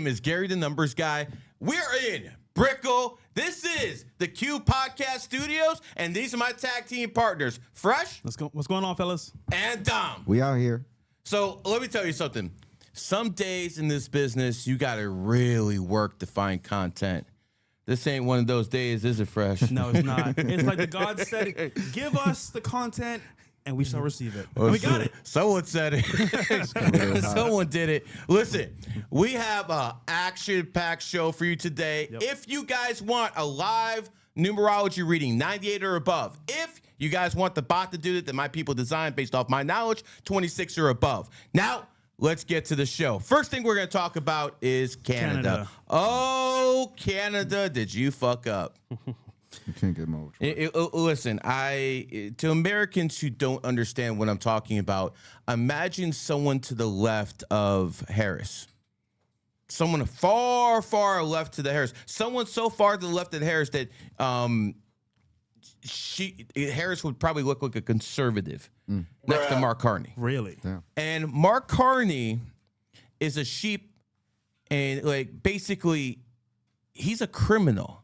name is Gary the Numbers Guy. We're in Brickell. This is the Q Podcast Studios, and these are my tag team partners, Fresh. Let's go. What's going on, fellas? And Dom. We out here. So let me tell you something. Some days in this business, you got to really work to find content. This ain't one of those days, is it, Fresh? No, it's not. It's like the God said, give us the content and we shall receive it. And we got it. Someone said it. Someone did it. Listen, we have an action-packed show for you today. Yep. If you guys want a live numerology reading, 98 or above. If you guys want the bot to do it that my people designed based off my knowledge, 26 or above. Now, let's get to the show. First thing we're going to talk about is Canada. Oh, Canada, did you fuck up? You can't get more. Listen, to Americans who don't understand what I'm talking about, imagine someone to the left of Harris. Someone far, far left to the Harris. Someone so far to the left of Harris that Harris would probably look like a conservative next to Mark Carney. Really? Yeah. And Mark Carney is a sheep, and like basically, he's a criminal.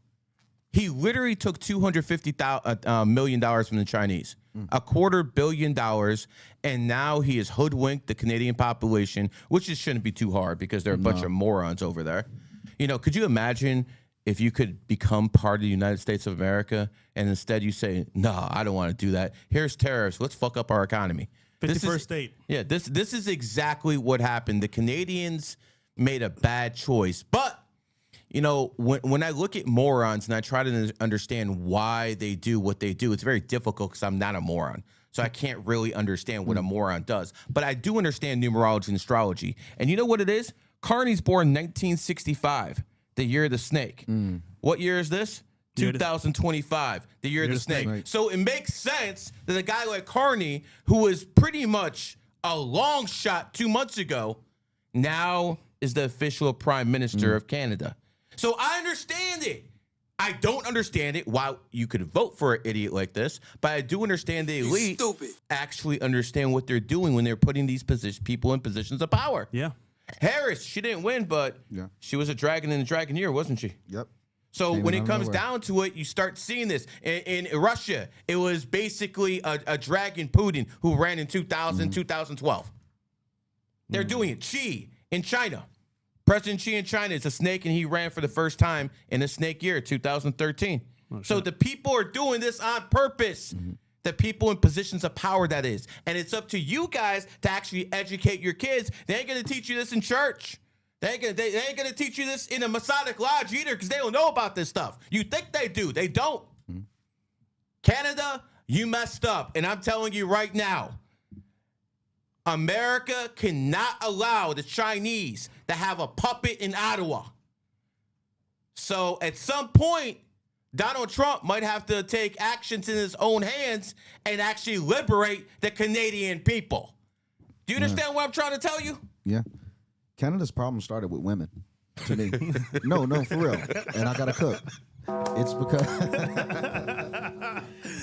He literally took $250 million from the Chinese, $250 million, and now he has hoodwinked the Canadian population, which just shouldn't be too hard because they're a bunch of morons over there. You know, could you imagine if you could become part of the United States of America and instead you say, no, I don't want to do that. Here's tariffs. Let's fuck up our economy. 51st state. Yeah, this is exactly what happened. The Canadians made a bad choice. But, you know, when I look at morons and I try to understand why they do what they do, it's very difficult because I'm not a moron. So I can't really understand what a moron does. But I do understand numerology and astrology. And you know what it is? Carney's born 1965. The year of the snake. What year is this? 2025, the year of the snake. Right. So it makes sense that a guy like Carney, who was pretty much a long shot 2 months ago, now is the official prime minister of Canada. So I understand it. I don't understand it, why you could vote for an idiot like this, but I do understand the elite actually understand what they're doing when they're putting these people in positions of power. Yeah. Harris, she didn't win, but she was a dragon in the dragon year, wasn't she? Yep. So Came when out it of comes nowhere. down to it, you start seeing this. In Russia, it was basically a dragon Putin who ran in 2012. They're doing it. Xi in China. President Xi in China is a snake, and he ran for the first time in a snake year, 2013. So the people are doing this on purpose. The people in positions of power, that is. And it's up to you guys to actually educate your kids. They ain't going to teach you this in church. They ain't going to teach you this in a Masonic lodge either because they don't know about this stuff. You think they do. They don't. Canada, you messed up. And I'm telling you right now, America cannot allow the Chinese to have a puppet in Ottawa. So at some point, Donald Trump might have to take actions in his own hands and actually liberate the Canadian people. Do you understand what I'm trying to tell you? Yeah. Canada's problem started with women. To me. No, for real. And I gotta cook. It's because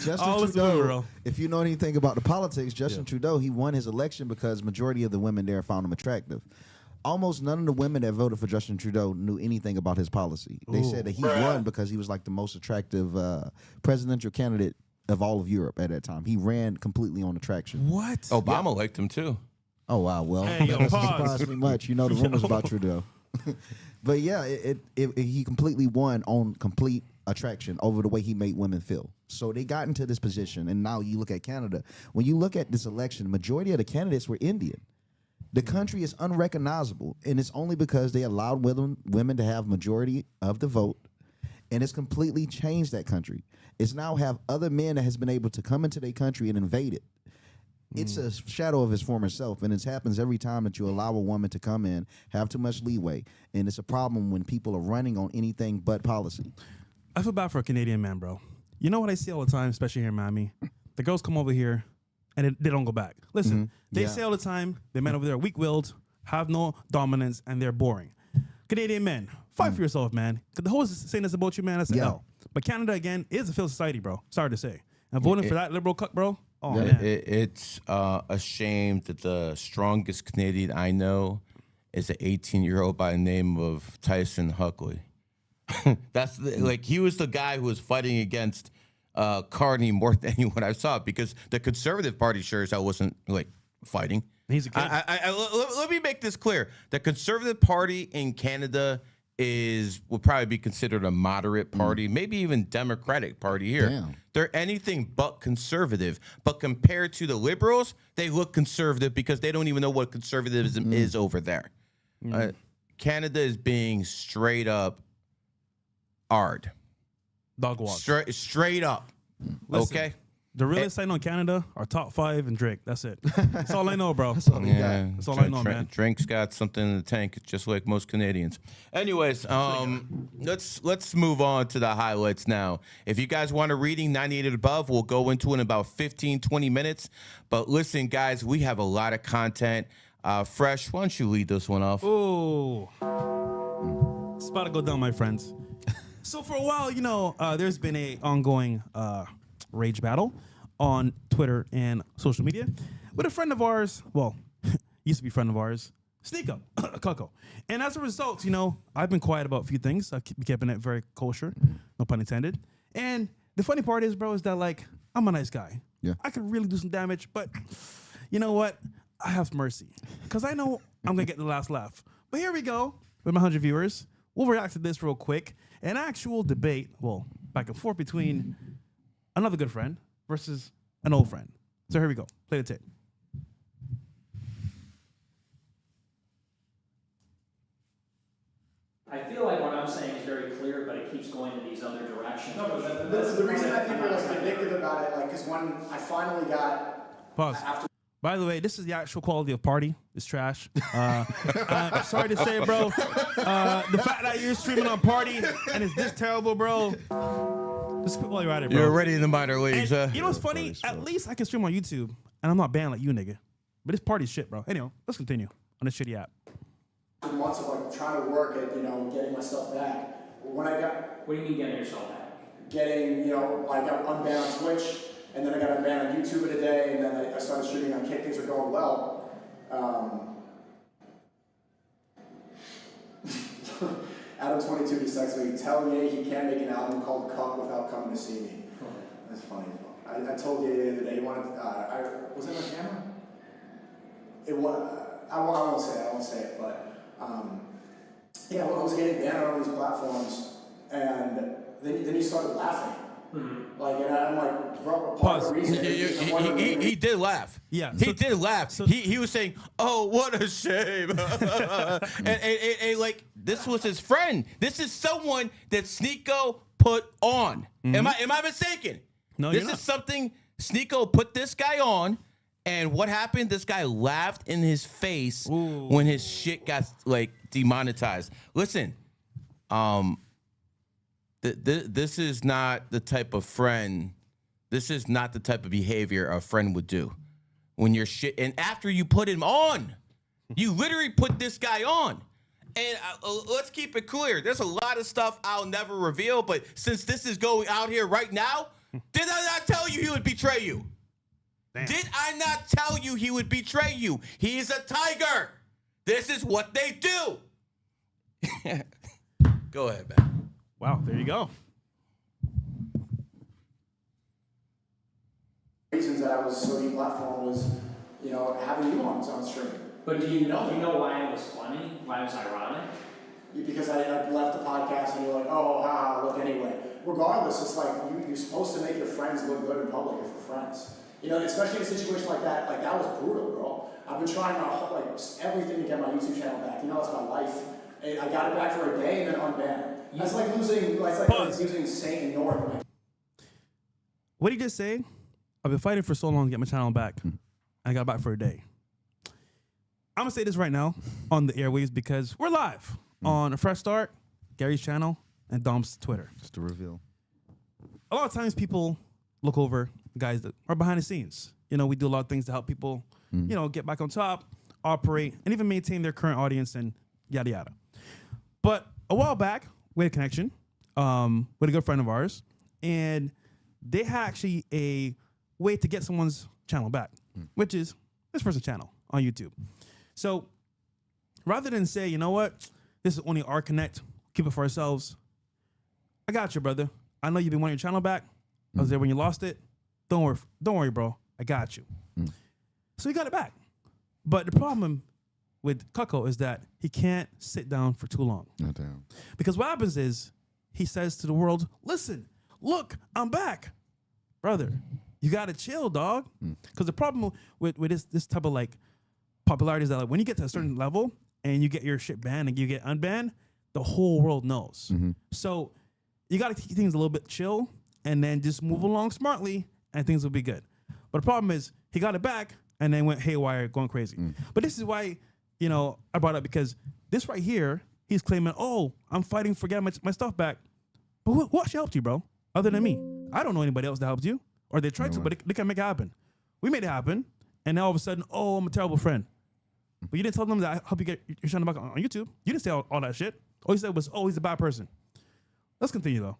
Justin Trudeau, if you know anything about the politics, Justin Trudeau, he won his election because majority of the women there found him attractive. Almost none of the women that voted for Justin Trudeau knew anything about his policy. They said that he won because he was like the most attractive presidential candidate of all of Europe at that time. He ran completely on attraction. What? Obama liked him too. Oh, wow. Well, Hey, that doesn't surprise me much. You know the rumors about Trudeau. But yeah, he completely won on complete attraction over the way he made women feel. So they got into this position, and now you look at Canada. When you look at this election, the majority of the candidates were Indian. The country is unrecognizable, and it's only because they allowed women to have majority of the vote, and it's completely changed that country. It's now have other men that has been able to come into their country and invade it. It's a shadow of his former self, and it happens every time that you allow a woman to come in, have too much leeway, and it's a problem when people are running on anything but policy. I feel bad for a Canadian man, bro. You know what I see all the time, especially here in Miami? The girls come over here, and they don't go back. Listen, they say all the time, the men over there are weak-willed, have no dominance, and they're boring. Canadian men, fight for yourself, man. The whole saying this about you, man, that's an L. But Canada, again, is a failed society, bro. Sorry to say. And voting for that liberal cuck, bro, oh, man. It's a shame that the strongest Canadian I know is an 18-year-old by the name of Tyson Huckley. That's like he was the guy who was fighting against Carney more than anyone I saw, because the Conservative Party sure as hell wasn't like fighting. He's a kid. Let me make this clear: the Conservative Party in Canada would probably be considered a moderate party, maybe even Democratic Party here. Damn. They're anything but conservative. But compared to the Liberals, they look conservative because they don't even know what conservatism is over there. Canada is being straight up hard. Dog walk. Straight up. Listen, Okay? The realest I know in Canada are top 5 and Drake. That's it. That's all I know, bro. That's all we got. That's all I know, man. Drake's got something in the tank, just like most Canadians. Anyways, let's move on to the highlights now. If you guys want a reading 98 and above, we'll go into it in about 15, 20 minutes. But listen, guys, we have a lot of content. Fresh, why don't you lead this one off? Ooh. It's about to go down, my friends. So for a while, there's been a ongoing rage battle on Twitter and social media with a friend of ours. Well, used to be a friend of ours, Sneako, Cucko. And as a result, I've been quiet about a few things. I've been keeping it very kosher, no pun intended. And the funny part is, bro, is that like I'm a nice guy. Yeah. I could really do some damage, but you know what? I have mercy because I know I'm gonna get the last laugh. But here we go with my 100 viewers. We'll react to this real quick. An actual debate, well, back and forth between another good friend versus an old friend. So here we go. Play the tape. I feel like what I'm saying is very clear, but it keeps going in these other directions. No, but the reason I think we're like addictive about it, like, because when I finally got Pause. after. By the way, this is the actual quality of party. It's trash. I'm sorry to say, bro. The fact that you're streaming on party and it's this terrible, bro. Just quit while you're at it, bro. You're already in the minor leagues. And you know what's funny? At least I can stream on YouTube, and I'm not banned like you, nigga. But this party's shit, bro. Anyway, let's continue on this shitty app. Months of like trying to work at getting my stuff back. When I got What do you mean getting yourself back? getting I got unbanned on Twitch, and then I got unbanned on YouTube in a day, and then I started streaming on Kick. Things were going well. Adam22 just texted me, tell Ye he can't make an album called Cuck without coming to see me. That's funny. I told Ye the other day he wanted. Was it on camera? It was. I won't say it, but. Yeah, when I was getting banned on all these platforms, and then he started laughing. Mm-hmm. Like, and I'm like, bro, part of the reason. He did laugh. Yeah, he did laugh. He was saying, "Oh, what a shame," and like this was his friend. This is someone that Sneako put on. Mm-hmm. Am I mistaken? No, this you're not. Is something Sneako put this guy on. And what happened? This guy laughed in his face when his shit got like demonetized. Listen, this is not the type of friend. This is not the type of behavior a friend would do. When your shit, and after you put him on, you literally put this guy on. And let's keep it clear. There's a lot of stuff I'll never reveal, but since this is going out here right now, did I not tell you he would betray you? Damn. Did I not tell you he would betray you? He's a tiger. This is what they do. Go ahead, man. Wow, there you go. Reasons that I was so deplatformed was, having you on stream. But do you know why it was funny? Why it was ironic? Because I left the podcast and you're like, oh, haha, look, anyway. Regardless, it's like you're supposed to make your friends look good in public if you're friends. Especially in a situation like that was brutal, bro. I've been trying everything to get my YouTube channel back. That's my life. I got it back for a day and then unbanned. That's like losing Saint and North. What did he just say? I've been fighting for so long to get my channel back. And I got it back for a day. I'm going to say this right now on the airwaves because we're live on A Fresh Start, Gary's channel, and Dom's Twitter. Just to reveal. A lot of times people look over guys that are behind the scenes. We do a lot of things to help people, get back on top, operate, and even maintain their current audience and yada, yada. But a while back, we had a connection with a good friend of ours, and they had actually a way to get someone's channel back, which is this person's channel on YouTube. So rather than say, you know what, this is only our connect, keep it for ourselves. I got you, brother. I know you've been wanting your channel back. I was there when you lost it. Don't worry, bro. I got you. So he got it back. But the problem with Cucko is that he can't sit down for too long. Oh, damn. Because what happens is he says to the world, listen, look, I'm back. Brother, you got to chill, dog. Because the problem with this type of like popularity is that like, when you get to a certain level and you get your shit banned and you get unbanned, the whole world knows. So you got to keep things a little bit chill and then just move along smartly and things will be good. But the problem is he got it back and then went haywire, going crazy. But this is why, you know, I brought it up because this right here, he's claiming, oh, I'm fighting for getting my stuff back. But who actually helped you, bro? Other than me. I don't know anybody else that helped you. Or they tried to, but they can't make it happen. We made it happen. And now all of a sudden, oh, I'm a terrible friend. But you didn't tell them that I help you get your channel back on YouTube. You didn't say all that shit. All you said was, oh, he's a bad person. Let's continue, though.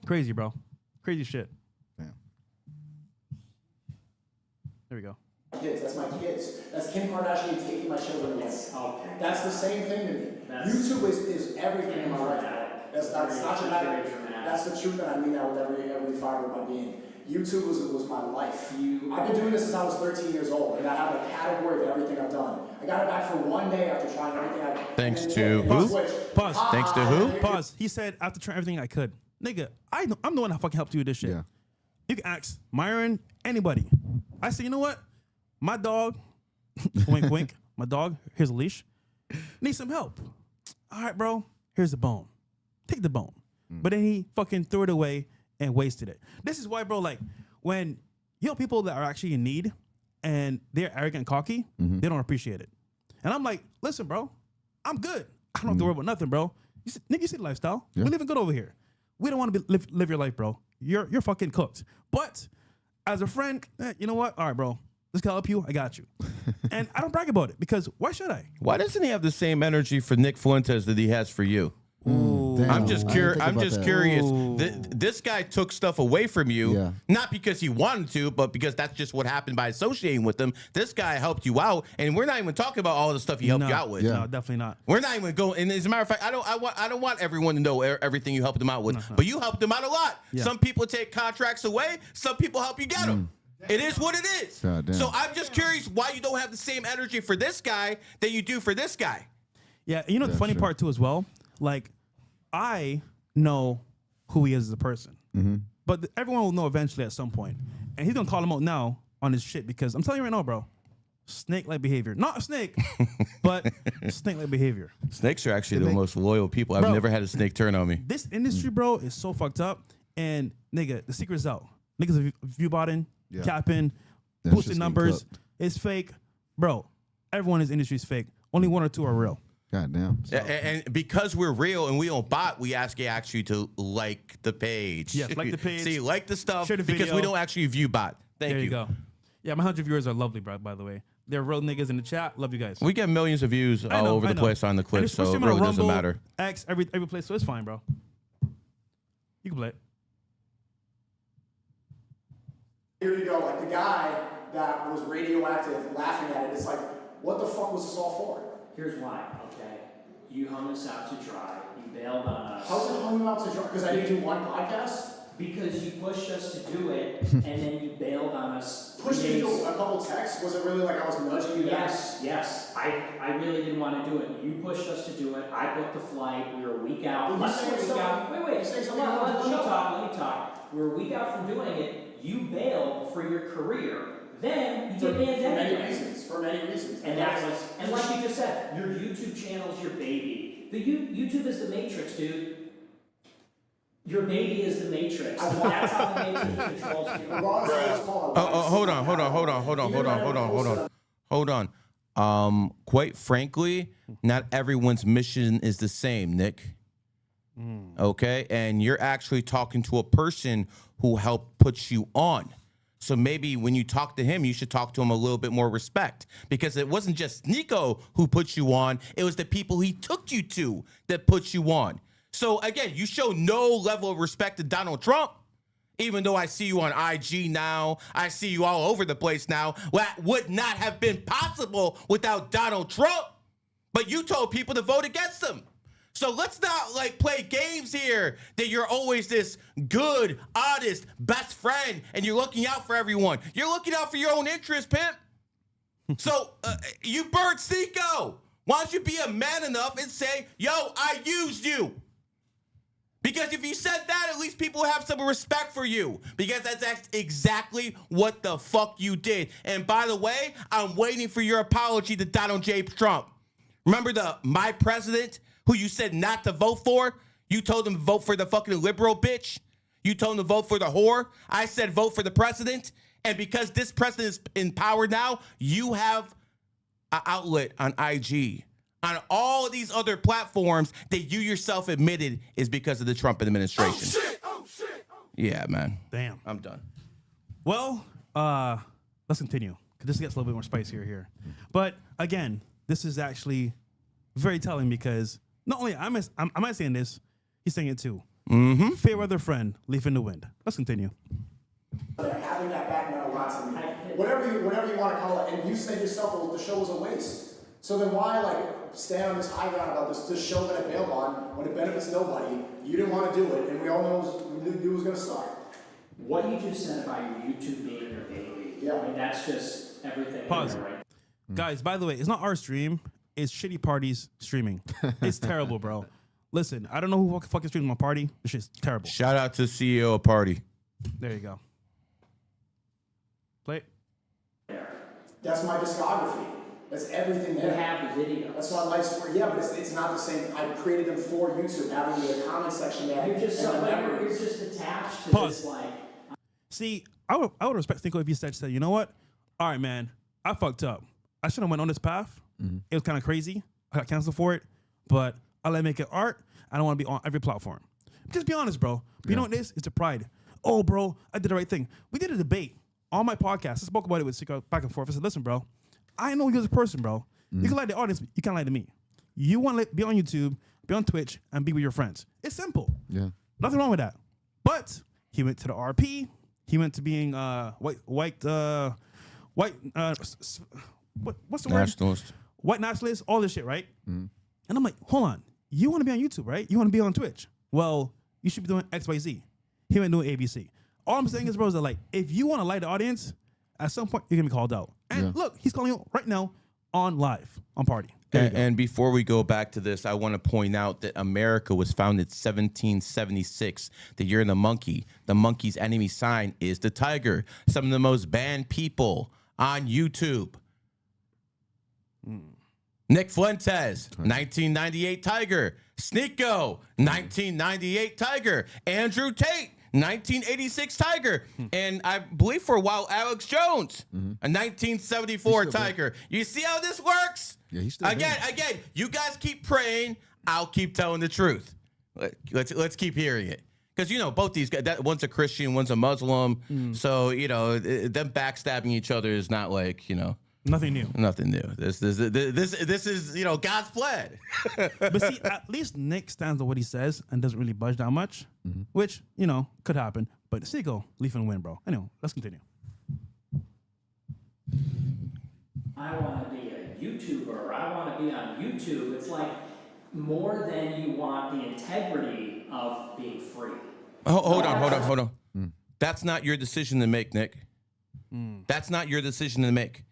Crazy, bro. Crazy shit. Damn. There we go. Kids, that's my kids. That's Kim Kardashian taking my children away. Okay. That's the same thing to me. YouTube is everything in my life. That's not dramatic. That's the truth that I mean that with every fiber of my being. YouTube was my life. I've been doing this since I was 13 years old, and I have a category of everything I've done. I got it back for one day after trying everything I've Thanks to who? Pause. Thanks to who? Pause. He said, after trying everything I could. Nigga, I'm the one that fucking helped you with this shit. Yeah. You can ask Myron, anybody. I said, you know what? My dog, wink, wink, my dog, here's a leash, needs some help. All right, bro, here's the bone. Take the bone. But then he fucking threw it away and wasted it. This is why, bro, like, when you know people that are actually in need and they're arrogant and cocky, they don't appreciate it. And I'm like, listen, bro, I'm good. I don't have to worry about nothing, bro. Nigga, you see the lifestyle. Yeah. We living good over here. We don't want to live your life, bro. You're fucking cooked. But as a friend, you know what? All right, bro. This can help you. I got you. And I don't brag about it because why should I? Why doesn't he have the same energy for Nick Fuentes that he has for you? Damn, I'm just I didn't think about that. curious. Ooh. This guy took stuff away from you, Yeah. not because he wanted to, but because that's just what happened by associating with him. This guy helped you out, and we're not even talking about all the stuff he helped you out with. Yeah. No, definitely not. We're not even going. And as a matter of fact, I don't want everyone to know everything you helped them out with, but you helped them out a lot. Yeah. Some people take contracts away. Some people help you get them. It is what it is. God damn. So I'm just curious why you don't have the same energy for this guy that you do for this guy. Yeah, and you know the funny sure. part too as well? Like, I know who he is as a person. But everyone will know eventually at some point. And he's gonna call him out now on his shit because I'm telling you right now, bro, snake-like behavior. Not a snake, but snake-like behavior. Snakes are actually the most loyal people. I've Bro. never had a snake turn on me. This industry, bro, is so fucked up. And nigga, the secret's out. Niggas are view botting, Yeah. capping, That's just boosting getting numbers. cooked. It's fake. Bro, everyone in this industry is fake. Only one or two are real. God damn. And because we're real and we don't bot, we ask you to like the page. Yes, like the page. See, like the stuff Share the because we video. don't actually view bot. Thank There you go. Yeah, my 100 viewers are lovely, bro, by the way. They're real niggas in the chat. Love you guys. We get millions of views I all know, over I the know. place on the And clip, we're so it streaming on really doesn't Rumble, matter. X, every place, so it's fine, bro. You can play it. Here you go, like the guy that was radioactive laughing at it, it's like, what the fuck was this all for? Here's why, okay? You hung us out to dry. You bailed on us. How's it hung out to dry? Because I didn't do one podcast? Because you pushed us to do it, and then you bailed on us. Pushed me to a couple texts? Was it really like I was nudging you guys? Yes. I really didn't want to do it. You pushed us to do it. I booked the flight. We were a week out. Well, you Less say than a week something- out. Wait. you say Let something me on the show. talk. We were a week out from doing it. You bailed for your career. Then you For did banned many anyway. reasons. For many reasons. And that was, and like you just said, your YouTube channel's your baby. YouTube is the Matrix, dude. Your baby is the Matrix. That's how the Matrix controls you. Hold on. Quite frankly, not everyone's mission is the same, Nick. Okay? And you're actually talking to a person who helped put you on. So maybe when you talk to him, you should talk to him a little bit more respect, because it wasn't just Sneako who put you on. It was the people he took you to that put you on. So again, you show no level of respect to Donald Trump, even though I see you on IG now. I see you all over the place now. That would not have been possible without Donald Trump. But you told people to vote against him. So let's not like play games here that you're always this good, honest, best friend and you're looking out for everyone. You're looking out for your own interest, pimp. So you burned Sneako. Why don't you be a man enough and say, yo, I used you? Because if you said that, at least people have some respect for you. Because that's exactly what the fuck you did. And by the way, I'm waiting for your apology to Donald J. Trump. Remember my president who you said not to vote for? You told him to vote for the fucking liberal bitch. You told him to vote for the whore. I said vote for the president. And because this president is in power now, you have an outlet on IG, on all these other platforms that you yourself admitted is because of the Trump administration. Oh, shit. Yeah, man. Damn. I'm done. Well, let's continue, because this gets a little bit more spicier here. But again, this is actually very telling because not only am I saying this, he's saying it too. Mm-hmm. Fair weather friend, leaf in the wind. Let's continue. Having that back meant a lot to me. Whatever you want to call it, and you said yourself the show was a waste. So then why stand on this high ground about this show that I bailed on when it benefits nobody? You didn't want to do it, and we all knew it was going to suck. What you just said about your YouTube being your baby, Yeah. I mean, that's just everything. Pause. There, right? Guys, by the way, it's not our stream. It's shitty parties streaming. It's terrible, bro. Listen, I don't know who fucking streams my party. This shit's terrible. Shout out to CEO of Party. There you go. Play it. That's my discography. That's everything You there. have the video. That's my life story. Yeah, but it's not the same. I created them for YouTube, having the comment section there. You're just and the you're memories. just attached to Pause. this See, I would respect Sneako if you said, you know what? All right, man, I fucked up. I should have went on this path. It was kind of crazy. I got canceled for it, but I let make it art. I don't want to be on every platform. Just be honest, bro. But you know what it is? It's a pride. Oh, bro, I did the right thing. We did a debate on my podcast. I spoke about it with Sneako back and forth. I said, listen, bro, I know you as a person, bro. You can lie to the audience. You can't lie to me. You want to be on YouTube, be on Twitch, and be with your friends. It's simple. Yeah. Nothing wrong with that. But he went to the RP. He went to being what's the word? Nationalist. White nationalist, all this shit, right? And I'm like, hold on. You want to be on YouTube, right? You want to be on Twitch. Well, you should be doing XYZ. He went doing ABC. All I'm saying is, bro, is that like, if you want to lie to the audience, at some point, you're going to be called out. And look, he's calling you right now on live, on Party. And before we go back to this, I want to point out that America was founded 1776. The year of the monkey. The monkey's enemy sign is the tiger. Some of the most banned people on YouTube. Nick Fuentes, 1998 Tiger. Sneako, 1998 Tiger. Andrew Tate, 1986 Tiger. And I believe for a while, Alex Jones, a 1974 Tiger. You see how this works? Yeah, he's still again, you guys keep praying. I'll keep telling the truth. Let's keep hearing it. Because, you know, both these guys, one's a Christian, one's a Muslim. So, you know, them backstabbing each other is not like, you know. Nothing new. Nothing new. This is, you know, God's plan. But see, at least Nick stands on what he says and doesn't really budge that much, which, you know, could happen. But Sneako, leaf and win, bro. Anyway, let's continue. I want to be a YouTuber. I want to be on YouTube. It's like more than you want the integrity of being free. Hold on. That's not your decision to make, Nick. That's not your decision to make.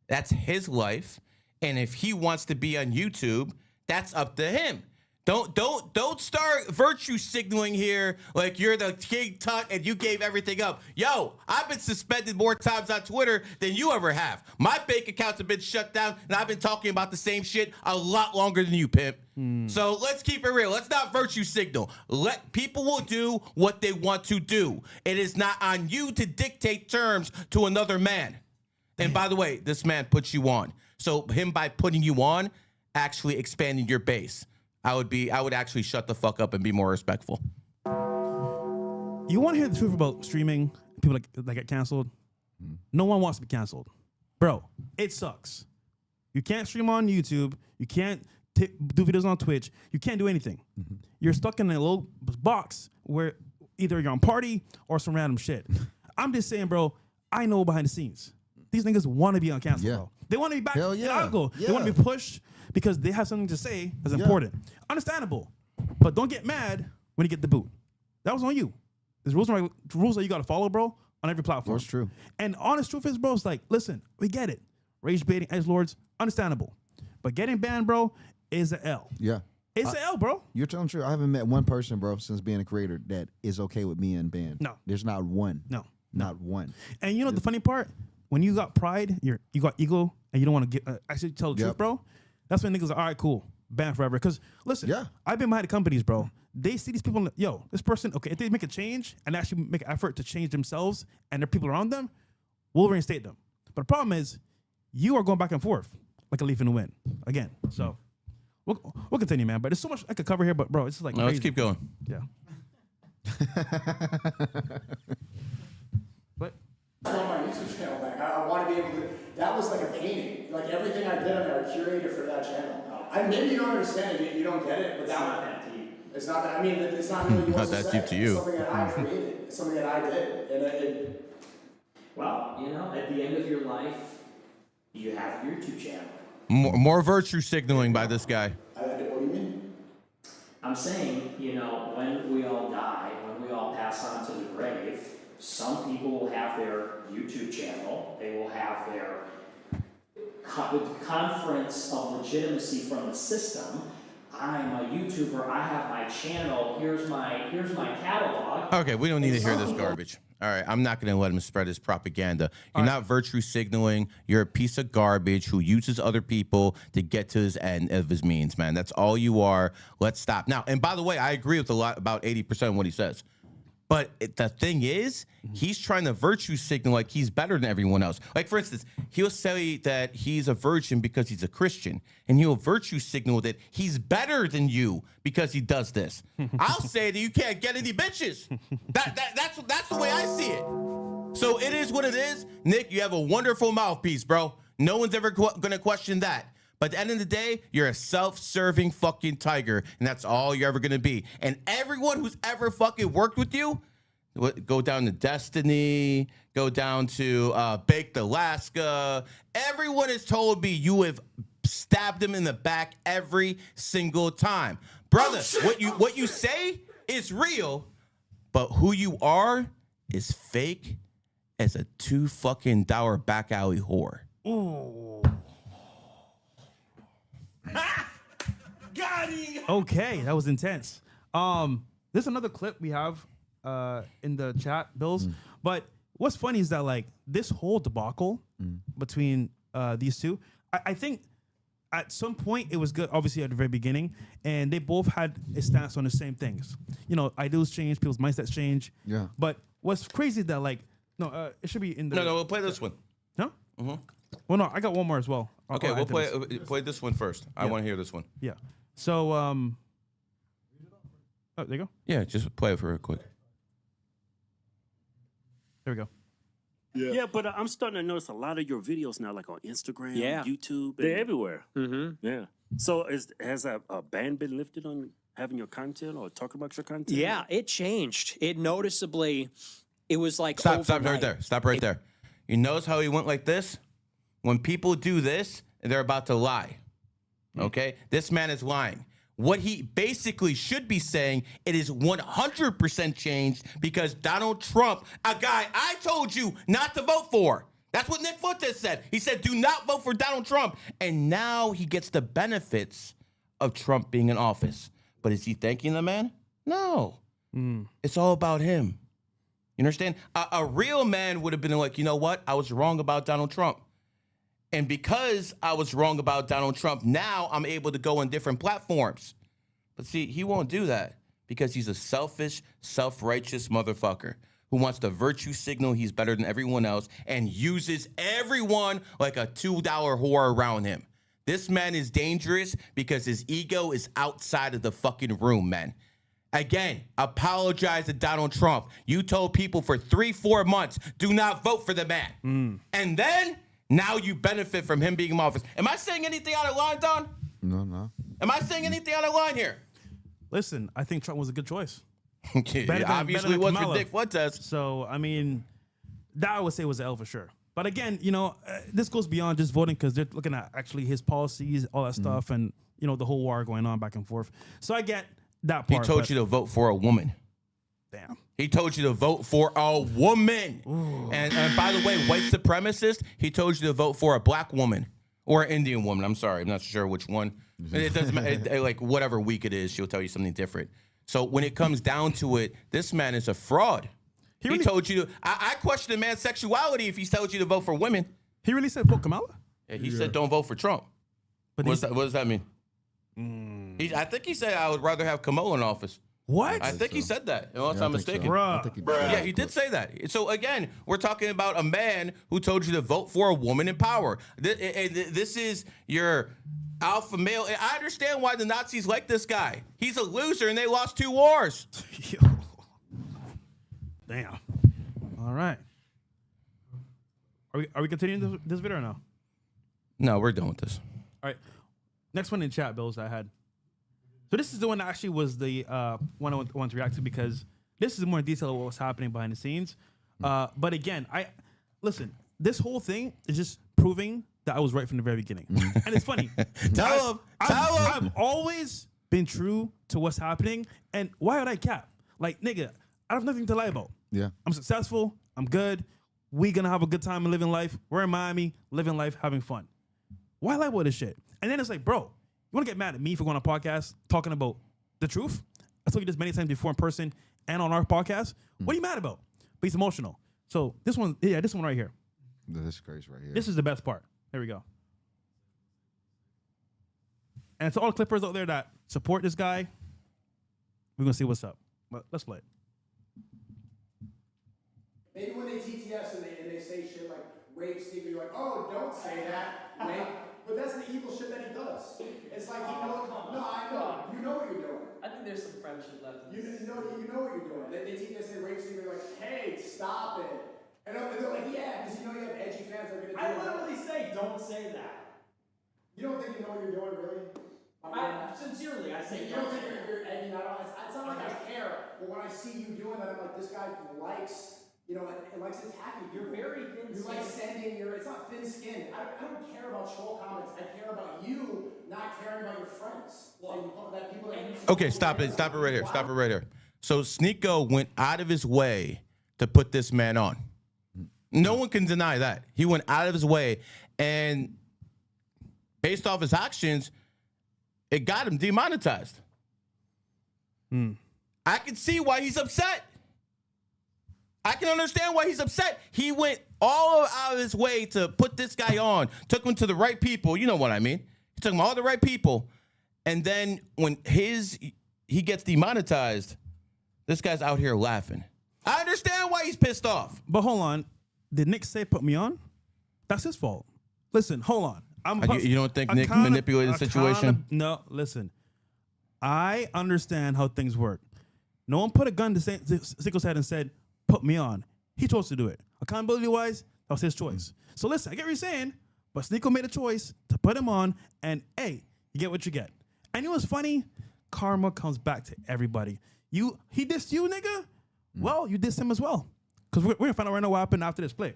That's his life, and if he wants to be on YouTube, that's up to him. Don't start virtue signaling here like you're the king tut and you gave everything up. Yo, I've been suspended more times on Twitter than you ever have. My bank accounts have been shut down, and I've been talking about the same shit a lot longer than you, pimp. So let's keep it real. Let's not virtue signal. People will do what they want to do. It is not on you to dictate terms to another man. And by the way, this man puts you on. So him by putting you on, actually expanding your base. I would actually shut the fuck up and be more respectful. You want to hear the truth about streaming? People that get canceled? No one wants to be canceled. Bro, it sucks. You can't stream on YouTube. You can't do videos on Twitch. You can't do anything. You're stuck in a little box where either you're on Party or some random shit. I'm just saying, bro, I know behind the scenes. These niggas want to be on cancel, bro. They want to be back Hell in yeah. algo. Yeah. They want to be pushed because they have something to say that's important. Understandable. But don't get mad when you get the boot. That was on you. There's rules that you got to follow, bro, on every platform. That's true. And honest truth is, bro, it's like, listen, we get it. Rage baiting, edgelords, understandable. But getting banned, bro, is an L. Yeah. It's an L, bro. You're telling the truth. I haven't met one person, bro, since being a creator that is okay with me and banned. No. There's not one. No. Not one. And you know the funny part? When you got pride, you got ego, and you don't want to get actually tell the truth, bro. That's when niggas are, all right, cool, ban forever. Because listen, I've been behind the companies, bro. They see these people, yo, this person, okay, if they make a change and actually make an effort to change themselves and their people around them, we'll reinstate them. But the problem is, you are going back and forth like a leaf in the wind again. So we'll continue, man. But there's so much I could cover here, but bro, it's just like let's keep going. Yeah. But On my YouTube channel back. I want to be able to. That was like a painting. Like everything I did on there, I curated for that channel. Maybe you don't understand it, you don't get it, but It's not that deep. it's not that. I mean, it's not really yours Not that to deep say. to you. It's something that I created. It's something that I did, and it Well, you know, at the end of your life, you have a YouTube channel. More virtue signaling by this guy. what do you mean? I'm saying, you know, when we all die, when we all pass on to the grave, some people will have their YouTube channel. They will have their conference of legitimacy from the system. I'm a YouTuber. I have my channel. Here's my catalog. Okay, we don't need to hear this garbage. All right, I'm not going to let him spread his propaganda. You're not virtue signaling. You're a piece of garbage who uses other people to get to his end of his means, man. That's all you are. Let's stop. Now, and by the way, I agree with a lot, about 80% of what he says. But the thing is, he's trying to virtue signal like he's better than everyone else. Like, for instance, he'll say that he's a virgin because he's a Christian, and he'll virtue signal that he's better than you because he does this. I'll say that you can't get any bitches. That's the way I see it. So it is what it is. Nick, you have a wonderful mouthpiece, bro. No one's ever going to question that. But at the end of the day, you're a self-serving fucking tiger, and that's all you're ever gonna be. And everyone who's ever fucking worked with you, go down to Destiny, go down to Baked Alaska. Everyone has told me you have stabbed them in the back every single time, brother. What you say is real, but who you are is fake as a $2 back alley whore. ooh. Got him. Okay, that was intense. There's another clip we have in the chat, Bills. But what's funny is that like this whole debacle between these two, I think at some point it was good, obviously at the very beginning, and they both had a stance on the same things. You know, ideals change, people's mindsets change. Yeah. But what's crazy is that like, no, it should be in the. No, we'll play this one. No? Well, no, I got one more as well. Okay, I'll we'll add to this. play this one first. I want to hear this one. Yeah. So, oh, there you go. Yeah, just play it for real quick. There we go. Yeah, but I'm starting to notice a lot of your videos now, like on Instagram, Yeah. YouTube. They're everywhere. Mm-hmm. Yeah. So has a ban been lifted on having your content or talking about your content? Yeah, it changed. It noticeably, it was like Stop right overnight. there. Stop right there. You notice how he went like this? When people do this, they're about to lie. Okay? This man is lying. What he basically should be saying, it is 100% changed because Donald Trump, a guy I told you not to vote for. That's what Nick Fuentes said. He said, do not vote for Donald Trump. And now he gets the benefits of Trump being in office. But is he thanking the man? No. It's all about him. You understand? A real man would have been like, you know what? I was wrong about Donald Trump. And because I was wrong about Donald Trump, now I'm able to go on different platforms. But see, he won't do that because he's a selfish, self-righteous motherfucker who wants to virtue signal he's better than everyone else and uses everyone like a $2 whore around him. This man is dangerous because his ego is outside of the fucking room, man. Again, apologize to Donald Trump. You told people for 3-4 months, do not vote for the man. And then, now you benefit from him being in office. Am I saying anything out of line, Don? No. Am I saying anything out of line here? Listen, I think Trump was a good choice. It obviously better than was for Kamala. Dick Fuentes. So, I mean, that I would say was an L for sure. But again, this goes beyond just voting because they're looking at actually his policies, all that stuff, and the whole war going on back and forth. So I get that He part. told you to vote for a woman. Damn. He told you to vote for a woman. And by the way, white supremacist, he told you to vote for a black woman or an Indian woman. I'm sorry. I'm not sure which one. It doesn't matter. Like whatever week it is, she'll tell you something different. So when it comes down to it, this man is a fraud. He told you to. I question a man's sexuality if he tells you to vote for women. He really said vote Kamala? Yeah, he said don't vote for Trump. But What does that mean? I think he said I would rather have Kamala in office. What? I think he said that, unless I'm mistaken. Bruh. I think he did. Yeah, he did say that. So again, we're talking about a man who told you to vote for a woman in power. This is your alpha male. I understand why the Nazis like this guy. He's a loser, and they lost 2 wars. Yo. Damn. All right. Are we continuing this video or no? No, we're done with this. All right. Next one in chat, Bills, I had. So this is the one that actually was the one I want to react to because this is more in detail of what was happening behind the scenes. But again, listen, this whole thing is just proving that I was right from the very beginning. And it's funny. Tell him. I've always been true to what's happening. And why would I cap? Like, nigga, I have nothing to lie about. Yeah. I'm successful. I'm good. We gonna have a good time and living life. We're in Miami, living life, having fun. Why lie about this shit? And then it's like, bro, you wanna get mad at me for going on a podcast talking about the truth? I told you this many times before in person and on our podcast. What are you mad about? But he's emotional. So this one right here. This is crazy right here. This is the best part. Here we go. And to all the clippers out there that support this guy, we're gonna see what's up. But let's play it. Maybe when they TTS and they say shit like rape, Sneako, you're like, oh, don't say that, right? But that's the evil shit that he does. It's like he knows. No, I know. You know what you're doing. I think there's some friendship left. You know what you're doing. They TTS and rape, Sneako, you're like, hey, stop it. And they're like, yeah, because you know you have edgy fans that are gonna do it. I literally say, don't say that. You don't think you know what you're doing, really? Sincerely, I say, You don't think you're edgy, not on. It's not like I care, but when I see you doing that, I'm like, this guy likes. It likes attacking. You're very thin-skinned. You like sending it's not thin-skinned. I don't care about troll comments. I care about you not caring about your friends. That people that Okay, stop it right here. Stop it right here. So Sneako went out of his way to put this man on. No one can deny that. He went out of his way, and based off his actions, it got him demonetized. I can see why he's upset. I can understand why he's upset. He went all out of his way to put this guy on, took him to the right people. You know what I mean? He took him all the right people. And then when he gets demonetized, this guy's out here laughing. I understand why he's pissed off. But hold on. Did Nick say put me on? That's his fault. Listen, hold on. You don't think Nick manipulated the situation? No, listen. I understand how things work. No one put a gun to Sneako's head and said, put me on. He chose to do it. Accountability-wise, that was his choice. So listen, I get what you're saying, but Sneako made a choice to put him on, and hey, you get what you get. And you know what's funny? Karma comes back to everybody. He dissed you, nigga? Well, you dissed him as well. Because we're going to find out right now what happened after this play.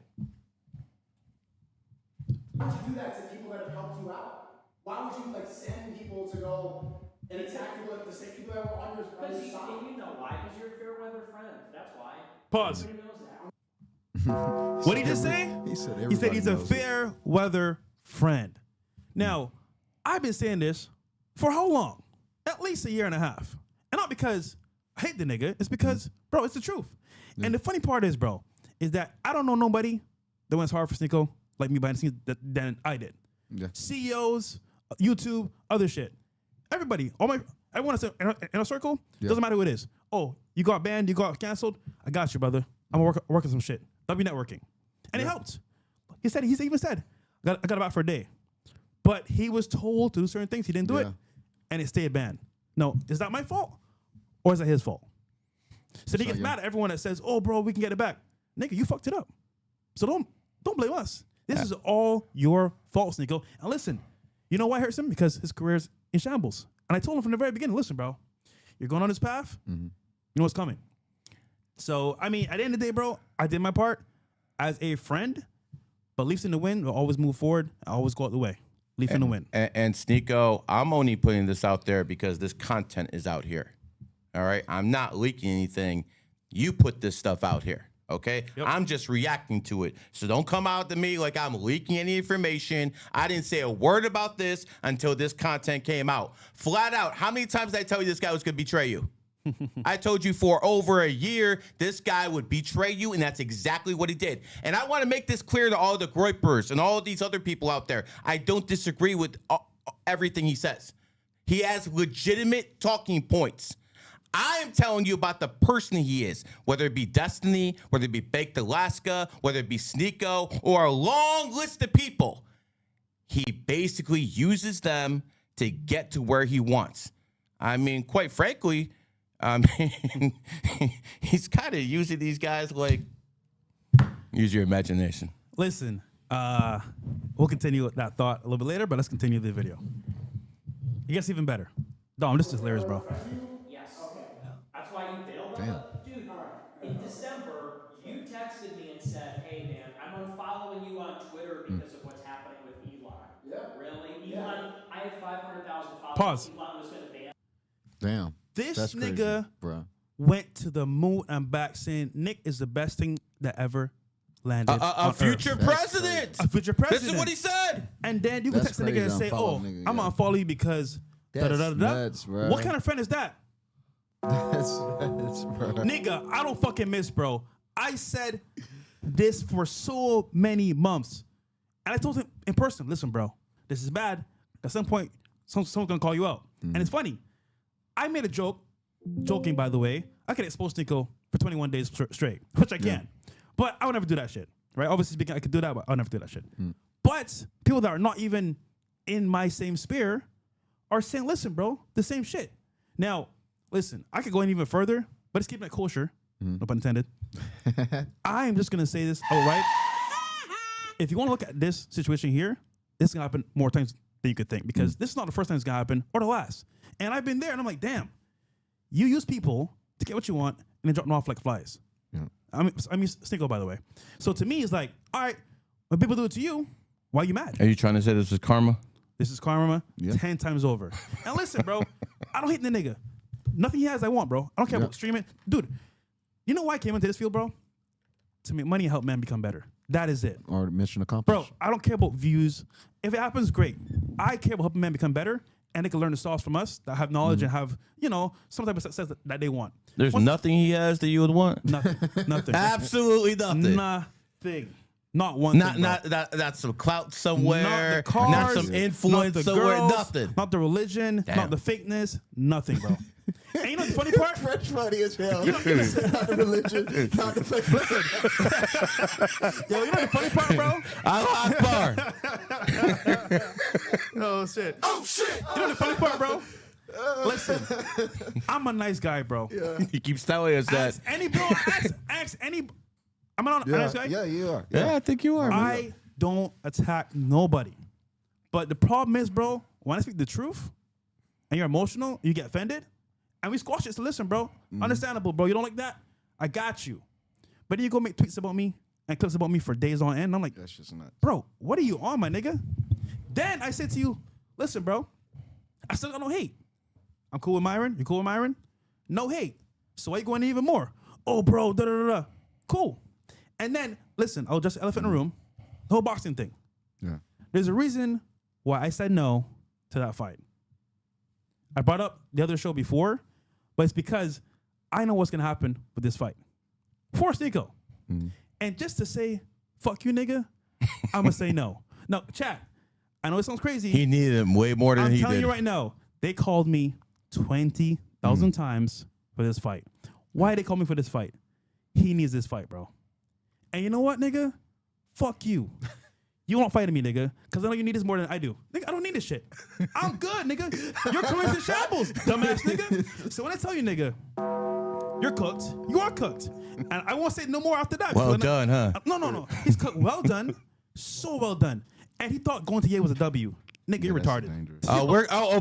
Why would you do that to people that have helped you out? Why would you send people to go and attack people the same people that were on your side? You know why? Because you're a fair weather friend. That's why. Pause. Everybody knows that. What did he just say? He said he's a fair weather friend. Now, I've been saying this for how long? At least a year and a half. And not because I hate the nigga. It's because, bro, it's the truth. And the funny part is, bro, is that I don't know nobody that went as hard for Sneako like me behind the scenes than I did. Yeah. CEOs, YouTube, other shit. Everybody, everyone that's in a circle, doesn't matter who it is. Oh, you got banned, you got canceled. I got you, brother. I'm working some shit. W networking. And it helped. He even said, I got about for a day. But he was told to do certain things. He didn't do it. And it stayed banned. No, is that my fault? Or is that his fault? So he gets mad at everyone that says, oh, bro, we can get it back. Nigga, you fucked it up. So don't blame us. This is all your fault, Sneako. And listen, you know why it hurts him? Because his career's in shambles. And I told him from the very beginning, listen, bro, you're going on this path. You know what's coming. So, I mean, at the end of the day, bro, I did my part as a friend. But Leafs in the wind will always move forward. I always go out the way. Leaf in the wind. And Sneako, I'm only putting this out there because this content is out here. All right? I'm not leaking anything. You put this stuff out here. Okay? Yep. I'm just reacting to it. So don't come out to me like I'm leaking any information. I didn't say a word about this until this content came out. Flat out, how many times did I tell you this guy was going to betray you? I told you for over a year, this guy would betray you, and that's exactly what he did. And I want to make this clear to all the Groypers and all these other people out there. I don't disagree with everything he says. He has legitimate talking points. I am telling you about the person he is, whether it be Destiny, whether it be Baked Alaska, whether it be Sneako, or a long list of people. He basically uses them to get to where he wants. I mean, quite frankly, he's kind of using these guys like, use your imagination. Listen, we'll continue with that thought a little bit later, but let's continue the video. It gets even better. Dom, this is hilarious, bro. Yes. Okay. That's why you bailed on it? Dude, in December, you texted me and said, hey, man, I'm unfollowing you on Twitter because of what's happening with Elon. Yeah. Really? Elon, I have 500,000 followers. Pause. Elon was going to ban. Damn. This That's crazy, nigga bro. went to the moon and back saying Nick is the best thing that ever landed A on future Earth. president. A future president. This is what he said. And then you can That's text the nigga and crazy, say, unfollow oh, nigga, I'm yeah. going to follow you because That's da-da-da-da-da. nuts, bro. What kind of friend is that? That's bro. Nigga, I don't fucking miss, bro. I said this for so many months. And I told him in person, listen, bro, this is bad. At some point, someone's going to call you out. And it's funny. I made a joking, by the way. I could expose Nico for 21 days straight, which I can. But I would never do that shit, right? Obviously speaking, I could do that, but I'll never do that shit. But people that are not even in my same sphere are saying, listen, bro, the same shit. Now, listen, I could go in even further, but it's keeping it kosher. No pun intended. I'm just going to say this outright. If you want to look at this situation here, this is going to happen more times than you could think because this is not the first time it's going to happen or the last. And I've been there and I'm like, damn, you use people to get what you want and then drop them off like flies. Yeah. I mean, Sneako, by the way. So to me, it's like, all right, when people do it to you, why are you mad? Are you trying to say this is karma? This is karma Yeah. 10 times over. And listen, bro, I don't hate the nigga. Nothing he has I want, bro. I don't care about streaming. Dude, you know why I came into this field, bro? To make money and help men become better. That is it. Or mission Bro, accomplished. I don't care about views. If it happens, great. I care about helping men become better, and they can learn the sauce from us that have knowledge and have, some type of success that they want. There's nothing he has that you would want. Nothing. Nothing. Absolutely nothing. Nothing. Not one thing, bro. Not some clout somewhere. Not the cars, not some influence not the somewhere. girls, Nothing. Not the religion. Damn. Not the fakeness. Nothing, bro. And you know the funny part? French funny as hell. You know, Not the religion, not the fake. Yo, you know the funny part, bro? Allah Akbar. Oh shit. Oh shit. You know the funny part, bro? Listen, I'm a nice guy, bro. He keeps telling us that. Ask any bro. Ask any. I'm a nice guy. Yeah, you are. Yeah, I think you are. I don't attack nobody. But the problem is, bro, when I speak the truth and you're emotional, you get offended, and we squash it. So listen, bro, understandable, bro. You don't like that? I got you. But then you go make tweets about me and clips about me for days on end. I'm like, That's just nuts. bro, what are you on, my nigga? Then I said to you, listen, bro, I still got no hate. I'm cool with Myron. You cool with Myron? No hate. So why you going even more? Oh, bro, da-da-da-da. Cool. And then, listen, I'll just elephant in the room. The whole boxing thing. Yeah. There's a reason why I said no to that fight. I brought up the other show before, but it's because I know what's going to happen with this fight. For Sneako. And just to say, fuck you, nigga, I'm going to say no. No, chat, I know it sounds crazy. He needed him way more than I'm he telling did. you right now, they called me 20,000 times for this fight. Why they call me for this fight? He needs this fight, bro. And you know what, nigga? Fuck you. You won't fight me, nigga, because I know you need this more than I do. Nigga, I don't need this shit. I'm good, nigga. Your career's in shambles, dumbass nigga. So when I tell you, nigga, you're cooked, you are cooked. And I won't say no more after that. Well done, huh? No. He's cooked well done. So well done. And he thought going to Yale was a W. Nigga, you're that's retarded. dangerous.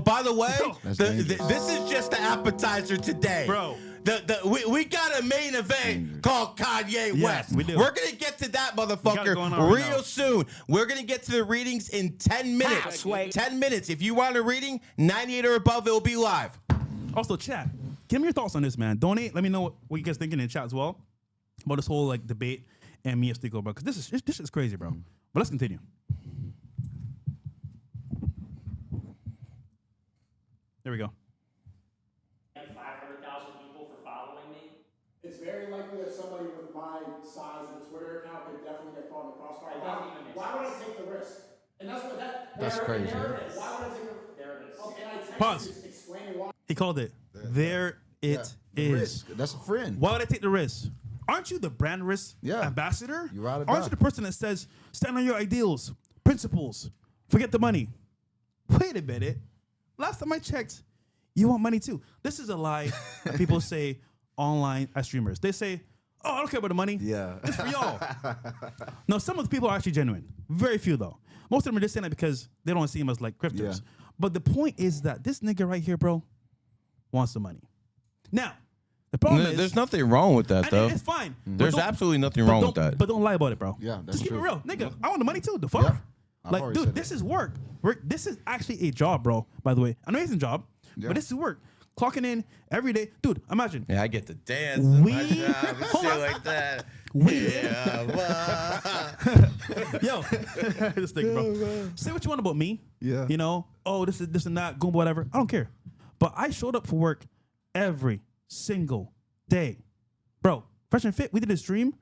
By the way, That's this is just the appetizer today. Bro. We got a main event called Kanye West. we do. We're gonna get to that got it motherfucker going on right now. real soon. We're gonna get to the readings in 10 minutes. 10 minutes. If you want a reading, 98 or above, it will be live. Also, chat. Give me your thoughts on this, man. Donate. Let me know what you guys thinking in the chat as well about this whole like debate and me and Sneako, bro. Because this is crazy, bro. But let's continue. There we go. 500,000 people for following me. It's very likely that somebody with my size and Twitter account could definitely get caught in the crossfire. It doesn't even make Why would I take the risk? And that's what That's There- crazy. There it is. Why would I take the There it is. Okay, and I text Pause. you explaining why. He called it. There it The is. risk. That's a friend. Why would I take the risk? Aren't you the brand risk ambassador? You ride or Aren't die. you the person that says, stand on your ideals, principles, forget the money? Wait a minute. Last time I checked, you want money too. This is a lie that people say online as streamers. They say, oh, I don't care about the money. Yeah. It's for y'all. No, some of the people are actually genuine. Very few, though. Most of them are just saying that because they don't see him as like grifters. Yeah. But the point is that this nigga right here, bro, wants the money. Now, the problem is... There's nothing wrong with that, and though. it's fine. But There's don't- absolutely nothing but wrong don't- with that. But don't lie about it, bro. Yeah, that's Just keep true. it real. Nigga, Yeah. I want the money too. The fuck? Yeah. I've Like, already dude, said this that. is work. This is actually a job, bro, by the way. An amazing job, Yeah. but this is work. Clocking in every day. Dude, imagine. Yeah, I get to dance in We- my job and Hold shit on. like that. We- Yeah, Yo, this thing, bro. Say what you want about me. Yeah. You know, oh, this is this and that, goomba, whatever. I don't care. But I showed up for work every single day. Bro, Fresh and Fit, we did a stream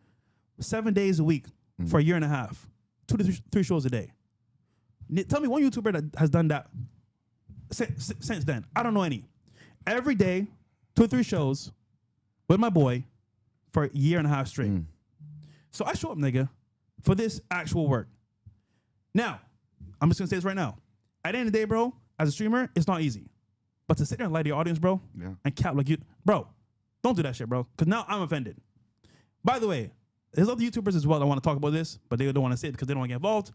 7 days a week for a year and a half. 2 to 3 shows a day. Tell me one YouTuber that has done that since then. I don't know any. Every day, 2 or 3 shows with my boy for a year and a half straight. So I show up, nigga, for this actual work. Now, I'm just gonna say this right now. At the end of the day, bro, as a streamer, it's not easy. But to sit there and lie to your audience, bro, Yeah. and cap like you, bro, don't do that shit, bro. Because now I'm offended. By the way, there's other YouTubers as well that want to talk about this, but they don't want to say it because they don't want to get involved.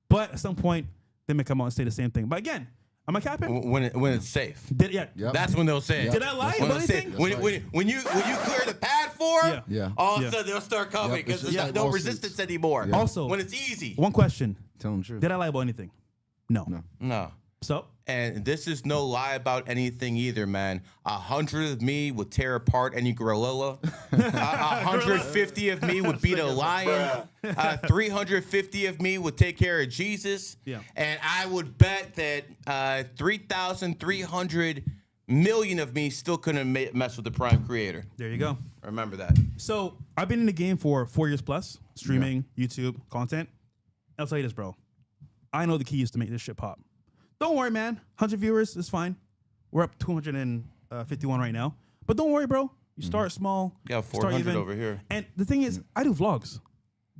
But at some point, they may come out and say the same thing. But again, am I capping? when it's safe. Yep. That's when they'll say it. Did I lie When about they'll say it. anything? When you clear the pad for them, Yeah. all of Yeah. a sudden they'll start coming Yep, because it's just there's like no lawsuits. resistance anymore. Yeah. Also, When it's easy. one question. Tell them the truth. Did I lie about anything? No. No. So, And this is no lie about anything either, man. 100 of me would tear apart any gorilla. 150 of me would beat a lion. 350 of me would take care of Jesus. Yeah. And I would bet that 3,300 million of me still couldn't mess with the Prime Creator. there you go. Remember that. So, I've been in the game for 4 years plus, streaming, YouTube, content. I'll tell you this, bro. I know the key is to make this shit pop. Don't worry, man. 100 viewers is fine. We're up 251 right now. But don't worry, bro. You start small. Yeah, start 400 even. over here. And the thing is, I do vlogs.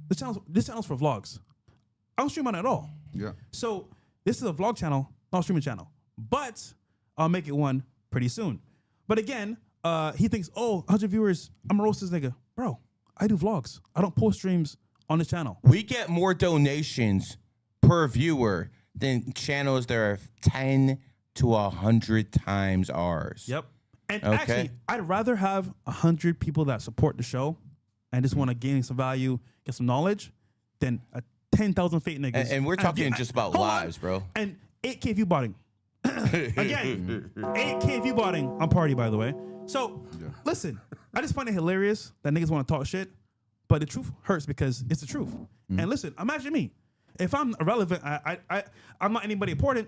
This channel's for vlogs. I don't stream on it at all. Yeah. So this is a vlog channel, not a streaming channel. But I'll make it one pretty soon. But again, he thinks, oh, 100 viewers, I'm a roast this nigga. Bro, I do vlogs. I don't post streams on this channel. We get more donations per viewer than channels that are 10 to 100 times ours. Yep. And Okay. actually, I'd rather have 100 people that support the show and just want to gain some value, get some knowledge, than 10,000 fake niggas. And we're talking just about hold on. lives, bro. And 8K view botting. Again, 8K view botting on Party, by the way. So, listen, I just find it hilarious that niggas want to talk shit, but the truth hurts because it's the truth. And listen, imagine me. If I'm irrelevant, I'm not anybody important,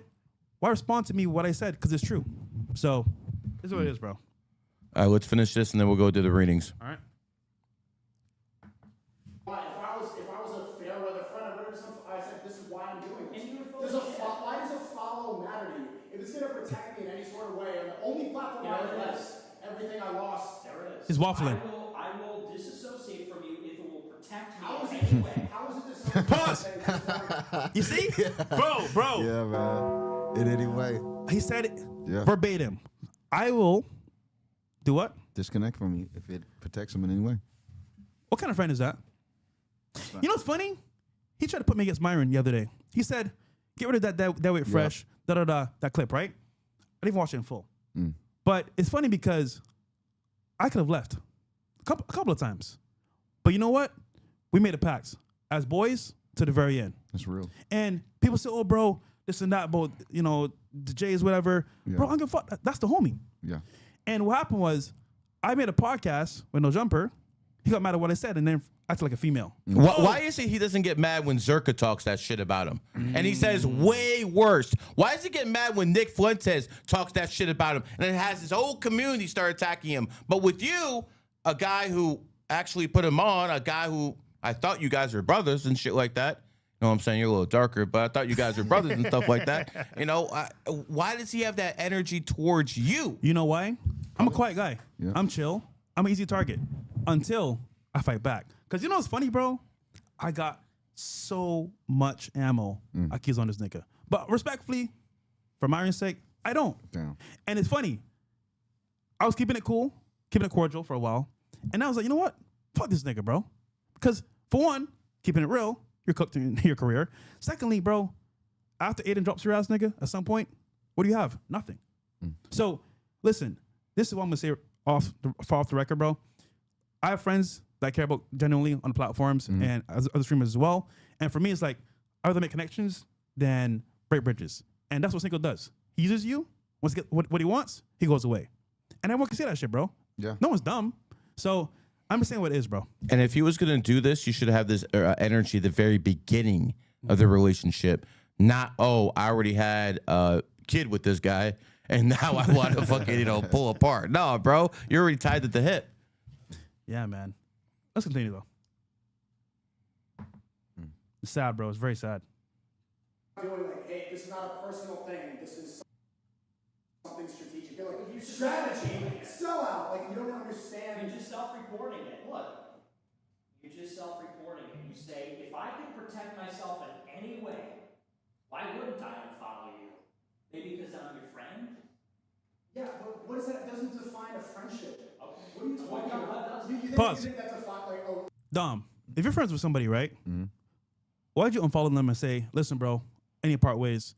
why respond to me what I said? Because it's true. So, this is what it is, bro. All right, let's finish this and then we'll go do the readings. All right? If I was a fair weather friend, I would have just, I said, this is why I'm doing this. Why does a follow matter to you? If it's going to protect me in any sort of way, and the only platform I have left, everything I lost. There it is. He's waffling. I will disassociate from you if it will protect me anyway. How is it this? Pause. You see? Bro. Yeah, man. In any way. He said it Yeah. verbatim. I will do what? Disconnect from you if it protects them in any way. What kind of friend is that? You know what's funny? He tried to put me against Myron the other day. He said, get rid of that way fresh, that clip, right? I didn't even watch it in full. But it's funny because I could have left a couple of times. But you know what? We made a pact as boys to the very end. That's real. And people say, oh, bro, this and that, but, you know, the Jays, whatever. Yeah. Bro, I don't give a fuck. That's the homie. Yeah. And what happened was I made a podcast with No Jumper. He got mad at what I said and then acted like a female. Why is it he doesn't get mad when Zerka talks that shit about him? And he says way worse. Why does he get mad when Nick Fuentes talks that shit about him? And it has his whole community start attacking him. But with you, a guy who actually put him on, a guy who I thought you guys were brothers and shit like that. You know what I'm saying? You're a little darker, but I thought you guys were brothers and stuff like that. You know, why does he have that energy towards you? You know why? I'm a quiet guy. Yeah. I'm chill. I'm an easy target until I fight back. Because you know what's funny, bro? I got so much ammo I accuse on this nigga. But respectfully, for my own sake, I don't. Damn. And it's funny. I was keeping it cool, keeping it cordial for a while. And I was like, you know what? Fuck this nigga, bro. Because for one, keeping it real, you're cooked in your career. Secondly, bro, after Aiden drops your ass, nigga, at some point, what do you have? Nothing. So listen, this is what I'm gonna say off the record, bro. I have friends that I care about genuinely on the platforms and as other streamers as well. And for me, it's like I'd rather make connections than break bridges. And that's what Sneako does. He uses you. Once he get what he wants, he goes away. And everyone can see that shit, bro. Yeah. No one's dumb. So I'm just saying what it is, bro. And if he was going to do this, you should have this energy at the very beginning of the relationship. Not, oh, I already had a kid with this guy, and now I want to fucking, you know, pull apart. No, bro, you're already tied at the hip. Yeah, man. Let's continue, though. It's sad, bro. It's very sad. Doing like, hey, this is not a personal thing. This is something strategic. They're like, if you strategy, sell out. Like, you don't understand. You're just self-reporting it. Look, you're just self-reporting it. You say, if I can protect myself in any way, why wouldn't I unfollow you? Maybe because I'm your friend? Yeah, but what is that? It doesn't define a friendship. Okay. What are you talking about? You think, Pause. You think that defines, like, oh, Dom, if you're friends with somebody, right? Why'd you unfollow them and say, listen, bro, any part ways?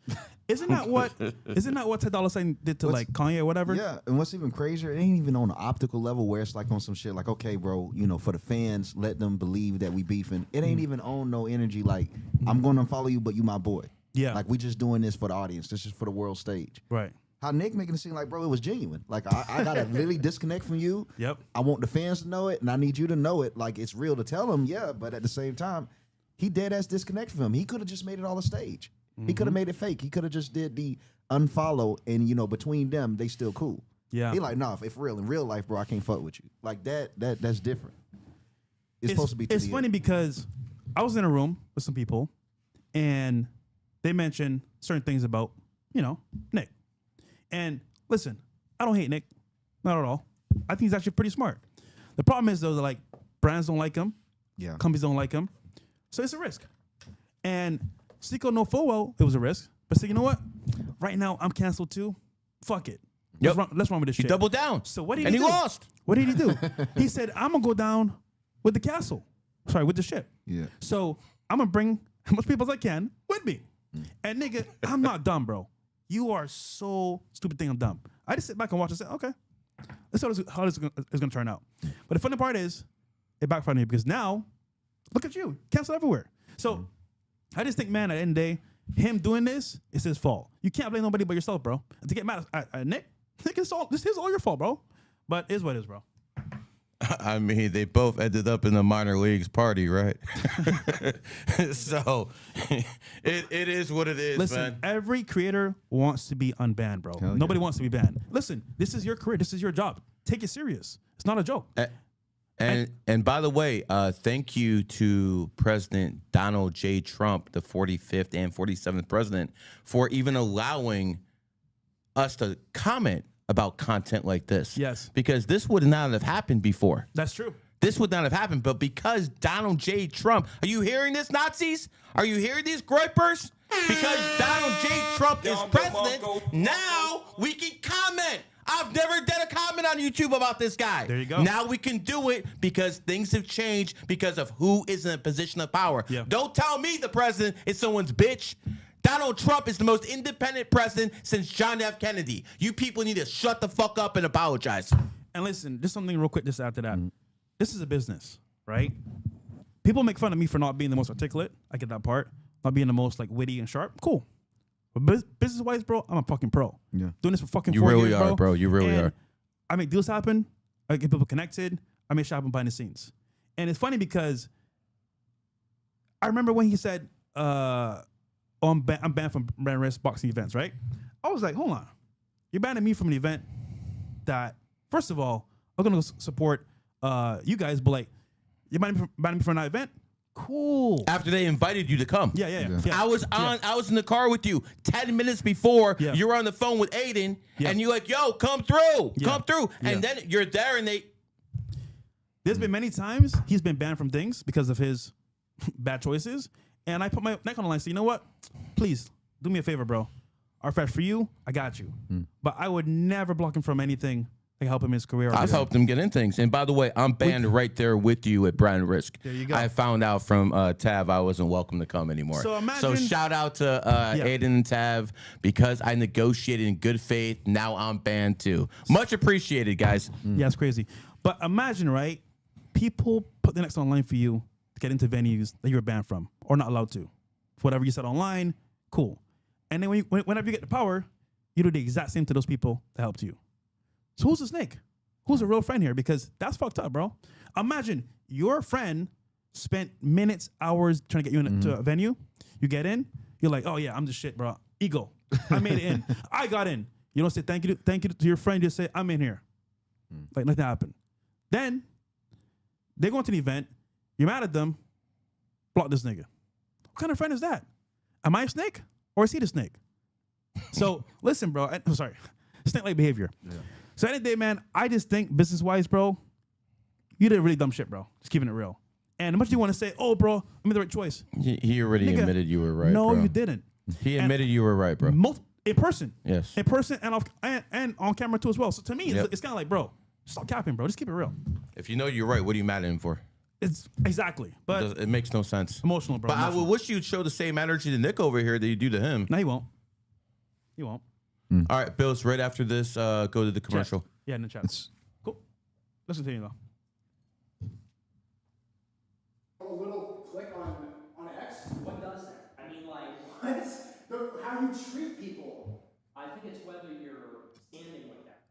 Isn't that what Ted Dolla $ign did to like Kanye or whatever? Yeah, and what's even crazier, it ain't even on an optical level where it's like on some shit like, okay, bro, you know, for the fans, let them believe that we beefing. It ain't even on no energy like, I'm going to follow you, but you my boy. Yeah. Like, we just doing this for the audience. This is for the world stage. Right. How Nick making it seem like, bro, it was genuine. Like, I got to really disconnect from you. Yep. I want the fans to know it, and I need you to know it. Like, it's real to tell them, yeah, but at the same time, he dead-ass disconnected from him. He could have just made it all a stage. He could have made it fake. He could have just did the unfollow, and, you know, between them, they still cool. Yeah. He like, nah, if real, in real life, bro, I can't fuck with you. Like, that's different. It's supposed to be to It's the funny end. because I was in a room with some people, and they mentioned certain things about, you know, Nick. And listen, I don't hate Nick. Not at all. I think he's actually pretty smart. The problem is, though, that, like, brands don't like him. Yeah. Companies don't like him. So it's a risk. And Sneako know full well it was a risk. But so you know what? Right now, I'm canceled too. Fuck it. Yep. Let's run with this He shit. doubled down. So what did and he he do? lost. What did he do? He said, I'm going to go down with the castle. Sorry, with the ship. Yeah. So I'm going to bring as much people as I can with me. And nigga, I'm not dumb, bro. You are so stupid thing I'm dumb. I just sit back and watch and say, okay, let's see how this is going to turn out. But the funny part is, it backfired on me because now, look at you, cancel everywhere. So I just think, man, at the end of the day, him doing this is his fault. You can't blame nobody but yourself, bro. And to get mad at Nick, this is all your fault, bro. But it is what it is, bro. I mean, they both ended up in the minor leagues party, right? So it is what it is, Listen, man. every creator wants to be unbanned, bro. Hell Nobody yeah. wants to be banned. Listen, this is your career. This is your job. Take it serious. It's not a joke. And by the way, thank you to President Donald J. Trump, the 45th and 47th president, for even allowing us to comment about content like this. Yes. Because this would not have happened before. That's true. This would not have happened, but because Donald J. Trump, are you hearing this, Nazis? Are you hearing these gripers? Because Donald J. Trump is president, now we can comment. I've never done a comment on YouTube about this guy. There you go. Now we can do it because things have changed because of who is in a position of power. Yeah. Don't tell me the president is someone's bitch. Donald Trump is the most independent president since John F. Kennedy. You people need to shut the fuck up and apologize. And listen, just something real quick just after that. This is a business, right? People make fun of me for not being the most articulate. I get that part. Not being the most like witty and sharp. Cool. But business-wise, bro, I'm a fucking pro. Yeah. Doing this for fucking 4 years, You really are, bro. You really are. I make deals happen. I get people connected. I make shit happen behind the scenes. And it's funny because I remember when he said, I'm banned from brand risk boxing events, right? I was like, hold on. You're banning me from an event that, first of all, I'm going to support you guys, but like, you're banning me from an event? Cool. After they invited you to come. Yeah. I was in the car with you 10 minutes before. Yeah. You were on the phone with Aiden, Yeah. and you're like, yo, come through. Yeah. Come through. Yeah. And then you're there, and they... There's been many times he's been banned from things because of his bad choices. And I put my neck on the line. So you know what? Please do me a favor, bro. Refresh for you. I got you. But I would never block him from anything to help him in his career. I've helped him get in things. And by the way, I'm banned right there with you at Brand Risk. There you go. I found out from Tav I wasn't welcome to come anymore. So imagine- shout out to Aiden and Tav because I negotiated in good faith. Now I'm banned too. Much appreciated, guys. Yeah, it's crazy. But imagine, right? People put the next online for you to get into venues that you were banned from or not allowed to. Whatever you said online, cool. And then whenever you get the power, you do the exact same to those people that helped you. So who's the snake? Who's a real friend here? Because that's fucked up, bro. Imagine your friend spent minutes, hours trying to get you into a venue. You get in, you're like, oh yeah, I'm the shit, bro. Ego. I made it in. I got in. You don't say thank you to your friend. You just say, I'm in here. Like nothing happened. Then they go into the event. You're mad at them. Block this nigga. What kind of friend is that? Am I a snake or is he the snake? So listen, bro. I'm sorry. Snake-like behavior. Yeah. So at the end of the day, man, I just think business-wise, bro, you did really dumb shit, bro. Just keeping it real. And as much as you want to say, oh, bro, I made the right choice. He already Nigga, admitted you were right, no, bro. you didn't. He admitted you were right, bro. In person. Yes. In person and on camera too as well. So to me, it's kind of like, bro, stop capping, bro. Just keep it real. If you know you're right, what are you mad at him for? It's exactly. But It makes no sense. Emotional, bro. But I emotional. would wish you'd show the same energy to Nick over here that you do to him. No, he won't. He won't. All right, Bills, right after this, go to the commercial. Chat. Yeah, in the chat. Cool. Let's continue, though. A little click on X. What does that? I mean, like, How you treat people. I think it's whether you're standing with that.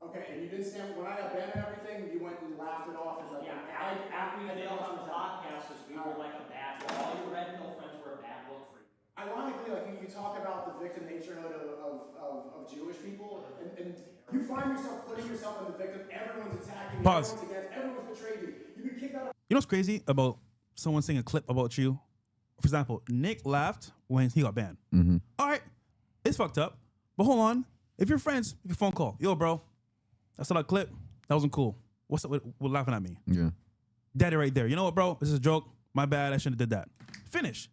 Okay, and you didn't stand when I abandoned everything. You went and laughed it off. And like, After you did on the podcast, we were like a bad look. All your red pill friends were a bad look for you. Ironically, like you talk about the victim naturehood of Jewish people, and you find yourself putting yourself in the victim. Everyone's attacking you. Pause. Everyone's against. Everyone's betrayed you. You get kicked out of. You know what's crazy about someone saying a clip about you? For example, Nick laughed when he got banned. All right, it's fucked up. But hold on. If you're friends, you can phone call. Yo, bro, I saw that clip. That wasn't cool. What's up with laughing at me? Yeah. Daddy right there. You know what, bro? This is a joke. My bad. I shouldn't have did that. Finish.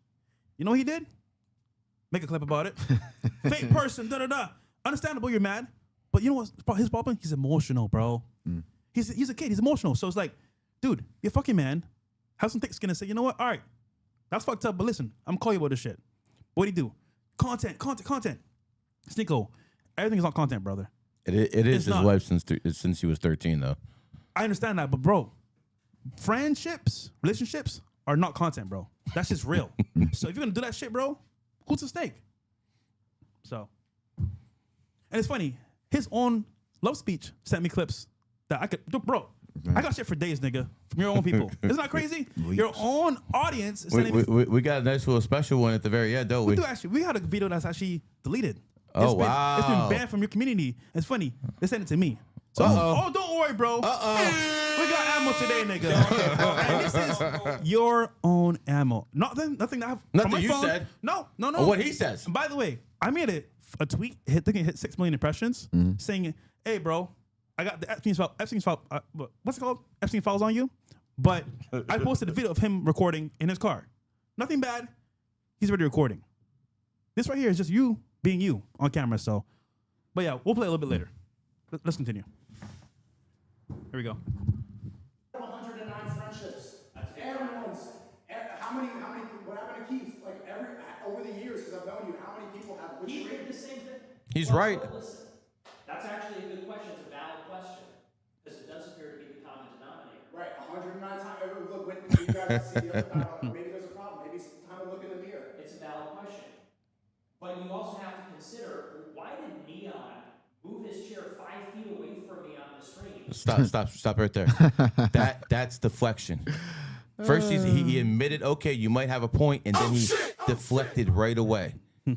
You know what he did? Make a clip about it. Fake person, da-da-da. Understandable, you're mad. But you know what's his problem? He's emotional, bro. He's a kid. He's emotional. So it's like, dude, you're a fucking man. Have some thick skin and say, you know what? All right, that's fucked up, but listen, I'm gonna call you about this shit. What do you do? Content. Sneako, everything's not content, brother. It is his not. wife since he was 13, though. I understand that, but bro, friendships, relationships are not content, bro. That's just real. So if you're gonna do that shit, bro, who's the snake? So, and it's funny, his own love speech sent me clips that I could, bro. I got shit for days, nigga, from your own people. Isn't that crazy? Your own audience is sending me. We got a nice little special one at the very end, don't we? We do actually. We had a video that's actually deleted. Oh, It's been wow. banned from your community. It's funny. They sent it to me. So, oh, don't worry, bro. We got ammo today, nigga. And this is your own ammo. Nothing that I have. from Nothing my you phone. said. No. Or what he says. And by the way, I made a tweet. I think it hit 6 million impressions, saying, "Hey, bro, I got the Epstein's file. What's it called? Epstein files on you." But I posted a video of him recording in his car. Nothing bad. He's already recording. This right here is just you being you on camera. So, but yeah, we'll play a little bit later. Let's continue. Here we go. 109 friendships. Everyone's. How many? What happened to Keith? Like over the years, because I've known you, how many people have He betrayed did the same thing. He's right. Listen, that's actually a good question. It's a valid question. guys see the other side. Maybe there's a problem. Maybe it's time to look in the mirror. It's a valid question. But you also have to consider, why did Neon move his chair 5 feet away from me on the stream? Stop right there. That's deflection. First, he admitted, okay, you might have a point, and then he deflected right away.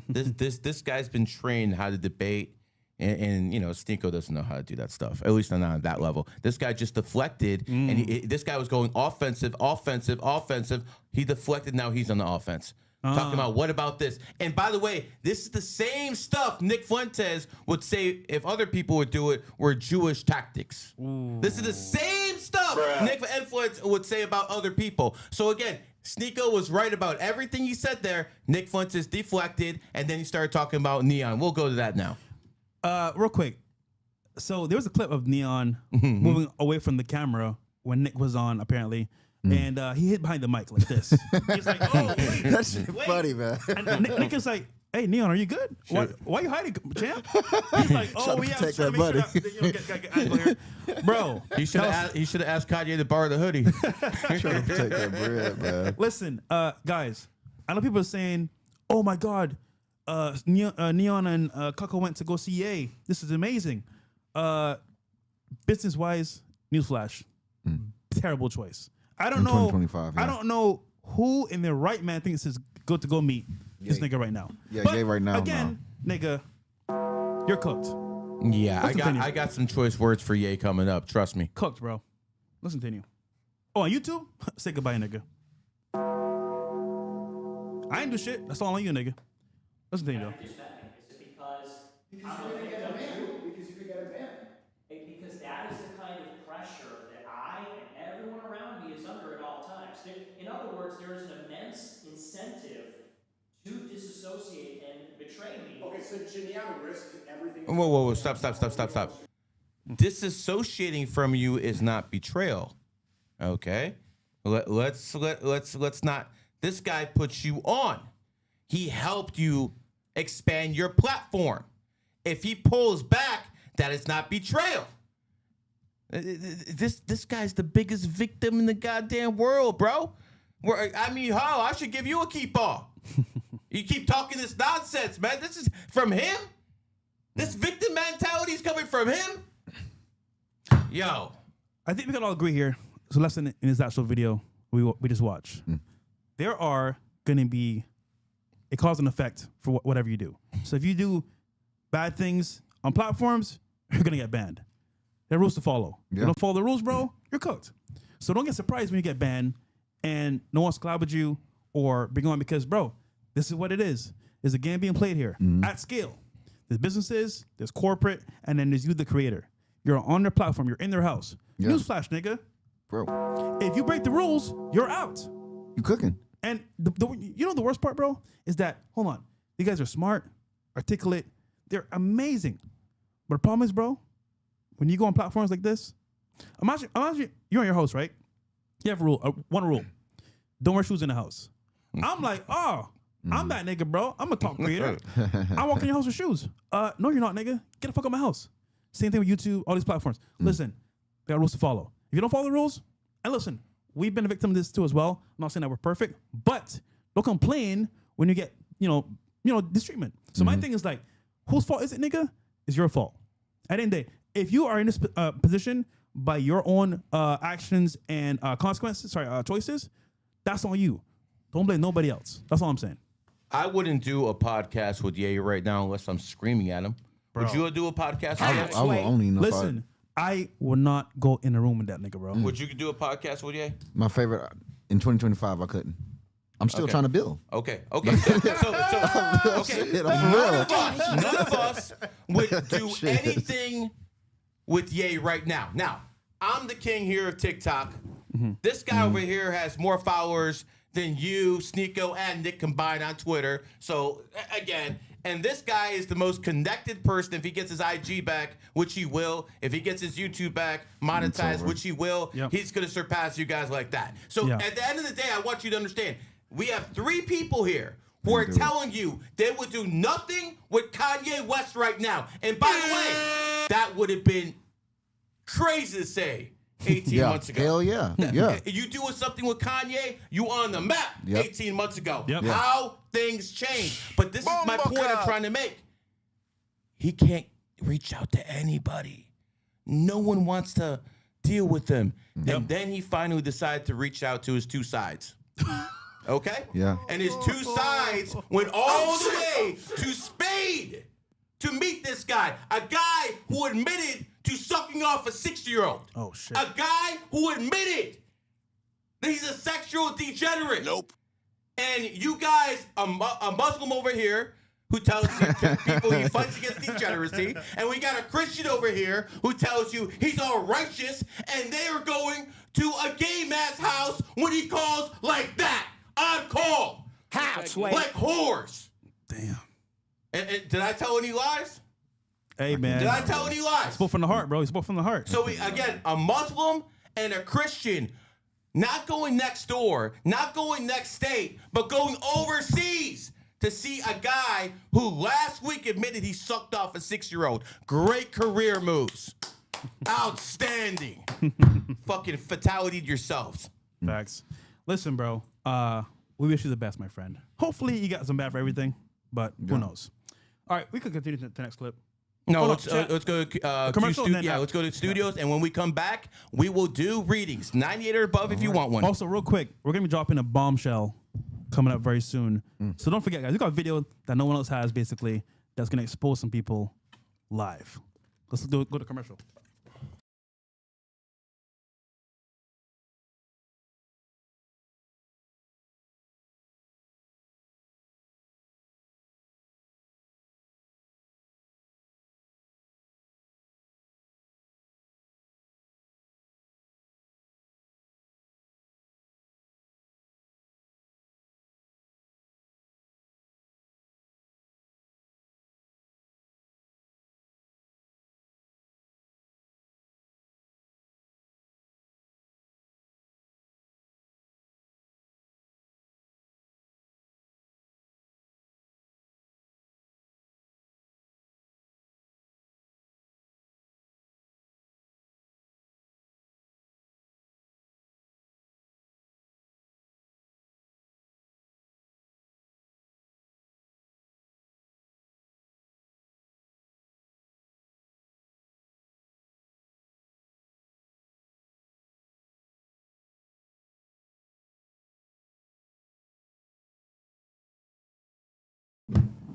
This guy's been trained how to debate, and you know, Sneako doesn't know how to do that stuff. At least not on that level. This guy just deflected, and this guy was going offensive. He deflected. Now he's on the offense. Talking about, what about this? And by the way, this is the same stuff Nick Fuentes would say if other people would do it, were Jewish tactics. This is the same stuff Nick Fuentes would say about other people. So again, Sneako was right about everything he said there. Nick Fuentes deflected, and then he started talking about Neon. We'll go to that now. Real quick. So there was a clip of Neon moving away from the camera when Nick was on, apparently. And he hid behind the mic like this. He's like, oh, wait. That's funny, man. And Nick is like, hey, Neon, are you good? Why are you hiding, champ? He's like, oh, we have protect to that make sure buddy. that, you know, get angle here. Bro. He should have asked Kanye to borrow the hoodie. Trying to protect that bread, man. Listen, guys, I know people are saying, oh my God, Neon and Kako went to go see Ye. This is amazing. Business-wise, newsflash, terrible choice. I don't know. 2025, yeah. I don't know who in their right man thinks it's good to go meet this nigga right now. Yeah, But Ye right now, again, nigga, you're cooked. Yeah, Let's continue. I got some choice words for Ye coming up. Trust me. Cooked, bro. Let's continue. Oh, on YouTube? Say goodbye, nigga. I ain't do shit. That's all on you, nigga. Let's continue, though. Is it because Because you could get a man. Because you could get a man. Because that is the kind of pressure that I and everyone around me is under at all times. In other words, there is an immense incentive to disassociate and betray me. Okay, so Janelle risks everything. Whoa. Stop. Disassociating from you is not betrayal. Okay? Let's not. This guy puts you on. He helped you expand your platform. If he pulls back, that is not betrayal. This guy's the biggest victim in the goddamn world, bro. I should give you a keep off. You keep talking this nonsense, man. This is from him? This victim mentality is coming from him? Yo. I think we can all agree here. So lesson in his actual video we just watched. There are going to be a cause and effect for whatever you do. So if you do bad things on platforms, you're going to get banned. There are rules to follow. Yeah. You don't follow the rules, bro, you're cooked. So don't get surprised when you get banned and no one wants to collab with you or bring on because, bro, this is what it is. There's a game being played here at scale. There's businesses, there's corporate, and then there's you, the creator. You're on their platform. You're in their house. Yeah. Newsflash, nigga. Bro, If you break the rules, you're out. you cooking. And you know the worst part, bro, is that, hold on, you guys are smart, articulate, they're amazing. But the problem is, bro, when you go on platforms like this, imagine you're on your house, right? You have a rule, one rule. Don't wear shoes in the house. I'm like, I'm that nigga, bro. I'm a top creator. I walk in your house with shoes. No, you're not, nigga. Get the fuck out of my house. Same thing with YouTube, all these platforms. Listen, there are rules to follow. If you don't follow the rules, and listen, we've been a victim of this too as well. I'm not saying that we're perfect, but don't complain when you get, this treatment. So my thing is like, whose fault is it, nigga? It's your fault. At the end of the day, if you are in this position by your own actions and choices, that's on you. Don't blame nobody else. That's all I'm saying. I wouldn't do a podcast with Ye right now unless I'm screaming at him. Bro. Would you do a podcast with I Ye? will only know. Listen, I will not go in a room with that nigga, bro. Would you do a podcast with Ye? My favorite in 2025, I couldn't. I'm still trying to build. Okay. Okay. Shit, I'm for real. None of us would do anything with Ye right now. Now, I'm the king here of TikTok. This guy over here has more followers than you, Sneako, and Nick combined on Twitter. So, again, and this guy is the most connected person. If he gets his IG back, which he will, if he gets his YouTube back, monetized, which he will, he's going to surpass you guys like that. So, at the end of the day, I want you to understand, we have 3 people here who are telling you they would do nothing with Kanye West right now. And by the way, that would have been crazy to say 18 months ago. Hell yeah. Yeah. You doing something with Kanye, you on the map Yep. 18 months ago. Yep. How things change. But this is my point I'm trying to make. He can't reach out to anybody. No one wants to deal with him. And then he finally decided to reach out to his two sides. Okay? Yeah. And his two sides went all the way to Spade to meet this guy. A guy who admitted to sucking off a 60-year-old. Oh, shit. A guy who admitted that he's a sexual degenerate. Nope. And you guys, a Muslim over here who tells you people he fights against degeneracy, and we got a Christian over here who tells you he's all righteous, and they are going to a gay man's house when he calls like that, on call. House, Like whores. Damn. And did I tell any lies? Hey, man. Did I tell any lies? Spoke from the heart, bro. He spoke from the heart. So, again, a Muslim and a Christian not going next door, not going next state, but going overseas to see a guy who last week admitted he sucked off a 6-year-old. Great career moves. Outstanding. Fucking fatality to yourselves. Facts. Listen, bro. We wish you the best, my friend. Hopefully you got some bad for everything, but who knows? All right, we could continue to the next clip. No, Hold let's on, chat. go to Commercial and then let's go to studios, and when we come back, we will do readings, 98 or above if you want one. Also, real quick, we're gonna be dropping a bombshell coming up very soon. So don't forget, guys, we got a video that no one else has, basically, that's gonna expose some people live. Let's go to commercial.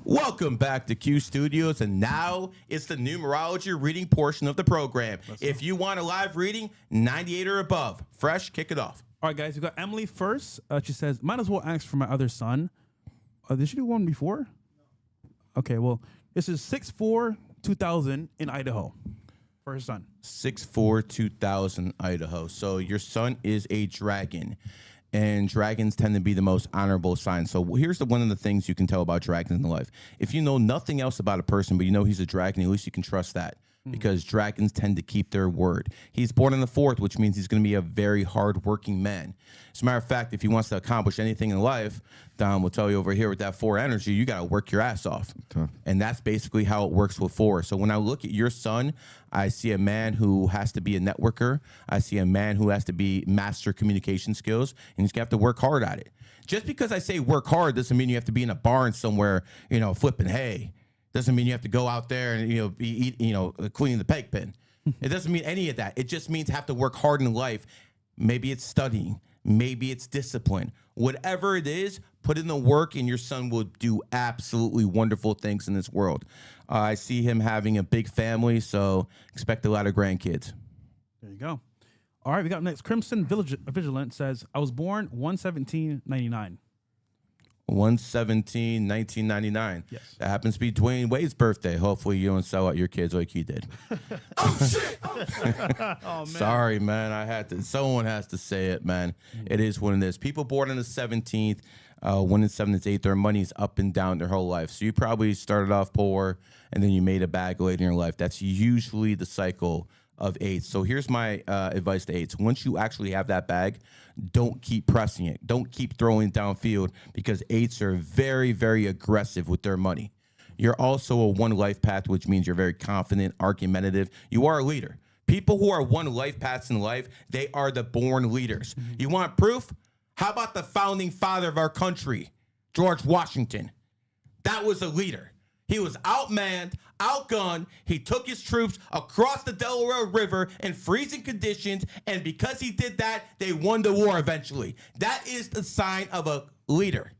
Welcome back to Q Studios, and now it's the numerology reading portion of the program. If you want a live reading, 98 or above. Fresh, kick it off. All right, guys, we got Emily first. She says, might as well ask for my other son. Did she do one before? Okay, well, this is 6/4/2000 in Idaho for her son. 6/4/2000 Idaho. So your son is a dragon. And dragons tend to be the most honorable sign. So here's one of the things you can tell about dragons in life. If you know nothing else about a person, but you know he's a dragon, at least you can trust that. Because dragons tend to keep their word. He's born in the 4th, which means he's going to be a very hard-working man. As a matter of fact, if he wants to accomplish anything in life, Don will tell you over here with that 4 energy, you got to work your ass off. Okay. And that's basically how it works with 4. So when I look at your son, I see a man who has to be a networker. I see a man who has to be master communication skills, and he's going to have to work hard at it. Just because I say work hard doesn't mean you have to be in a barn somewhere, flipping hay. Doesn't mean you have to go out there and be cleaning the peg pen. It doesn't mean any of that. It just means have to work hard in life. Maybe it's studying, maybe it's discipline. Whatever it is, put in the work, and your son will do absolutely wonderful things in this world. I see him having a big family, so expect a lot of grandkids. There you go. All right, we got next. Crimson Vigilant says, I was born 1/17/99. 1/17/1999. Yes. That happens to be Dwayne Wade's birthday. Hopefully you don't sell out your kids like he did. Oh shit! Oh, man. Sorry, man. Someone has to say it, man. It is what it is. People born on the 17th, 1 and 7 and 8, their money's up and down their whole life. So you probably started off poor and then you made a bag later in your life. That's usually the cycle of 8s. So here's my advice to 8s. Once you actually have that bag, don't keep pressing it. Don't keep throwing it downfield, because 8s are very, very aggressive with their money. You're also a 1 life path, which means you're very confident, argumentative. You are a leader. People who are one life paths in life, they are the born leaders. You want proof? How about the founding father of our country, George Washington? That was a leader. He was outmanned, outgunned. He took his troops across the Delaware River in freezing conditions, and because he did that, they won the war eventually. That is the sign of a leader.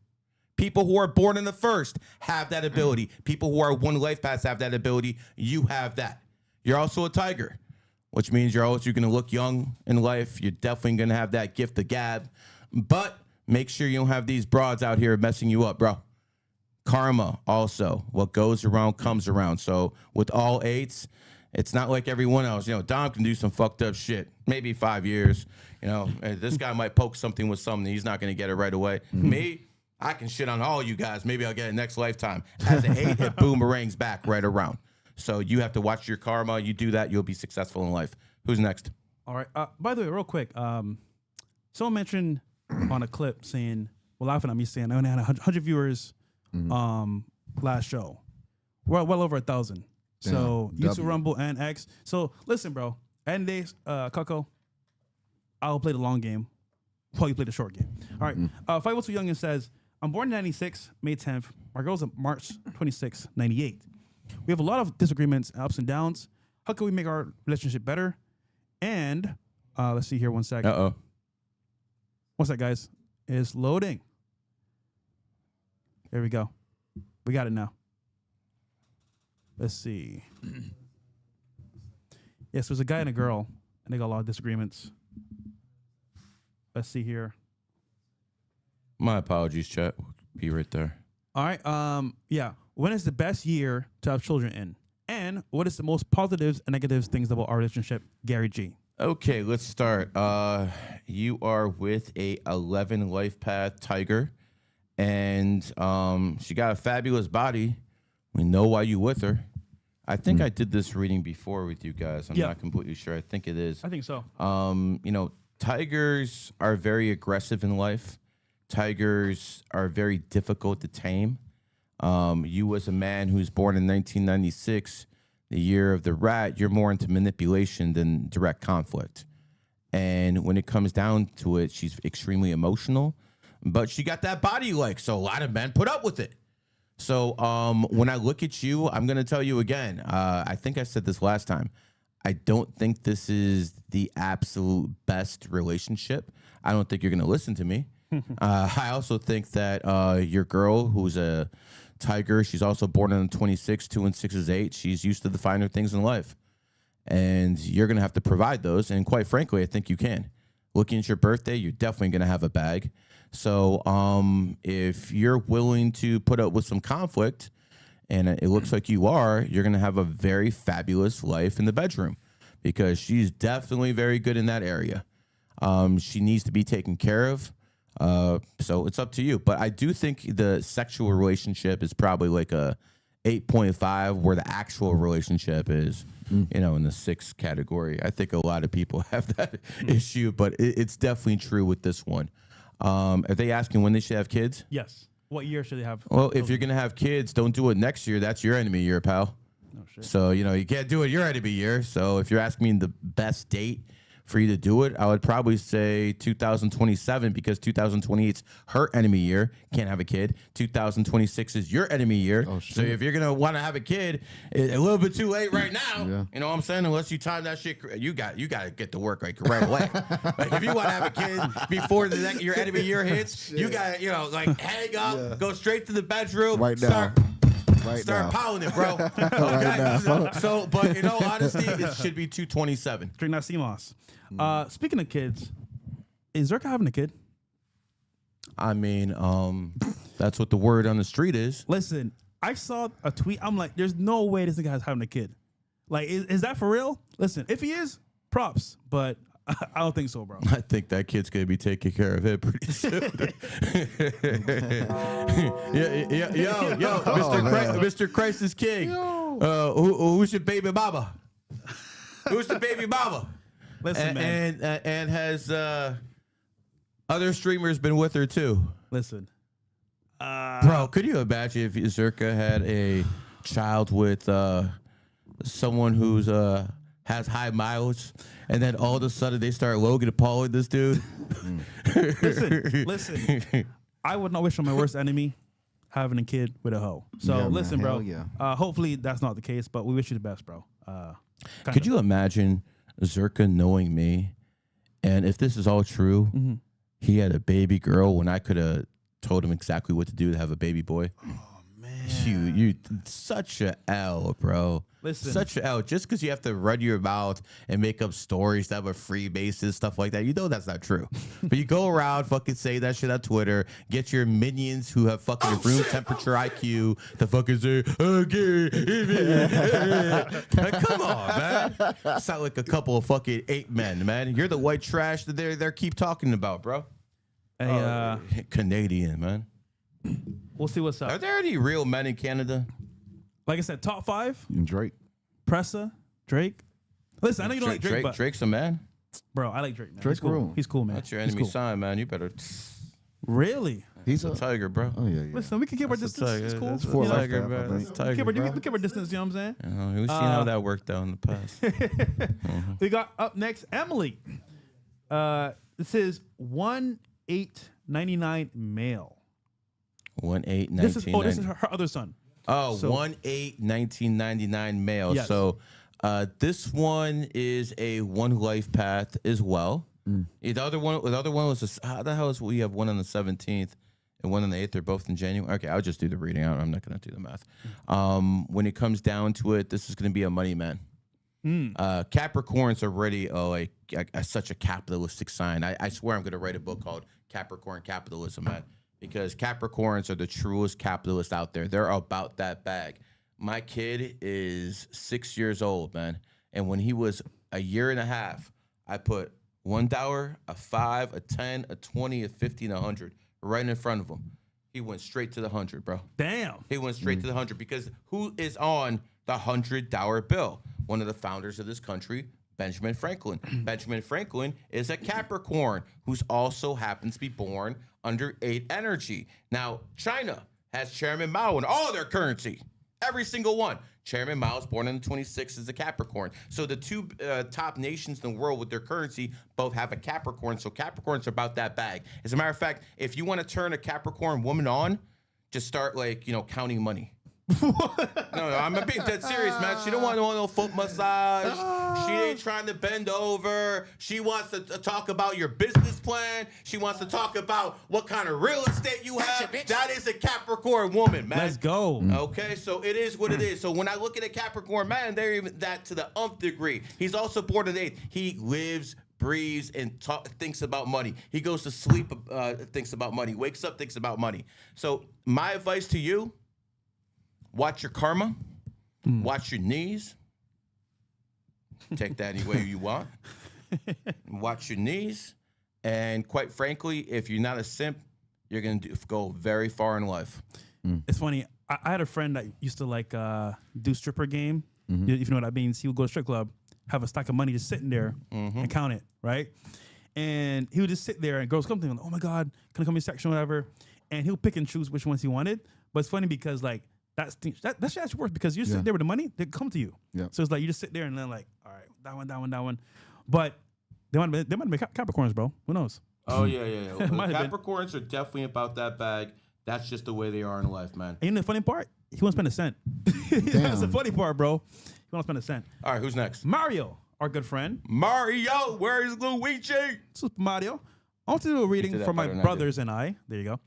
People who are born in the first have that ability. People who are one life path have that ability. You have that. You're also a tiger, which means you're going to look young in life. You're definitely going to have that gift of gab, but make sure you don't have these broads out here messing you up, bro. Karma also, what goes around comes around. So with all eights, it's not like everyone else. Dom can do some fucked up shit. Maybe 5 years. This guy might poke something with something. He's not going to get it right away. Me, I can shit on all you guys. Maybe I'll get it next lifetime. As an 8, it boomerangs back right around. So you have to watch your karma. You do that, you'll be successful in life. Who's next? All right. By the way, real quick, someone mentioned on a clip saying, well, laughing at me saying I only had 100 viewers last show. We're well over 1,000. So YouTube, Rumble, and X. So listen, bro. End days, Coco, I'll play the long game while you play the short game. All right. 502 Youngin says, I'm born in 96, May 10th. My girl's March 26, 98. We have a lot of disagreements, ups and downs. How can we make our relationship better? And let's see here 1 second. Uh-oh. What's that, guys? It's loading. There we go. We got it now. Let's see. Yes, there's a guy and a girl, and they got a lot of disagreements. Let's see here. My apologies, chat. Be right there. All right. Yeah. When is the best year to have children in? And what is the most positives and negatives things about our relationship, Gary G? Okay, let's start. You are with a 11 life path tiger, and she got a fabulous body. We know why you with her. I think I did this reading before with you guys. I'm not completely sure. I think it is. I think so. Tigers are very aggressive in life. Tigers are very difficult to tame. You as a man who's born in 1996, the year of the rat, you're more into manipulation than direct conflict. And when it comes down to it, she's extremely emotional, but she got that body like, so a lot of men put up with it. So when I look at you, I'm going to tell you again, I think I said this last time. I don't think this is the absolute best relationship. I don't think you're going to listen to me. I also think that your girl, who's a tiger, she's also born on 26, 2 and 6 is 8. She's used to the finer things in life. And you're going to have to provide those. And quite frankly, I think you can. Looking at your birthday, you're definitely going to have a bag. So if you're willing to put up with some conflict, and it looks like you are, you're going to have a very fabulous life in the bedroom because she's definitely very good in that area. She needs to be taken care of. So it's up to you. But I do think the sexual relationship is probably like a 8.5, where the actual relationship is, in the 6 category. I think a lot of people have that issue, but it's definitely true with this one. Are they asking when they should have kids? Yes. What year should they have? Well, if you're going to have kids, don't do it next year. That's your enemy year, pal. Oh, shit. So, you can't do it your enemy year. So if you're asking me the best date for you to do it, I would probably say 2027, because 2028's her enemy year. Can't have a kid. 2026 is your enemy year. Oh, so if you're gonna want to have a kid, it's a little bit too late right now. Yeah. You know what I'm saying? Unless you time that shit, you got to get to work like right away. Like if you want to have a kid before your enemy year hits, you got to hang up, go straight to the bedroom, right now. Start pounding it, bro. Okay. So, but in all honesty, it should be 227. Drink that CMOS. Speaking of kids, is Zerka having a kid? I mean, that's what the word on the street is. Listen, I saw a tweet. I'm like, there's no way this guy's having a kid. Like, is that for real? Listen, if he is, props. But I don't think so, bro. I think that kid's gonna be taking care of it pretty soon. Yo, Mr. Christ is King. Who's your baby mama? Who's the baby mama? Listen, man. And has other streamers been with her too? Listen, bro, could you imagine if Zerka had a child with someone who's has high mileage, and then all of a sudden they start Logan Pauling this dude. Listen. I would not wish on my worst enemy having a kid with a hoe. So Yeah, listen, man. bro. Hell yeah. Hopefully that's not the case, but we wish you the best, bro. Could you imagine Zerka knowing me, and if this is all true, he had a baby girl when I could have told him exactly what to do to have a baby boy? Oh man, You such a L, bro. Listen. Such a L. Just because you have to run your mouth and make up stories that were Freemasons, stuff like that, you know that's not true. But you go around fucking say that shit on Twitter, get your minions who have fucking room temperature IQ to fucking say, okay. Like, come on, man. Sound like a couple of fucking ape men, man. You're the white trash that they're keep talking about, bro. Canadian, man. We'll see what's Are up. there any real men in Canada? Like I said, top 5, And Drake. Pressa, Drake. Listen, I know you don't like Drake, but Drake's a man. bro, I like Drake, man. Drake's He's cool. cool. He's cool, man. That's your He's enemy cool. sign, man. You better. Really? He's It's a tiger, bro. Oh yeah, yeah. Listen, we can keep our That's a distance. tiger. It's cool. That's a You know, tiger, Lifepath, bro. I That's a think. tiger, we bro. keep our distance, you know what I'm saying? We've seen how that worked out in the past. We got up next Emily. This is 1/8/99 male. 1/8/1999. This is her other son. Oh, So- 1/8/1999 male. Yes. So this one is a one life path as well. The other one was how the hell is we have one on the 17th and one on the 8th? They're both in January. Okay, I'll just do the reading. I'm not going to do the math. When it comes down to it, this is going to be a money man. Capricorn's already such a capitalistic sign. I swear I'm going to write a book called Capricorn Capitalism, man, because Capricorns are the truest capitalists out there. They're about that bag. My kid is 6 years old, man, and when he was a year and a half, I put $1, a 5, a 10, a 20, a 50, and a 100 right in front of him. He went straight to the 100, bro. Damn. He went straight to the 100 because who is on the $100 bill? One of the founders of this country, Benjamin Franklin. Benjamin Franklin is a Capricorn who's also happens to be born under 8 energy. Now, China has Chairman Mao in all their currency. Every single one. Chairman Mao is born on the 26th as a Capricorn. So the two top nations in the world with their currency both have a Capricorn. So Capricorns are about that bag. As a matter of fact, if you want to turn a Capricorn woman on, just start counting money. No, I'm being dead serious, man. She don't want no foot massage. She ain't trying to bend over. She wants to talk about your business plan. She wants to talk about what kind of real estate you have. That is a Capricorn woman, man. Let's go. Okay, so it is what it is. So when I look at a Capricorn man, they're even that to the nth degree. He's also born in 8th. He lives, breathes, and thinks about money. He goes to sleep, thinks about money. Wakes up, thinks about money. So my advice to you: watch your karma, watch your knees. Take that any way you want. Watch your knees. And quite frankly, if you're not a simp, you're going to go very far in life. It's funny. I had a friend that used to do stripper game. If you know what I mean. He would go to strip club, have a stack of money just sitting there and count it, right? And he would just sit there and girls come to him, oh my God, can I come in your section, whatever. And he'll pick and choose which ones he wanted. But it's funny because that shit actually works because you sit there with the money, they come to you. Yeah. So it's like you just sit there and then all right, that one. But they might have been Capricorns, bro. Who knows? Oh, yeah. Might have been. Capricorns are definitely about that bag. That's just the way they are in life, man. And you know the funny part? He won't spend a cent. That's the funny part, bro. He won't spend a cent. All right, who's next? Mario, our good friend. Mario, where is Luigi? Super Mario. I want to do a reading did that for my better than I brothers and I. There you go.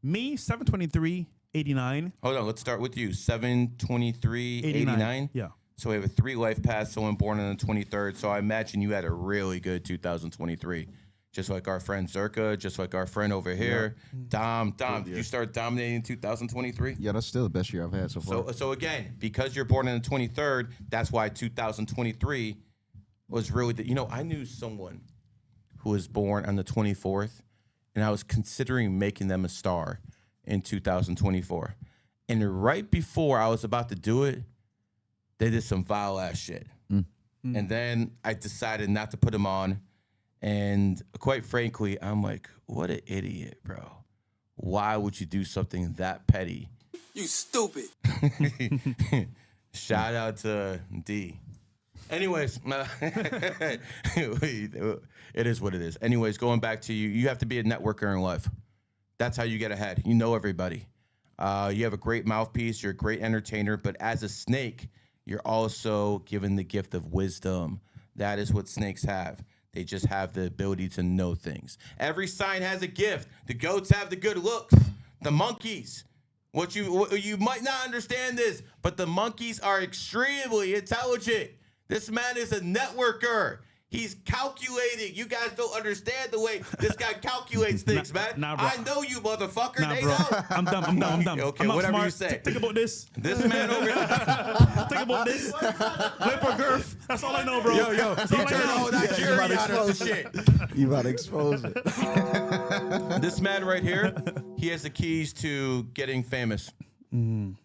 Me, 7/23/89. Hold on, let's start with you. 7/23/89. Yeah. So we have a 3 life path, someone born on the 23rd. So I imagine you had a really good 2023. Just like our friend Zerka, just like our friend over here. Dom, did you start dominating 2023? Yeah, that's still the best year I've had so far. So again, because you're born on the 23rd, that's why 2023 was really I knew someone who was born on the 24th, and I was considering making them a star in 2024. And right before I was about to do it, they did some vile ass shit. And then I decided not to put them on. And quite frankly, I'm like, what an idiot, bro. Why would you do something that petty? You stupid. Shout out to D. Anyways, it is what it is. Anyways, going back to you have to be a networker in life. That's how you get ahead. You know everybody. You have a great mouthpiece. You're a great entertainer. But as a snake, you're also given the gift of wisdom. That is what snakes have. They just have the ability to know things. Every sign has a gift. The goats have the good looks. The monkeys. What you might not understand this, but the monkeys are extremely intelligent. This man is a networker. He's calculating. You guys don't understand the way this guy calculates things, man. Nah, bro. I know you, motherfucker. Nah, they bro. know. I'm dumb. Okay, I'm not whatever smart. you say. Think about this. This man over here. Think about this. Lip or girth. That's all I know, bro. Yo, That's you all I turn know. all that you jury about to out of expose shit. You about to expose it. This man right here, he has the keys to getting famous. You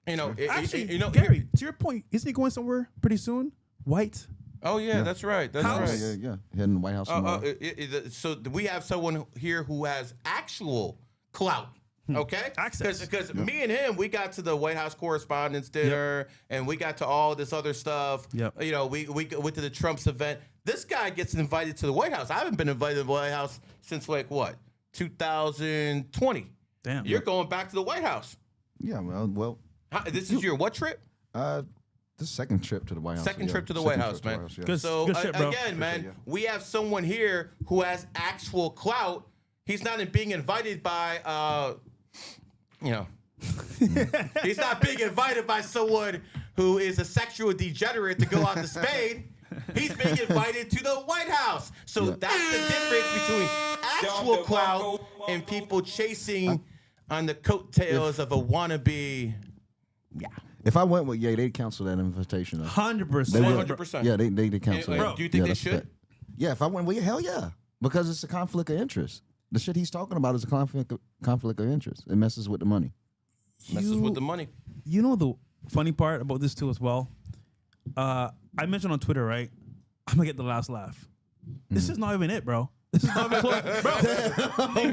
know, Actually, you know, Gary, to your point, isn't he going somewhere pretty soon? White. Oh yeah, that's right. That's House. right. Yeah. Heading to the White House tomorrow. So we have someone here who has actual clout. Okay, Access. Because me and him, we got to the White House Correspondents' Dinner, and we got to all this other stuff. Yep. You know, we went to the Trump's event. This guy gets invited to the White House. I haven't been invited to the White House since like what, 2020. Damn. You're going back to the White House. Yeah, well, This is your what trip? the second trip to the White House. Second yeah. trip to the Second White House, trip to man. the White House, yeah. Good. So shit, bro. again, man, yeah. we have someone here who has actual clout. He's not being invited by, he's not being invited by someone who is a sexual degenerate to go out to Spain. He's being invited to the White House. So Yeah. that's the difference between actual clout and people chasing on the coattails of a wannabe. Yeah. If I went with Ye, they'd cancel that invitation. 100%. They would. 100%. Yeah, they cancel And, that. do you think they that's a should? fact. Yeah, if I went with you, hell yeah. Because it's a conflict of interest. The shit he's talking about is a conflict of interest. It messes with the money. Messes with the money. You know the funny part about this too as well? I mentioned on Twitter, right? I'm gonna get the last laugh. This is not even it, bro. This is not even close. Bro,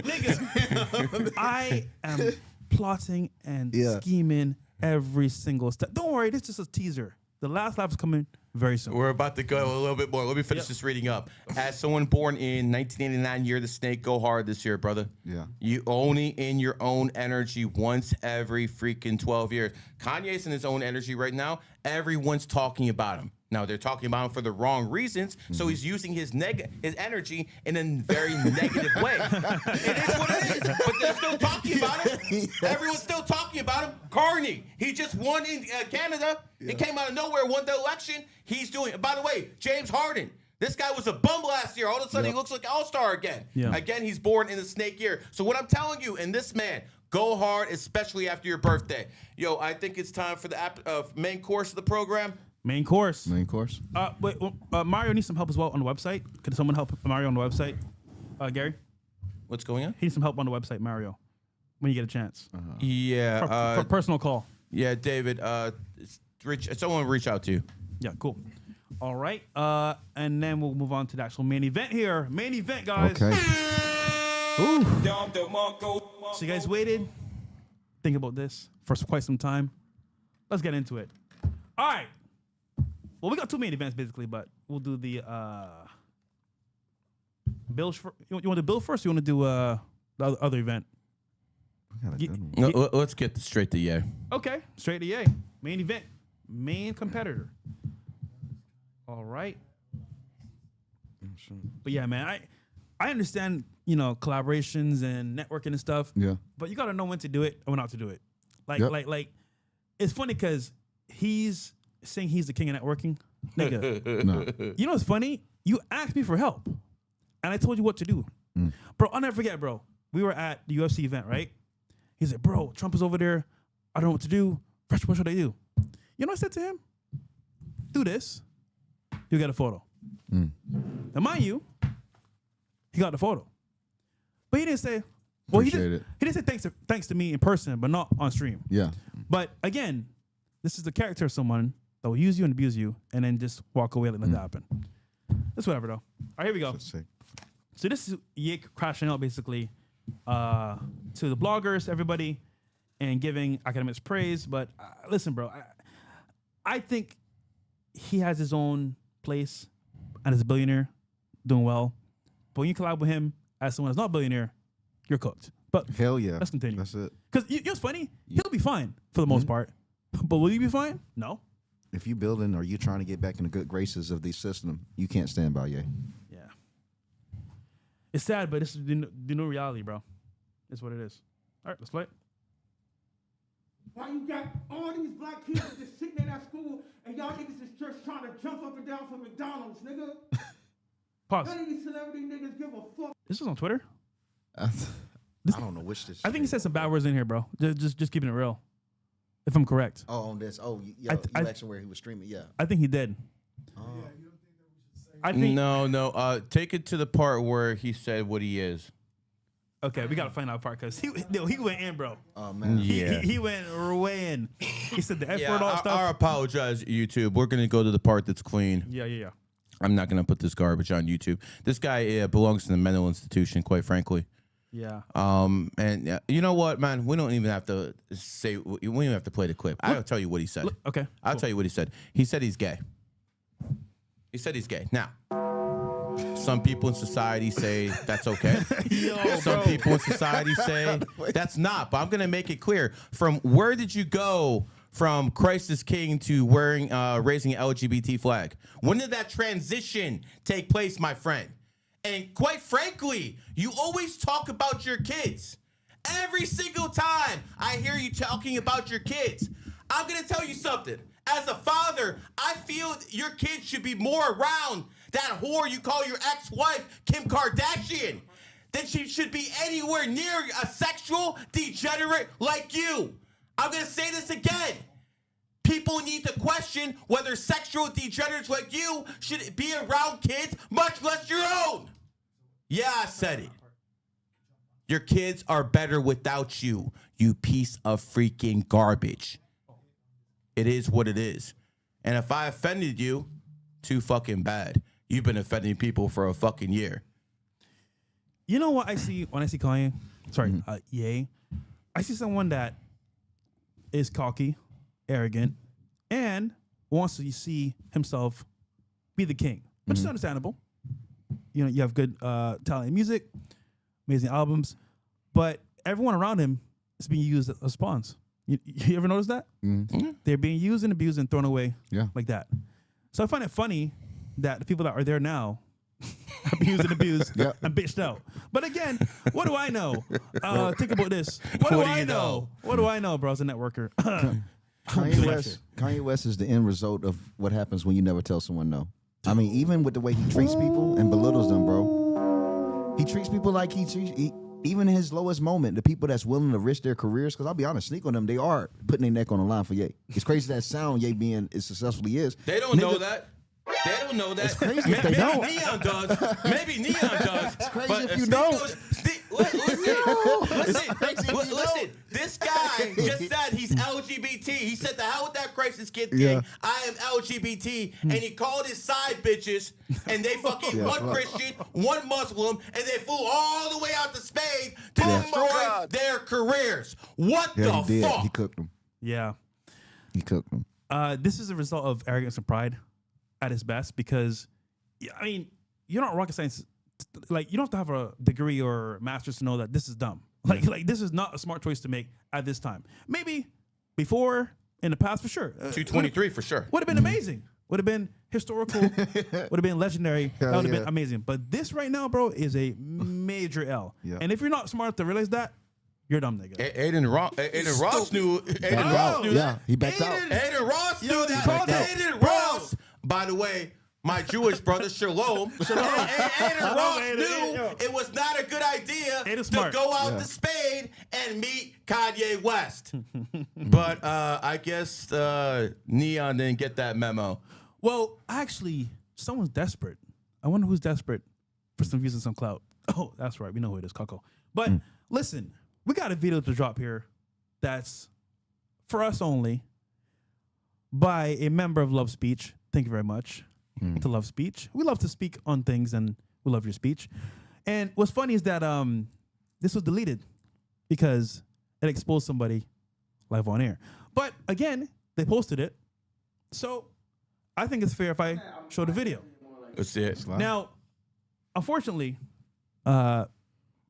niggas, I am plotting and Yeah. scheming every single step. Don't worry, this is just a teaser. The last laugh is coming very soon. We're about to go a little bit more. Let me finish this reading up. As someone born in 1989, year of the snake, go hard this year, brother. Yeah. You only in your own energy once every freaking 12 years. Kanye's in his own energy right now. Everyone's talking about him. Now, they're talking about him for the wrong reasons, so he's using his energy in a very negative way. It is what it is, but they're still talking about him. Everyone's still talking about him. Carney, he just won in Canada. It came out of nowhere, won the election. He's doing, by the way, James Harden. This guy was a bum last year. All of a sudden, he looks like an all-star again. Yeah. Again, he's born in the snake year. So what I'm telling you, and this man, go hard, especially after your birthday. Yo, I think it's time for the main course of the program. Main course. Main course. Wait, Mario needs some help as well on the website. Could someone help Mario on the website? Gary? What's going on? He needs some help on the website, Mario, when you get a chance. Yeah. For personal call. Yeah, David, someone reach out to you. Yeah, cool. All right. And then we'll move on to the actual main event here. Main event, guys. Okay. So you guys waited. Think about this for quite some time. Let's get into it. All right. Well, we got two main events basically, but we'll do the Bills. You want to Bill first? Or you want to do the other event? Let's get straight to yeah. Okay, straight to yay. Main event, main competitor. All right. But yeah, man, I understand, collaborations and networking and stuff. Yeah. But you got to know when to do it and when not to do it. Yep. Like, it's funny because he's saying he's the king of networking. Nigga, No. you know what's funny? You asked me for help, and I told you what to do. Bro, I'll never forget, bro. We were at the UFC event, right? He's like, bro, Trump is over there. I don't know what to do. Fresh, what should I do? You know what I said to him? Do this. You'll get a photo. Now, mind you, he got the photo. But he didn't say, well, he Appreciate it. didn't say thanks to me in person, but not on stream. Yeah. But again, this is the character of someone that will use you and abuse you and then just walk away and let that happen. It's whatever, though. All right, here we go. That's sick. So this is Yik crashing out basically to the bloggers, everybody, and giving academics praise. But listen, bro, I think he has his own place and is a billionaire, doing well. But when you collab with him as someone that's not a billionaire, you're cooked. But Hell yeah. let's continue. That's it. Because you know what's funny? He'll be fine for the most part. But will you be fine? No. If you building or you trying to get back in the good graces of the system, you can't stand by Ye. Yeah. It's sad, but this is the new reality, bro. It's what it is. All right, let's play it. Why you got all these black kids just sitting in that school and y'all niggas is just trying to jump up and down from McDonald's, nigga? Pause. None of these celebrity niggas give a fuck. This is on Twitter. I don't know which this. I think he said some bad words in here, bro. Just keeping it real. If I'm correct. Oh, on this. Oh, yeah. You asked where he was streaming. Yeah. I think he did. Oh. I think No. Take it to the part where he said what he is. Okay, we gotta find out part because he went in, bro. Oh man. Yeah. He went way in. He said the F word, all I stuff. apologize, YouTube. We're gonna go to the part that's clean. Yeah. I'm not gonna put this garbage on YouTube. This guy belongs to the mental institution, quite frankly. Yeah. And you know what, man? We don't even have to say. We don't even have to play the clip. I'll tell you what he said. Okay. I'll tell you what he said. He said he's gay. He said he's gay. Now, some people in society say that's okay. Some people in society say that's not. But I'm gonna make it clear. From where did you go from Christ is King to wearing, raising an LGBT flag? When did that transition take place, my friend? And quite frankly, you always talk about your kids. Every single time I hear you talking about your kids, I'm going to tell you something. As a father, I feel your kids should be more around that whore you call your ex-wife, Kim Kardashian, than she should be anywhere near a sexual degenerate like you. I'm going to say this again. People need to question whether sexual degenerates like you should be around kids, much less your own. Yeah, I said it. Your kids are better without you, you piece of freaking garbage. It is what it is. And if I offended you, too fucking bad. You've been offending people for a fucking year. You know what I see when I see Kanye? Sorry, Ye. I see someone that is cocky, arrogant, and wants to see himself be the king, which is understandable. You know, you have good talent in music, amazing albums, but everyone around him is being used as pawns. You ever notice that? They're being used and abused and thrown away like that. So I find it funny that the people that are there now are being used and abused and bitched out. But again, what do I know? Think about this. What do I know? What do I know, bro, as a networker? Kanye West is the end result of what happens when you never tell someone no. I mean, even with the way he treats people and belittles them, bro. He treats people like even in his lowest moment, the people that's willing to risk their careers, because I'll be honest, Sneako and them, they are putting their neck on the line for Ye. It's crazy that sound Ye being as successful he is. They don't know that. They don't know that. It's crazy if they Maybe don't. Neon does. Maybe Neon does. It's crazy if you don't. Listen. This guy just said he's LGBT. He said the hell with that crisis kid thing. Yeah. I am LGBT. And he called his side bitches. And they fucking one Christian, one Muslim. And they flew all the way out to Spain to destroy their careers. What the he did. fuck? He cooked them. Yeah. He cooked them. This is a result of arrogance and pride at its best because, I mean, you're not rocket science. Like, you don't have to have a degree or master's to know that this is dumb. Like this is not a smart choice to make at this time. Maybe before, in the past, for sure. 223 for sure. Would have been amazing. Would have been historical. Would have been legendary. That would have been amazing. But this right now, bro, is a major L. Yeah. And if you're not smart to realize that, you're dumb, nigga. Aiden Ross knew. Aiden Ross knew that. He backed out. Aiden Ross knew that. Aiden Ross. By the way, my Jewish brother Shalom. Aiden Ross knew it was not a good idea to go out to Spain and meet Kanye West. But I guess Neon didn't get that memo. Well, actually, someone's desperate. I wonder who's desperate for some views and some clout. Oh, that's right. We know who it is, Coco. But listen, we got a video to drop here that's for us only by a member of Love Speech. Thank you very much to Love Speech. We love to speak on things, and we love your speech. And what's funny is that this was deleted because it exposed somebody live on air. But again, they posted it. So I think it's fair if I show the video. Let's see it. Now, unfortunately,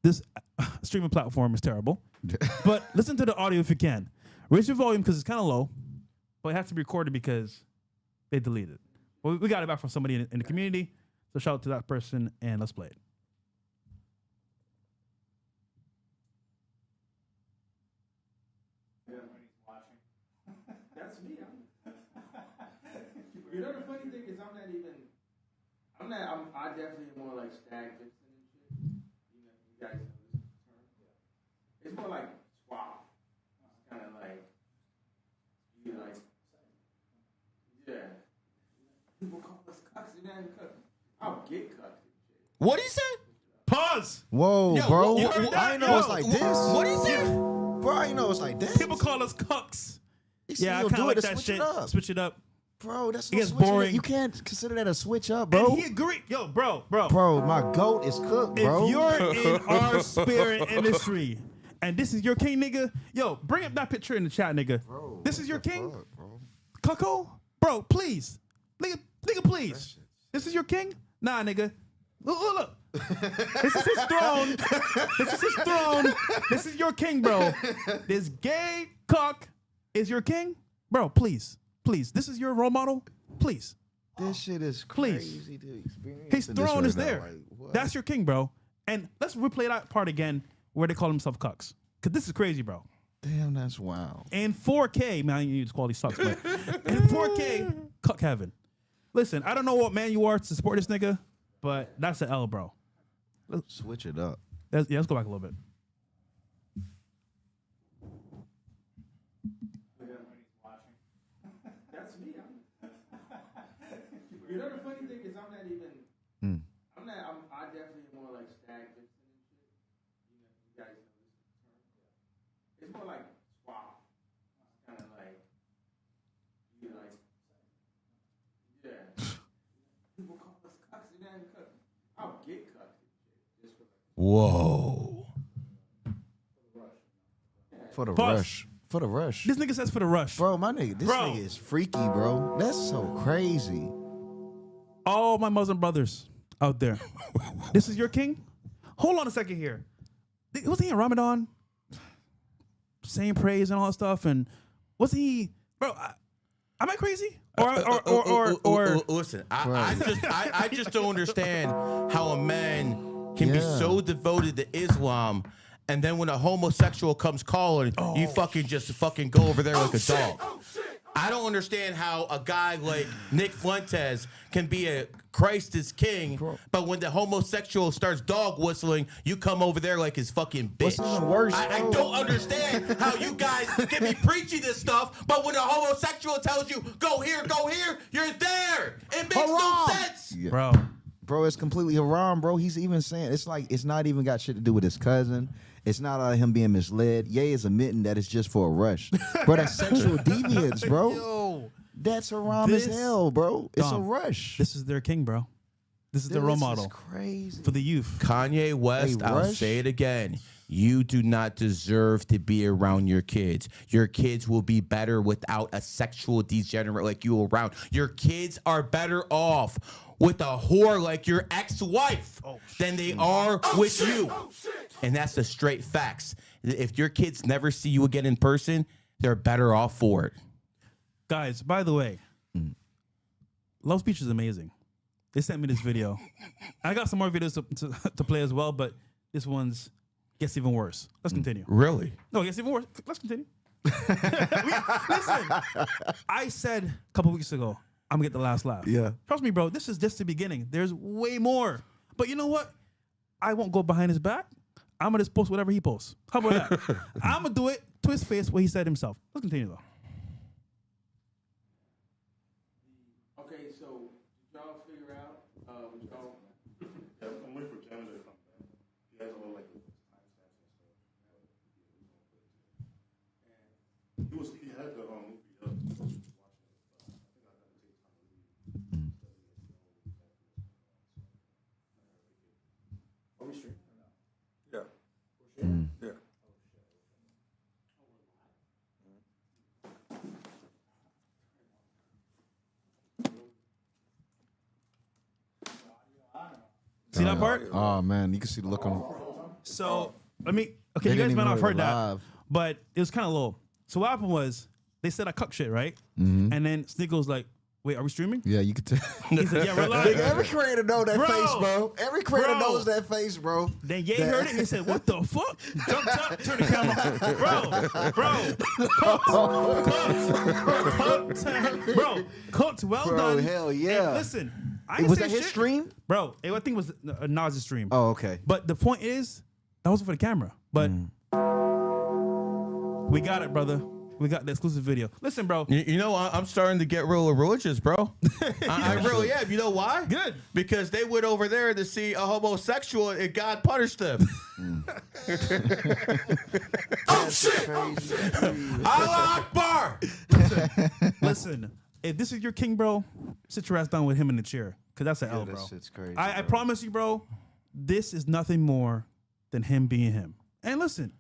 this streaming platform is terrible. But listen to the audio if you can. Raise your volume because it's kind of low, but it has to be recorded because they deleted it. Well, we got it back from somebody in the community. So shout out to that person and let's play it. That's me. You know the funny thing is I definitely am more like stag Vixen and shit. You guys know this term. It's more like suave. It's kind of like you like, yeah. People call us cucks and then cucks. I'll get cucked and shit. What he said? Pause. Whoa, Yo, bro. you heard that? I know Yo, it's like this. What he said? Bro, I know it's like this. People call us cucks. Yeah, I you'll kind of do like it to that switch shit. it up. Switch it up. Bro, that's It no gets switching boring. it. You can't consider that a switch up, bro. And he agreed. Yo, bro. Bro, my goat is cooked, bro. If you're in our spirit industry and this is your king, nigga, yo, bring up that picture in the chat, nigga. Bro, this is your king? fuck, bro? Cucko? Bro, please. Nigga, please. This is your king? Nah, nigga. Look. This is his throne. This is his throne. This is your king, bro. This gay cuck is your king? Bro, please. Please. This is your role model? Please. This shit is Please. crazy to experience. His this throne right is now. there. Like, what? That's your king, bro. And let's replay that part again where they call themselves cucks. Because this is crazy, bro. Damn, that's wild. In 4K, man, this quality sucks, man. In 4K, cuck heaven. Listen, I don't know what man you are to support this nigga, but that's an L, bro. Switch it up. Let's go back a little bit. That's me. You know the funny thing is I definitely am more like stag Vixen and shit. You guys know this term. It's more like suave. It's kind of like you like, yeah. People call us cucks and then cucks. I'll get cucked and shit. Just for Whoa. For the Pause. rush. For the rush. This nigga says for the rush. Bro, my nigga, this Bro. nigga is freaky, bro. That's so crazy. All my Muslim brothers out there. This is your king? Hold on a second here. Wasn't he in Ramadan? Saying praise and all that stuff. And wasn't he, bro, am I crazy? Or listen, I just don't understand how a man can be so devoted to Islam, and then when a homosexual comes calling, you just go over there like a dog. I don't understand how a guy like Nick Fuentes can be a Christ is king, but when the homosexual starts dog whistling, you come over there like his fucking bitch. What's even worse, I don't understand how you guys can be preaching this stuff, but when a homosexual tells you, go here, you're there. It makes no sense. Yeah. bro, it's completely haram, bro. He's even saying it's like it's not even got shit to do with his cousin. It's not out of him being misled. Ye is admitting that it's just for a rush. Bro, that's sexual deviance, bro. Yo. That's haram as hell, bro. It's a Dom, rush. This is their king, bro. This is their role model This is crazy. for the youth. Kanye West, Hey, I'll Rush? say it again. You do not deserve to be around your kids. Your kids will be better without a sexual degenerate like you around. Your kids are better off with a whore like your ex-wife than they are with you. And that's the straight facts. If your kids never see you again in person, they're better off for it. Guys, by the way, Love Speech is amazing. They sent me this video. I got some more videos to play as well, but this one's gets even worse. Let's continue. Really? No, it gets even worse. Let's continue. Listen, I said a couple weeks ago, I'm gonna get the last laugh. Yeah. Trust me, bro. This is just the beginning. There's way more. But you know what? I won't go behind his back. I'm gonna just post whatever he posts. How about that? I'm gonna do it to his face what he said himself. Let's continue though. okay, so did y'all figure out what y'all I'm waiting for Canada to come back. He has all like timestamps and stuff. He had the movie up. I think I had to take time to read. Are we streaming or not? Yeah. Yeah. See that part? Oh man, you can see the look on. So you They guys didn't might even not know have it heard was that, live. but it was kind of low. So what happened was they said I cuck shit, right? And then Sneako was like, "Wait, are we streaming?" Yeah, you could tell. He said, "Yeah, we're live." Nigga, every creator know that Bro. face, bro. Every creator Bro. knows that face, bro. Then Ye heard it and he said, "What the fuck?" Jumped up, turned the camera, cooked, well Bro, done. hell yeah. And listen, I ain't Was say that his shit. stream? Bro? I think it was Nas's stream. Oh, okay. But the point is, that was for the camera. But we got it, brother. We got the exclusive video. Listen, bro. You know, I'm starting to get real religious, bro. I really am. You know why? Good. Because they went over there to see a homosexual and God punished them. Oh shit! Allah Akbar! Listen, if this is your king, bro, sit your ass down with him in the chair. Because that's an L, bro. That shit's crazy. I bro. promise you, bro, this is nothing more than him being him. And listen,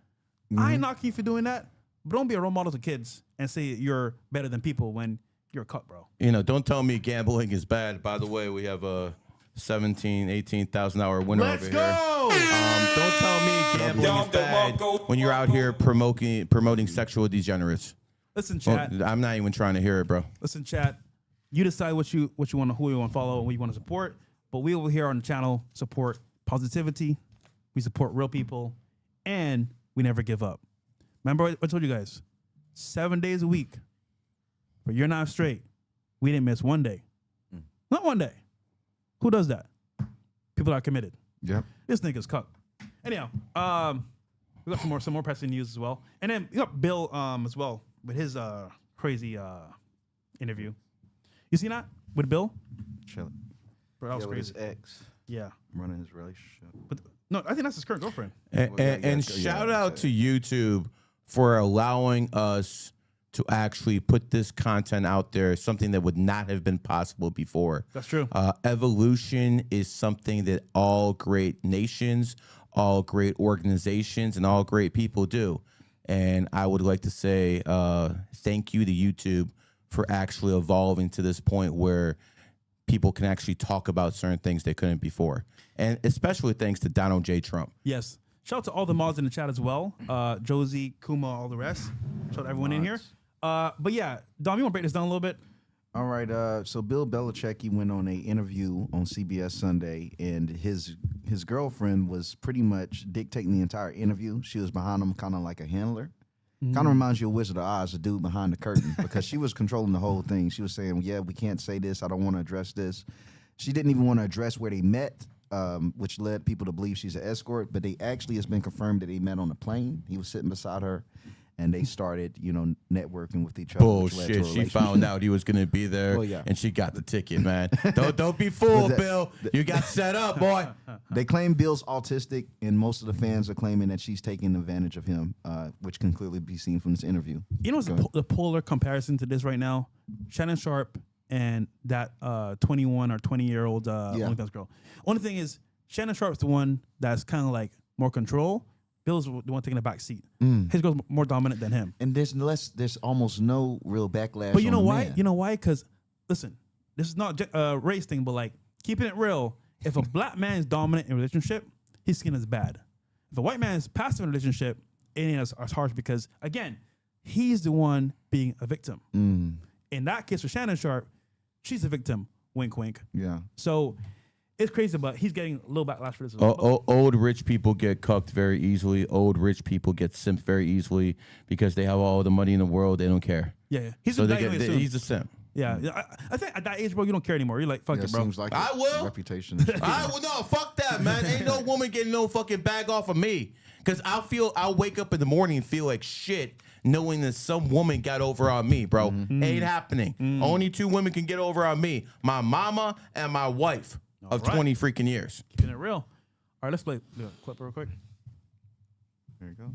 I ain't knocking you for doing that, but don't be a role model to kids and say you're better than people when you're a cut, bro. You know, don't tell me gambling is bad. By the way, we have a $18,000 winner Let's over go! here. Don't tell me gambling is bad when you're out here promoting sexual degenerates. Listen, chat. I'm not even trying to hear it, bro. Listen, chat. You decide what you want to, who you want to follow and what you want to support. But we over here on the channel support positivity. We support real people, and we never give up. Remember what I told you guys? 7 days a week. But you're not straight. We didn't miss one day. Not one day. Who does that? People that are committed. Yep. This nigga's cuck. Anyhow, we got some more pressing news as well. And then we got Bill as well with his crazy interview. You seen that with Bill? Chilling. Bro, that was With crazy. his ex Yeah. running his relationship. But no, I think that's his current girlfriend. And shout out to YouTube for allowing us to actually put this content out there, something that would not have been possible before. That's true. Evolution is something that all great nations, all great organizations, and all great people do. And I would like to say thank you to YouTube for actually evolving to this point where people can actually talk about certain things they couldn't before. And especially thanks to Donald J. Trump. Yes. Shout out to all the mods in the chat as well. Josie, Kuma, all the rest. Shout out to everyone in here. But yeah, Dom, you want to break this down a little bit? All right. So Bill Belichick, he went on an interview on CBS Sunday, and his girlfriend was pretty much dictating the entire interview. She was behind him, kind of like a handler. Kind of reminds you of Wizard of Oz, the dude behind the curtain, because she was controlling the whole thing. She was saying, "Yeah, we can't say this. I don't want to address this." She didn't even want to address where they met, which led people to believe she's an escort. But they actually has been confirmed that they met on a plane. He was sitting beside her, and they started, networking with each other. which led to a Bullshit. She relationship. found out he was going to be there, Well, yeah. and she got the ticket, man. Don't be fooled, Bill. You got set up, boy. They claim Bill's autistic, and most of the fans are claiming that she's taking advantage of him, which can clearly be seen from this interview. You know what's the polar comparison to this right now? Shannon Sharp and that 21 or 20-year-old OnlyFans girl. Only thing is, Shannon Sharp's the one that's kind of like more control. Bill's the one taking the back seat. His girl's more dominant than him. And there's almost no real backlash. But you know on the why? man. You know why? Because, listen, this is not a race thing, but like, keeping it real, if a black man is dominant in a relationship, his skin is bad. If a white man is passive in a relationship, it ain't as harsh because, again, he's the one being a victim. In that case for Shannon Sharp, she's a victim. Wink, wink. Yeah. So it's crazy, but he's getting a little backlash for this as well. Old rich people get cucked very easily. Old rich people get simped very easily because they have all the money in the world. They don't care. Yeah. He's So a he's a simp. Yeah. I think at that age, bro, you don't care anymore. You're like, fuck Yeah, it, bro. seems like I it. will. Reputation. I will. No, fuck that, man. Ain't no woman getting no fucking bag off of me. Because I'll wake up in the morning and feel like shit knowing that some woman got over on me, bro. Ain't happening. Only two women can get over on me. My mama and my wife of 20 freaking years. Keeping it real. All right, let's play the clip real quick. There you go.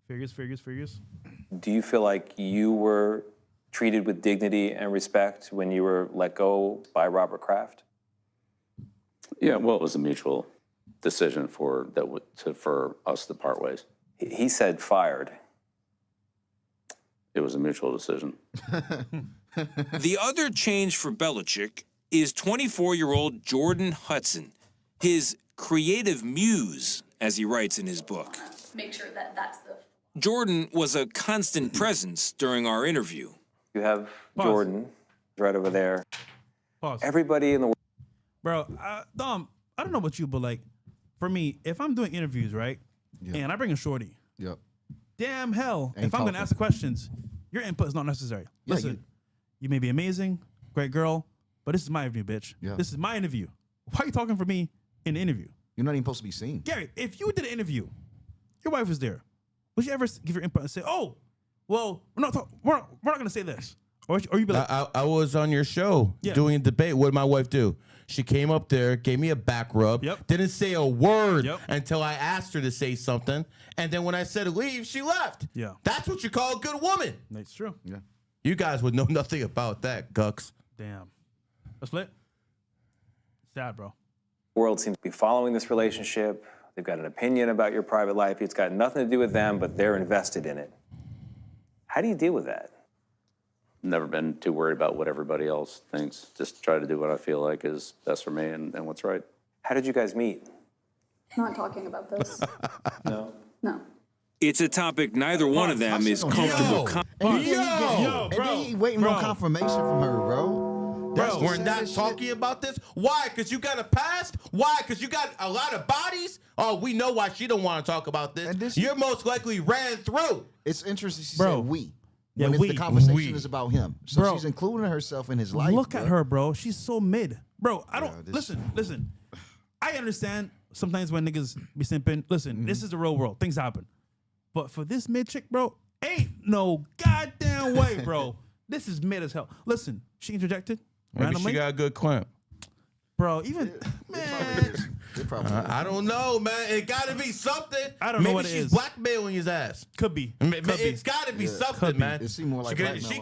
Figures. Do you feel like you were treated with dignity and respect when you were let go by Robert Kraft? Yeah, well, it was a mutual decision for us to part ways. He said fired. It was a mutual decision. The other change for Belichick is 24-year-old Jordan Hudson, his creative muse, as he writes in his book. Make sure that that's the... Jordan was a constant presence during our interview. You have Pause. Jordan right over there. Pause. Everybody in the world. Bro, Dom, I don't know about you, but like, for me, if I'm doing interviews, right, and I bring a shorty, Yep. damn hell, Ain't if I'm going to talking. ask the questions, your input is not necessary. Yeah, Listen, you may be amazing, great girl, but this is my interview, bitch. Yeah. This is my interview. Why are you talking for me in the interview? You're not even supposed to be seen. Gary, if you did an interview, your wife was there, would you ever give your input and say, oh, well, we're not going to say this? Or you be like, I was on your show doing a debate. What did my wife do? She came up there, gave me a back rub, didn't say a word until I asked her to say something. And then when I said leave, she left. Yeah. That's what you call a good woman. That's true. Yeah. You guys would know nothing about that, Gux. Damn. That's lit. Sad, bro. The world seems to be following this relationship. They've got an opinion about your private life. It's got nothing to do with them, but they're invested in it. How do you deal with that? Never been too worried about what everybody else thinks. Just try to do what I feel like is best for me and what's right. How did you guys meet? Not talking about this. No. No. It's a topic neither one of them is comfortable. And then he waiting on confirmation from her, bro. Bro, we're not talking about this. Why? Because you got a past? Why? Because you got a lot of bodies? Oh, we know why she don't want to talk about this. You're most likely ran through. It's interesting she Bro. said we. Yeah, when we. the conversation We. is about him. So Bro. she's including herself in his life. Look at her, bro. She's so mid. Bro, I don't... this- Listen. I understand sometimes when niggas be simping. Listen, this is the real world. Things happen. But for this mid chick, bro, ain't no goddamn way, bro. This is mid as hell. Listen, she interjected Maybe randomly. she got a good clamp. Bro, even... Man. I don't know, man. It got to be something. I don't know Maybe what it she's is. blackmailing his ass. Could be. It's got to be something, man. It seemed more like She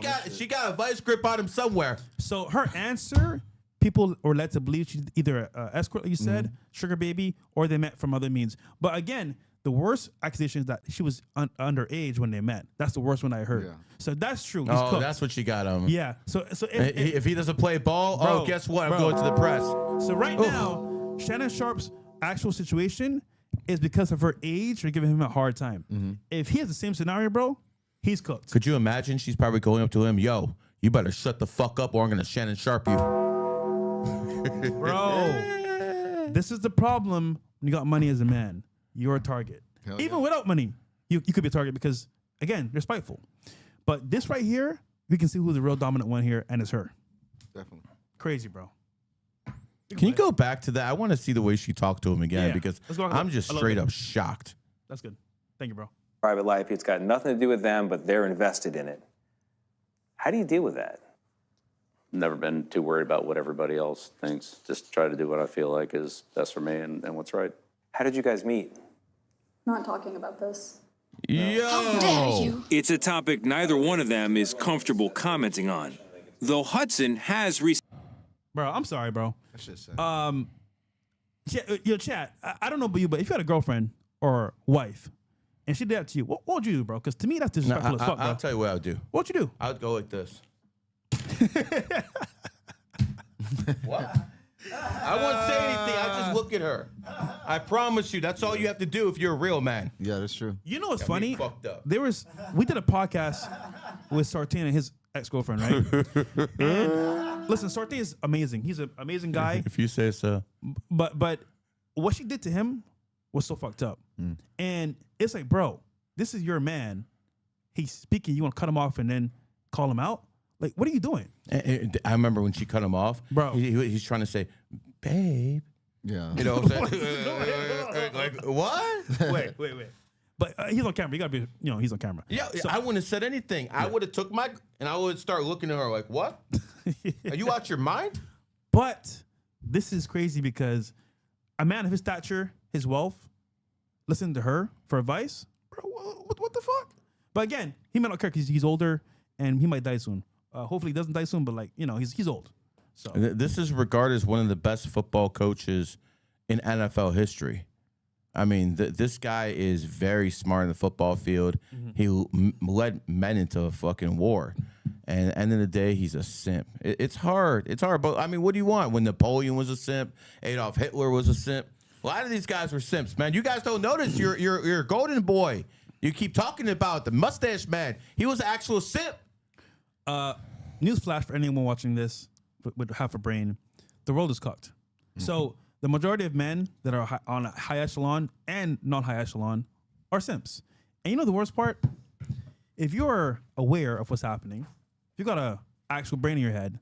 got a vice grip on him somewhere. So her answer, people were led to believe she's either an escort, like you said, sugar baby, or they met from other means. But again, the worst accusation is that she was underage when they met. That's the worst one I heard. Yeah. So that's true. He's Oh, cooked. that's what she got on him. Yeah. So If he doesn't play ball, Bro, guess what? I'm bro. going to the press. So right now, Shannon Sharp's actual situation is because of her age. They're giving him a hard time. If he has the same scenario, bro, he's cooked. Could you imagine? She's probably going up to him, yo, you better shut the fuck up or I'm going to Shannon Sharp you. Bro, this is the problem when you got money as a man. You're a target. Even without money, you could be a target because, again, they're spiteful. But this right here, we can see who's the real dominant one here, and it's her. Definitely. Crazy, bro. Can you go back to that? I want to see the way she talked to him again Yeah. because Let's go. I'm just I love straight it. up shocked. That's good. Thank you, bro. Private life. It's got nothing to do with them, but they're invested in it. How do you deal with that? Never been too worried about what everybody else thinks. Just try to do what I feel like is best for me and what's right. How did you guys meet? Not talking about this. Yo. It's a topic neither one of them is comfortable commenting on, though Hudson has Bro, I'm sorry, bro. That shit's sad. Yo, chat. I don't know about you, but if you had a girlfriend or wife and she did that to you, what would you do, bro? Because to me, that's No, disrespectful as fuck, bro. I'll tell you what I would do. What would you do? I would go like this. What? I wouldn't say anything. I just look at her. I promise you, that's all you have to do if you're a real man. Yeah, that's true. You know what's Got me funny? fucked up. We did a podcast with Sartain and his ex-girlfriend, right? And listen, Sartain is amazing. He's an amazing guy. If you say so. But what she did to him was so fucked up. And it's like, bro, this is your man. He's speaking. You want to cut him off and then call him out? Like, what are you doing? I remember when she cut him off. Bro. He's trying to say, babe. Yeah. You know what I'm saying? like, what? Wait. But he's on camera. You gotta be, he's on camera. Yeah, So- I wouldn't have said anything. I would have took and I would start looking at her like, what? Are you out your mind? But this is crazy because a man of his stature, his wealth, listen to her for advice, bro. What the fuck? But again, he might not care because he's older and he might die soon. Hopefully, he doesn't die soon. But he's old. So This is regarded as one of the best football coaches in NFL history. I mean, this guy is very smart in the football field. He led men into a fucking war. And at the end of the day, he's a simp. It's hard. It's hard. But I mean, what do you want? When Napoleon was a simp, Adolf Hitler was a simp. A lot of these guys were simps, man. You guys don't notice. You're a golden boy. You keep talking about the mustache man. He was an actual simp. Newsflash for anyone watching this with half a brain: the world is cooked. So the majority of men that are on a high echelon and non-high echelon are simps. And you know the worst part? If you're aware of what's happening, if you got a actual brain in your head,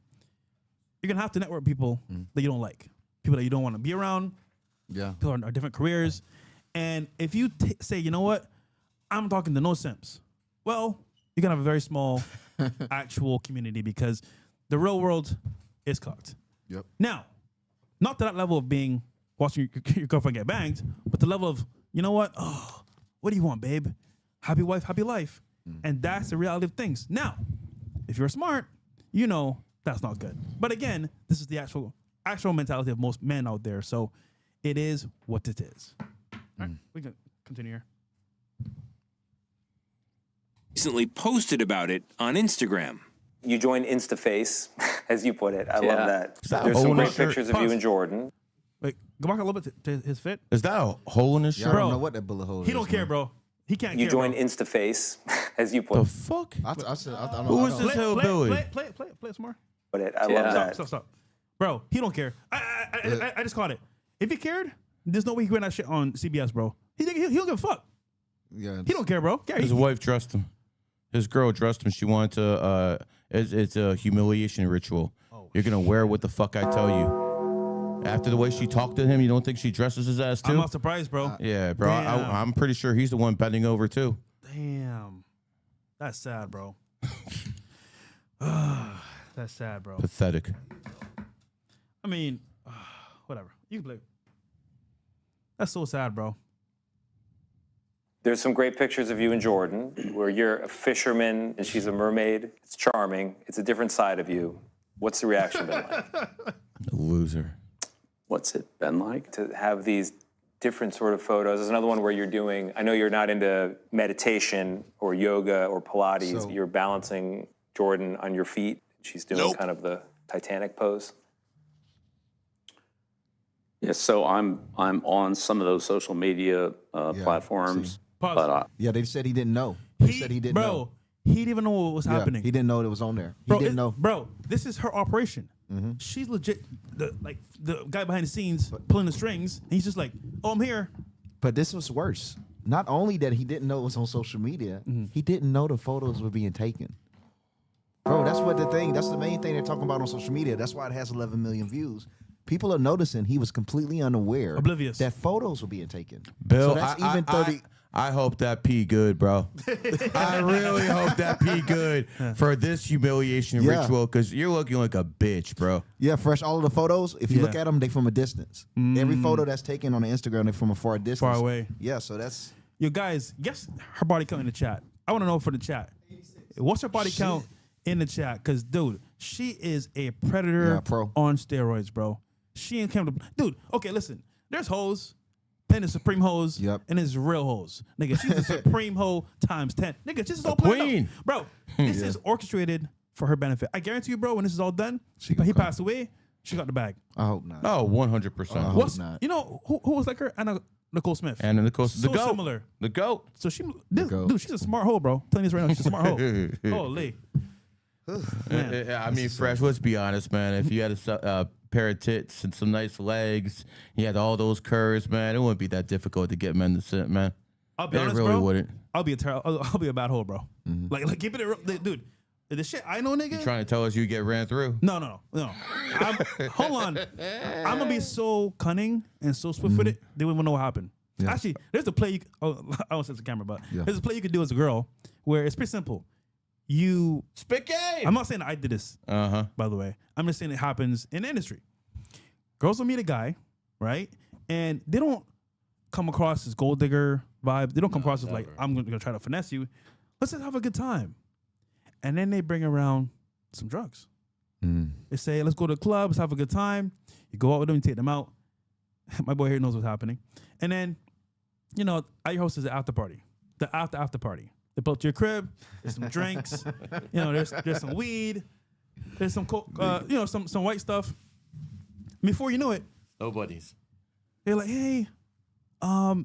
you're gonna have to network people that you don't like, people that you don't want to be around. Yeah, people are different careers. And if you say, you know what, I'm talking to no simps, well, you're gonna have a very small actual community because the real world is cooked. Yep. Now, not to that level of being watching your girlfriend get banged, but the level of, you know what? Oh, what do you want, babe? Happy wife, happy life. And that's the reality of things. Now, if you're smart, you know that's not good. But again, this is the actual mentality of most men out there. So it is what it is. All right, we can continue here. Recently posted about it on Instagram. You joined InstaFace, as you put it. I love that. that There's a some hole in great his shirt? pictures of you and Jordan. Wait, go back a little bit to his fit. Is that a hole in his Yeah, shirt? I Bro, don't know what that bullet hole is. He don't care, man. bro. He can't You care, joined bro. InstaFace, as you put The it. fuck? I said, I don't know. Who I is don't- this hillbilly? Play it some more. Put it. I love that. Stop. Bro, he don't care. I just caught it. If he cared, there's no way he went that shit on CBS, bro. He don't give a fuck. Yeah, He don't care, bro. Yeah, His wife dressed him. His girl dressed him. She wanted to. It's a humiliation ritual. You're gonna wear what the fuck I tell you. After the way she talked to him, you don't think she dresses his ass too? I'm not surprised, bro. Yeah, bro. Damn. I'm pretty sure he's the one bending over too. Damn. That's sad, bro. That's sad, bro. Pathetic. I mean, whatever. You can play. That's so sad, bro. There's some great pictures of you and Jordan where you're a fisherman and she's a mermaid. It's charming. It's a different side of you. What's the reaction been like? Loser. What's it been like? To have these different sort of photos. There's another one where you're doing, I know you're not into meditation or yoga or Pilates. So- You're balancing Jordan on your feet. She's doing kind of the Titanic pose. Yeah, so I'm on some of those social media platforms, Pause. but Yeah, they said he didn't know. They said he didn't bro, know. he didn't even know what was Yeah, happening. he didn't know it was on there. He Bro, didn't know. Bro, this is her operation. She's legit, the guy behind the scenes pulling the strings. And he's just like, oh, I'm here. But this was worse. Not only that he didn't know it was on social media, he didn't know the photos were being taken. Bro, that's the main thing they're talking about on social media. That's why it has 11 million views. People are noticing he was completely unaware, Oblivious, that photos were being taken. Bill, so that's even 30. I hope that pee good, bro. I really hope that pee good for this humiliation ritual because you're looking like a bitch, bro. Yeah, fresh. All of the photos, if you look at them, they from a distance. Every photo that's taken on the Instagram, they're from a far distance. Far away. Yeah, so that's... Yo, guys, guess her body count in the chat. I want to know for the chat. What's her body count in the chat? Because, dude, she is a predator on steroids, bro. She ain't come to... Dude, okay, listen. There's hoes. Then there's supreme hoes. And there's real hoes. Nigga, she's a supreme hoe times 10. Nigga, this is all planned queen. out. Bro, this is orchestrated for her benefit. I guarantee you, bro, when this is all done, he passed away, she got the bag. I hope not. Oh, 100%. I hope not. You know who was like her? Anna Nicole Smith. And Nicole, the So goat. similar. The goat. So dude, she's a smart hoe, bro. I'm telling you this right now, she's a smart hoe. Holy. I mean, Fresh, let's be honest, man. If you had a pair of tits and some nice legs, you had all those curves, man, it wouldn't be that difficult to get men to sit, man. I'll be honest, really bro. wouldn't. I'll be a bad hoe, bro. Like keep it real, dude. The shit I know, nigga. You trying to tell us you get ran through? No. Hold on. I'm gonna be so cunning and so swift with it. They wouldn't even know what happened. Yeah. Actually, there's a play. I won't say it's the camera, but Yeah. there's a play you could do as a girl where it's pretty simple. You spit game. I'm not saying I did this. By the way, I'm just saying it happens in the industry. Girls will meet a guy, right, and they don't come across as gold digger vibe. They don't come across as like I'm gonna try to finesse you. Let's just have a good time. And then they bring around some drugs. They say, let's go to the club, let's have a good time. You go out with them, you take them out. My boy here knows what's happening. And then, you know, I host is an after party. The after party. They pull up to your crib. There's some drinks. There's some weed. There's some some white stuff. Before you know it, Nobody's. they're like, hey, I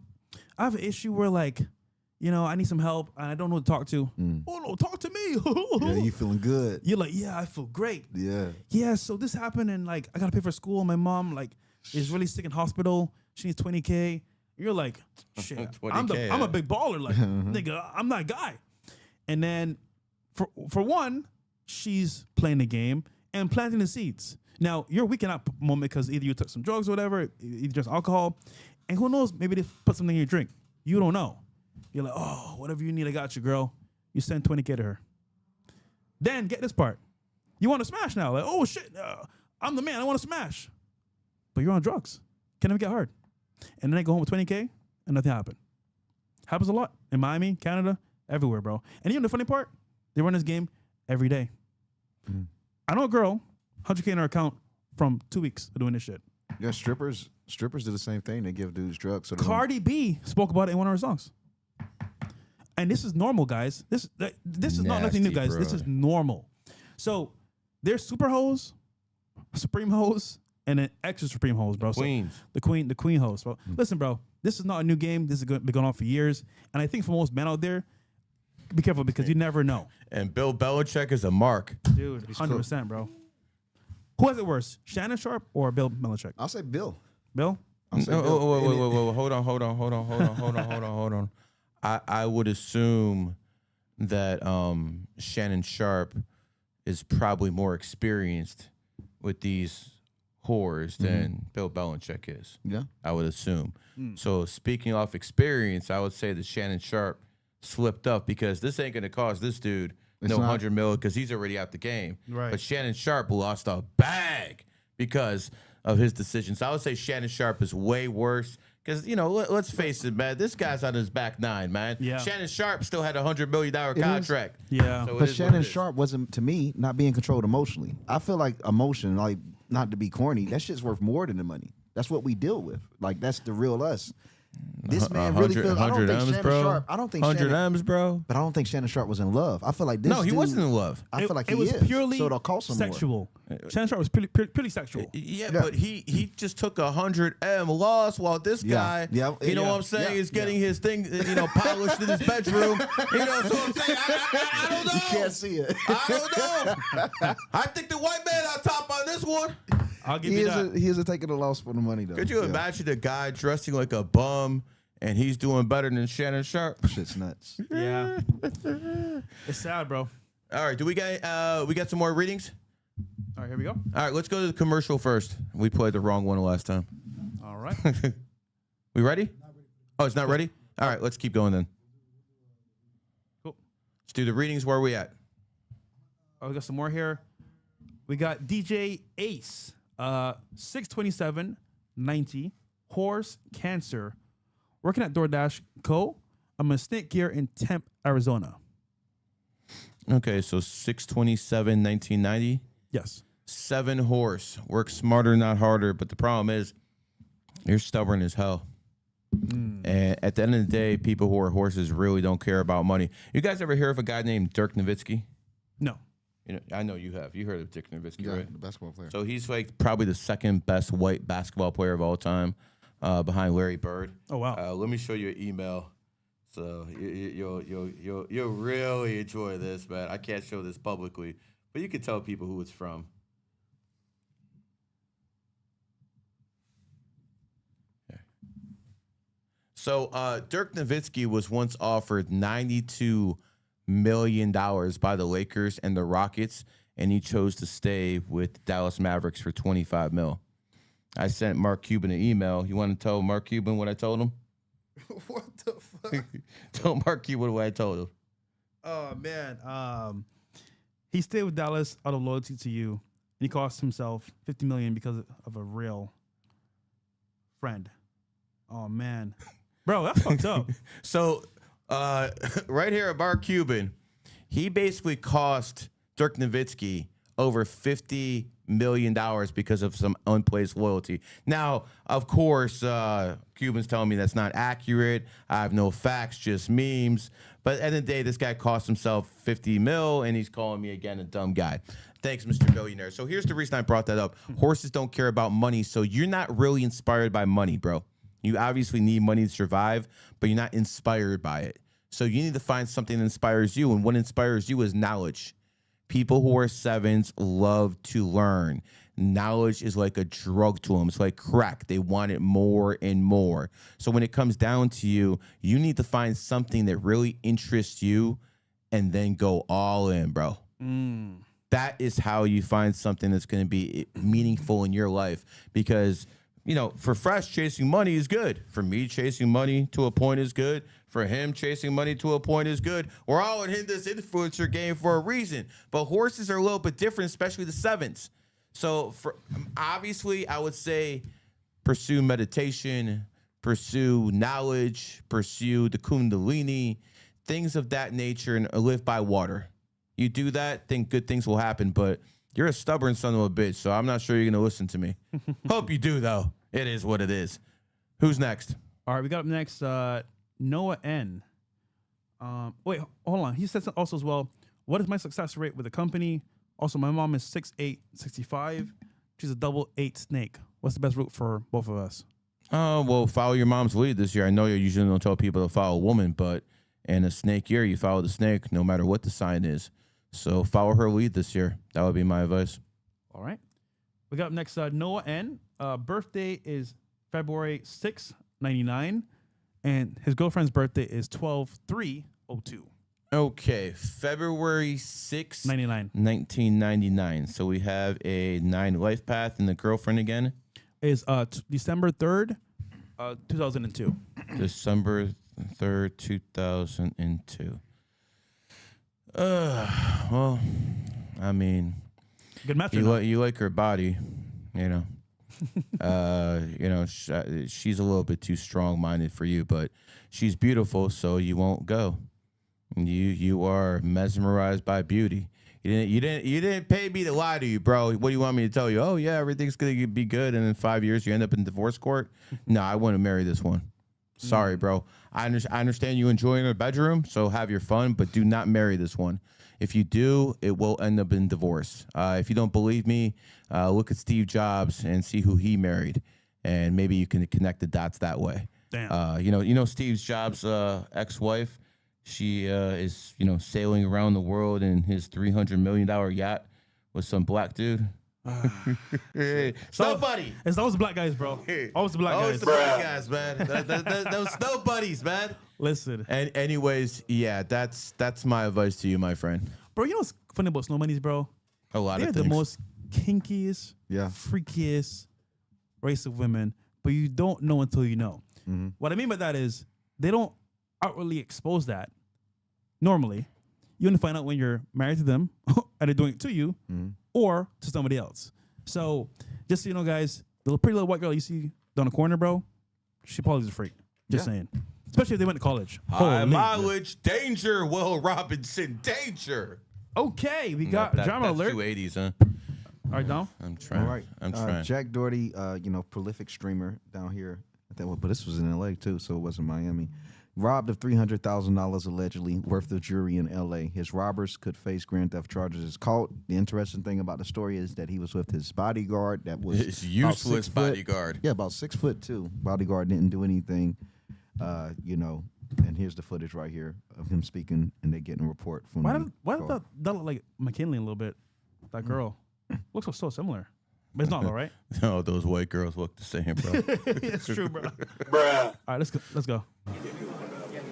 have an issue where I need some help and I don't know who to talk to. Oh no, talk to me. Yeah, you feeling good. You're like, yeah, I feel great. Yeah. Yeah, so this happened and I gotta pay for school. My mom is really sick in hospital. She needs $20K. You're like, shit, I'm a big baller. Nigga, I'm that guy. And then for one, she's playing the game and planting the seeds. Now, you're weakening out moment because either you took some drugs or whatever, either just alcohol, and who knows, maybe they put something in your drink. You don't know. You're like, oh, whatever you need, I got you, girl. You send $20K to her. Then get this part. You want to smash now. Like, oh, shit, I'm the man. I want to smash. But you're on drugs. Can't even get hard. And then they go home with $20K and nothing happened. Happens a lot in Miami, Canada, everywhere, bro. And even the funny part, they run this game every day. I know a girl, 100K in her account from 2 weeks of doing this shit. Yeah, strippers do the same thing. They give dudes drugs. So Cardi B spoke about it in one of her songs. And this is normal, guys. This is not nothing new, guys. Bro. This is normal. So there's super hoes, supreme hoes, and then extra supreme hoes, bro. Queens. So the queen hoes, bro. Listen, bro. This is not a new game. This has been going on for years. And I think for most men out there, be careful because you never know. And Bill Belichick is a mark. Dude, 100%, bro. Who has it worse, Shannon Sharp or Bill Belichick? I'll say Bill. Bill? Wait, hold on. I would assume that Shannon Sharp is probably more experienced with these whores than Bill Belichick is. Yeah. I would assume. So speaking off experience, I would say that Shannon Sharp slipped up because this ain't going to cost this dude no 100 mil because he's already out the game. Right. But Shannon Sharp lost a bag because of his decisions. So I would say Shannon Sharp is way worse because, let's face it, man. This guy's on his back nine, man. Yeah. Shannon Sharp still had a $100 million contract. Yeah. So But Shannon Sharp wasn't, to me, not being controlled emotionally. I feel like emotion, not to be corny, that shit's worth more than the money. That's what we deal with. That's the real us. This man really feels. I don't think Shannon Sharp. I don't think 100 Shannon, M's, bro. But I don't think Shannon Sharp was in love. I feel like this. No, he dude, wasn't in love. I feel like it he was is. purely So it'll cost him sexual. Shannon Sharp was purely sexual. Yeah, but he just took 100 M loss while this guy, what I'm saying, is getting his thing, polished in his bedroom. So I'm saying, I don't know. You can't see it. I don't know. I think the white man on top on this one. I'll give you that. He isn't taking a loss for the money, though. Could you imagine a guy dressing like a bum and he's doing better than Shannon Sharp? Shit's nuts. Yeah. It's sad, bro. All right, do we got some more readings? All right, here we go. All right, let's go to the commercial first. We played the wrong one last time. All right. We ready? Oh, it's not ready? All right, let's keep going then. Cool. Let's do the readings. Where are we at? Oh, we got some more here. We got DJ Ace, 62790, horse, Cancer, working at DoorDash Co. I'm a snake gear in Temp, Arizona. Okay, so 627, 1990. Yes. 7 horse. Work smarter, not harder. But the problem is, you're stubborn as hell. And at the end of the day, people who are horses really don't care about money. You guys ever hear of a guy named Dirk Nowitzki? No. I know you have. You heard of Dirk Nowitzki, right? The basketball player. So he's probably the second best white basketball player of all time, behind Larry Bird. Oh wow. Let me show you an email. So you'll really enjoy this, man. I can't show this publicly, but you can tell people who it's from. So Dirk Nowitzki was once offered $92 million by the Lakers and the Rockets, and he chose to stay with the Dallas Mavericks for $25 million. I sent Mark Cuban an email. You want to tell Mark Cuban what I told him? What the fuck? Tell Mark Cuban what I told him. Oh man. He stayed with Dallas out of loyalty to you, and he cost himself $50 million because of a real friend. Oh man. Bro, that's fucked up. So right here at Mark Cuban, he basically cost Dirk Nowitzki over $50 million because of some unplaced loyalty. Now, of course, Cuban's telling me that's not accurate. I have no facts, just memes. But at the end of the day, this guy cost himself 50 mil, and he's calling me again a dumb guy. Thanks, Mr. Billionaire. So here's the reason I brought that up. Horses don't care about money, so you're not really inspired by money, bro. You obviously need money to survive, but you're not inspired by it. So you need to find something that inspires you, and what inspires you is knowledge. People who are 7s love to learn. Knowledge is like a drug to them. It's like crack. They want it more and more. So when it comes down to you, you need to find something that really interests you and then go all in, bro. That is how you find something that's going to be meaningful in your life. Because, you know, for Fresh, chasing money is good. For me, chasing money to a point is good. For him, chasing money to a point is good. We're all in this influencer game for a reason. But horses are a little bit different, especially the 7s. So for obviously, I would say pursue meditation, pursue knowledge, pursue the Kundalini, things of that nature, and live by water. You do that, think good things will happen. But you're a stubborn son of a bitch, so I'm not sure you're going to listen to me. Hope you do, though. It is what it is. Who's next? All right, we got up next Noah N. Wait, hold on. He says also as well, what is my success rate with the company? Also, my mom is 6'8", 65. She's a double 8 snake. What's the best route for both of us? Well, follow your mom's lead this year. I know you usually don't tell people to follow a woman, but in a snake year, you follow the snake no matter what the sign is. So follow her lead this year. That would be my advice. All right. We got up next Noah N. Birthday is February 6th, 99. And his girlfriend's birthday is 12/3/02. Okay, February 6th, 99. 1999. So we have a 9 Lifepath, and the girlfriend again? Is December 3rd, 2002. December 3rd, 2002. Well, I mean, good match. You like her body, you know. She's a little bit too strong-minded for you, but she's beautiful, so you won't go. You are mesmerized by beauty. You didn't pay me to lie to you, bro. What do you want me to tell you? Oh yeah, everything's gonna be good, and in 5 years you end up in divorce court. No, I want to marry this one. Sorry, bro. I understand you enjoying her bedroom, so have your fun, but do not marry this one. If you do, it will end up in divorce. If you don't believe me, look at Steve Jobs and see who he married, and maybe you can connect the dots that way. Damn. You know Steve Jobs' ex-wife. She is sailing around the world in his $300 million yacht with some black dude. Snow buddy. It's always the black guys, bro. Always the black guys. The black guys, man. Those snow buddies, man. Listen. And anyways, yeah, that's my advice to you, my friend. Bro, you know what's funny about snow bunnies, bro? A lot of They're things. the most kinkiest, freakiest race of women, but you don't know until you know. Mm-hmm. What I mean by that is they don't outwardly expose that. Normally, you only find out when you're married to them, and they're doing it to you, or to somebody else. So, just so you know, guys, the pretty little white girl you see down the corner, bro, she probably is a freak. Just saying. Especially if they went to college. High Holy. mileage, danger, Will Robinson, danger. Okay, we got drama that's alert. 280s, huh? All right, Dom. I'm trying. All right. I'm trying. Jack Doherty, prolific streamer down here. But this was in L.A. too, so it wasn't Miami. Robbed of $300,000 allegedly, worth of jewelry in L.A. His robbers could face grand theft charges. Is caught. The interesting thing about the story is that he was with his bodyguard. That was his useless bodyguard. Yeah, about 6'2". Bodyguard didn't do anything. And here's the footage right here of him speaking, and they're getting a report from. Why did that look like McKinley a little bit? That girl looks so similar, but it's not though, right? No, those white girls look the same, bro. It's true, bro. Bruh. All right, let's go.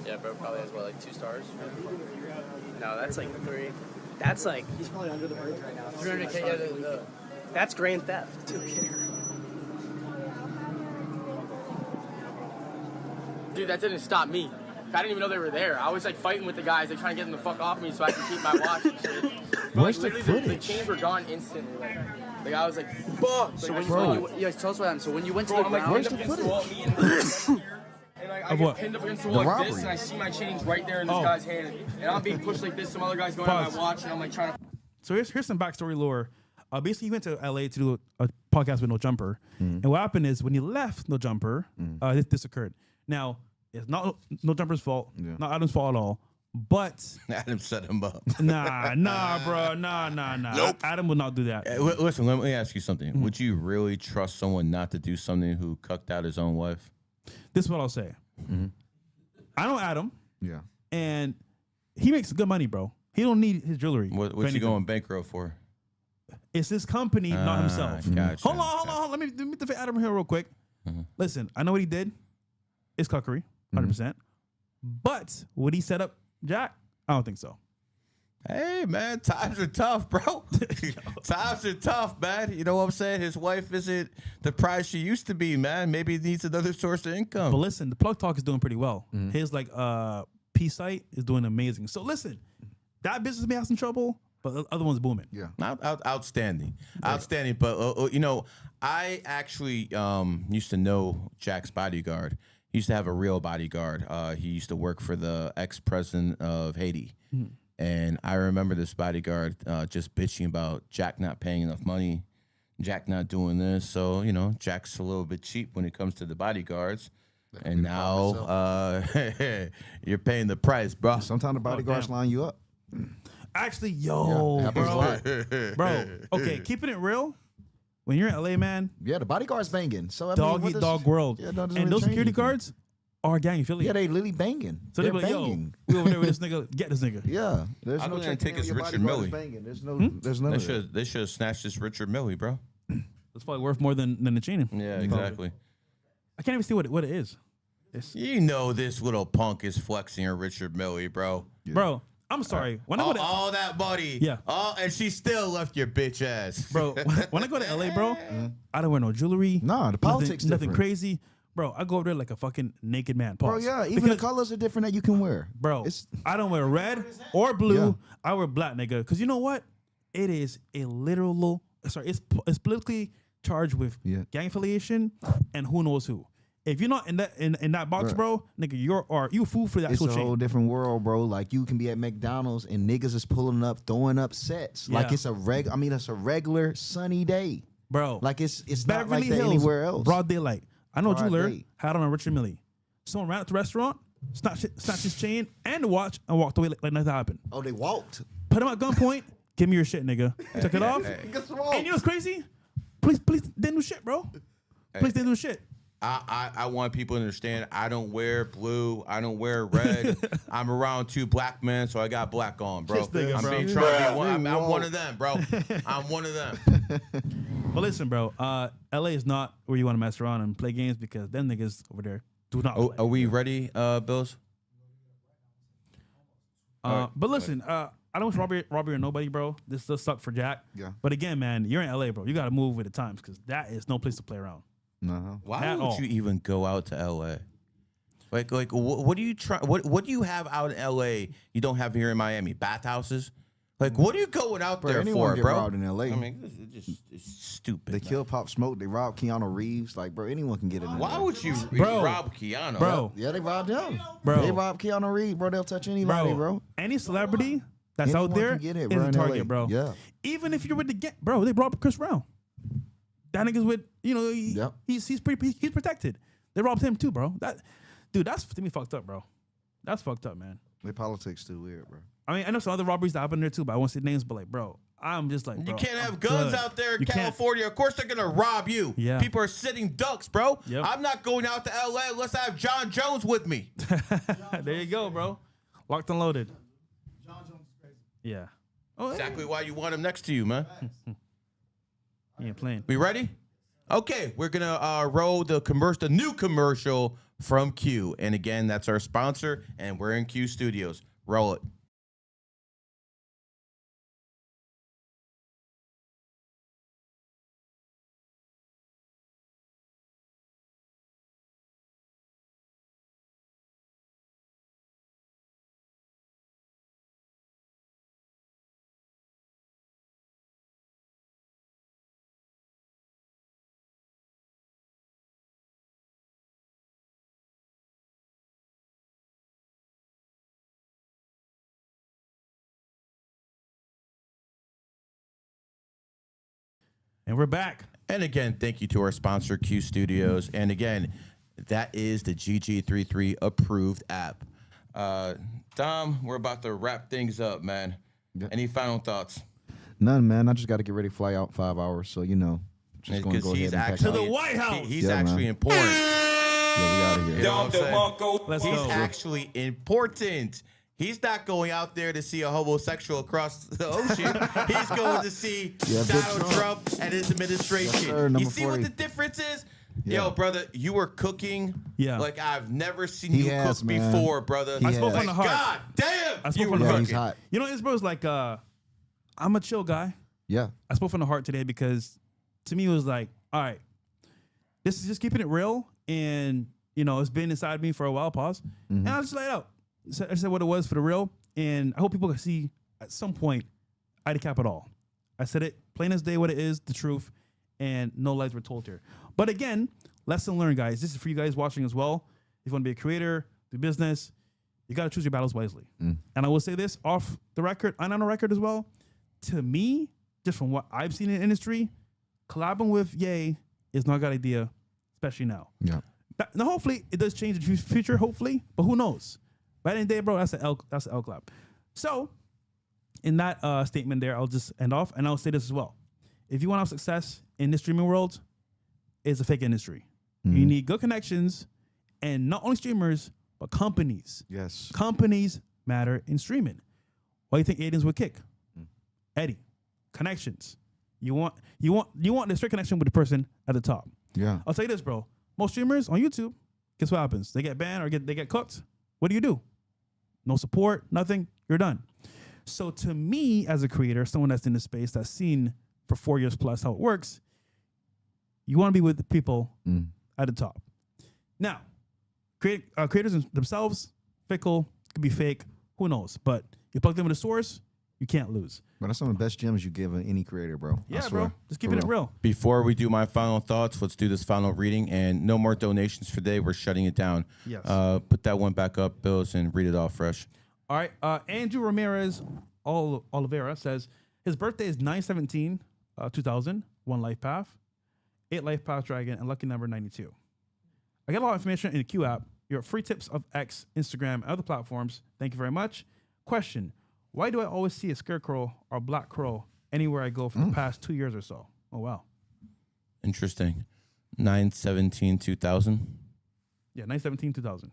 Yeah, bro, probably has what, like 2 stars? No, that's like 3. That's like he's probably under the bridge right now. 300K. Yeah, that's grand theft. 2K. Dude, that didn't stop me. I didn't even know they were there. I was like fighting with the guys, like trying to get them the fuck off me so I could keep my watch and shit. But, Where's like, the literally, footage? the chains were gone instantly. Like I was like, fuck. So like, when you tell us what happened. So when you went to the I'm like, ground, Where's the footage? and like, I Of get what? pinned up against the The wall like robbery. this, and I see my chains right there in this guy's hand, and I'm being pushed like this. Some other guy's going on Pause. my watch, and I'm like trying to. So here's some backstory lore. Basically, he went to LA to do a podcast with No Jumper. And what happened is when he left No Jumper, this occurred. Now, it's not No Jumper's fault, not Adam's fault at all. But Adam set him up. Nah, bro. Nope. Adam would not do that. Listen, let me ask you something. Would you really trust someone not to do something who cucked out his own wife? This is what I'll say. I know Adam. Yeah. And he makes good money, bro. He don't need his jewelry. What's he going bankrupt for? It's his company, not himself. Gotcha. Hold on. Let me defend Adam here real quick. Listen, I know what he did. It's cuckery, 100%. But would he set up Jack? I don't think so. Hey, man, times are tough, bro. Times are tough, man. You know what I'm saying? His wife isn't the prize she used to be, man. Maybe he needs another source of income. But listen, the Plug Talk is doing pretty well. His P site is doing amazing. So listen, that business may have some trouble, but the other one's booming. Yeah. Outstanding. Outstanding. But, I actually used to know Jack's bodyguard. He used to have a real bodyguard. He used to work for the ex-president of Haiti. And I remember this bodyguard just bitching about Jack not paying enough money, Jack not doing this. So, Jack's a little bit cheap when it comes to the bodyguards. And now you're paying the price, bro. Sometimes the bodyguards line you up. Actually, bro. Okay, keeping it real. When you're in LA, man. Yeah, the bodyguard's banging. So Dog eat dog world. Yeah, and those security guards are gang affiliated. Yeah, they literally banging. So they're like, banging. yo, we over there with this nigga. Get this nigga. Yeah, there's I'm no gonna take his Richard bodyguard's Millie. banging. There's none of that. They should have snatched this Richard Millie, bro. It's probably worth more than the chain. Yeah, exactly. I can't even see what it is. You know this little punk is flexing her Richard Millie, bro. Yeah. Bro, I'm sorry. When I go to all that money. Yeah. And she still left your bitch ass. Bro, when I go to LA, bro, I don't wear no jewelry. Nah, the politics nothing different. crazy. Bro, I go over there like a fucking naked man. Bro, Pause. yeah, even the colors are different that you can wear. Bro, I don't wear red or blue. I wear black, nigga. Because you know what? It is a literal, it's politically charged with gang affiliation and who knows who. If you're not in that box, bro, nigga, you fool for that It's actual a whole chain. different world, bro. Like you can be at McDonald's and niggas is pulling up, throwing up sets. Like Yeah. it's a regular sunny day, bro. Like it's not Beverly like that Hills, anywhere else. Broad daylight. I know a Broad jeweler day. had on a Richard Millie. Someone ran at the restaurant, snatched his chain and the watch, and walked away like nothing happened. Oh, they walked. Put him at gunpoint. Give me your shit, nigga. Took it off. And you know what's crazy? Please, didn't do shit, bro. Please didn't do shit. I want people to understand I don't wear blue. I don't wear red. I'm around two black men, so I got black on, bro. This nigga, I'm bro. being trying to be one. I'm one of them, bro. I'm one of them. But listen, bro. LA is not where you want to mess around and play games because them niggas over there do not play. Are we ready, Bills? But listen, I don't wish Robbie or nobody, bro. This does suck for Jack. Yeah. But again, man, you're in LA, bro. You got to move with the times because that is no place to play around. No. Why At would all. you even go out to LA? Like what do you try? What do you have out in LA you don't have here in Miami? Bathhouses? Like what are you going out there anyone for, get bro? robbed in LA. I mean, it's stupid. They man. kill Pop Smoke. They robbed Keanu Reeves. Like, bro, anyone can get in there. Why would you Bro. rob Keanu? Bro. Yeah, they robbed him. Bro. They robbed Keanu Reeves, bro. They'll touch anybody, bro. Any celebrity that's out Anyone there can get it, is bro, a in target, LA. bro. Yeah. Even if you're with the gang, bro, they robbed Chris Brown. That nigga's with, he's protected. They robbed him too, bro. That's to me fucked up, bro. That's fucked up, man. Their politics too weird, bro. I mean, I know some other robberies that happened there too, but I won't say names. But like, bro, I'm just like, You bro, can't have I'm guns good. out there in You can't. California. Of course they're gonna rob you. Yeah. People are sitting ducks, bro. Yep. I'm not going out to LA unless I have John Jones with me. There you go, bro. Locked and loaded. John Jones is crazy. Yeah. Exactly why you want him next to you, man. He ain't playing. We ready? Okay, we're gonna roll the new commercial from Q, and again, that's our sponsor, and we're in Q Studios. Roll it. And we're back. And again, thank you to our sponsor, Q Studios. And again, that is the GG33 approved app. Dom, we're about to wrap things up, man. Any final thoughts? None, man. I just got to get ready to fly out 5 hours. So, just going to go ahead and pack to out. the White House. He's actually important. Yeah, we out of here. You know what I'm saying? Let's He's go. actually important. He's not going out there to see a homosexual across the ocean. He's going to see Donald Trump and his administration. Yes, sir, you number see 40. what the difference is? Yeah. Yo, brother, you were cooking like I've never seen you has, cook man. before, brother. I spoke from Like, the heart. God damn, I spoke you from were the heart. he's hot. You know, Isbro's like, I'm a chill guy. Yeah. I spoke from the heart today because to me it was like, all right, this is just keeping it real, and it's been inside me for a while. Pause, and I just laid it out. So I said what it was for the real, and I hope people can see at some point I decap it all. I said it plain as day, what it is, the truth, and no lies were told here. But again, lesson learned, guys. This is for you guys watching as well. If you want to be a creator, do business, you got to choose your battles wisely. And I will say this off the record and on the record as well. To me, just from what I've seen in the industry, collabing with Ye is not a good idea, especially now. Yeah. Now, hopefully, it does change the future, hopefully, but who knows? By the end of the day, bro, that's an L collab. So, in that statement there, I'll just end off, and I'll say this as well. If you want to have success in the streaming world, it's a fake industry. You need good connections, and not only streamers, but companies. Yes. Companies matter in streaming. Why do you think aliens would kick? Eddie, connections. You want the straight connection with the person at the top. Yeah. I'll tell you this, bro. Most streamers on YouTube, guess what happens? They get banned or they get cooked. What do? No support, nothing. You're done. So to me, as a creator, someone that's in the space that's seen for 4 years plus how it works, you want to be with the people at the top. Now, creators themselves, fickle, could be fake, who knows? But you plug them with a source, you can't lose. But that's some of the best gems you give any creator, bro. Yeah, bro. Just keeping it real. Before we do my final thoughts, let's do this final reading. And no more donations for today. We're shutting it down. Yes. Put that one back up, Bills, and read it off fresh. All right. Andrew Ramirez Oliveira says his birthday is 9/17, 2000, 1 Lifepath, 8 Lifepath Dragon, and lucky number 92. I get a lot of information in the Q app. Your free tips of X, Instagram, and other platforms. Thank you very much. Question. Why do I always see a scarecrow or black crow anywhere I go for the past 2 years or so? Oh, wow. Interesting. 9/17/2000. Yeah, 9/17, 2000.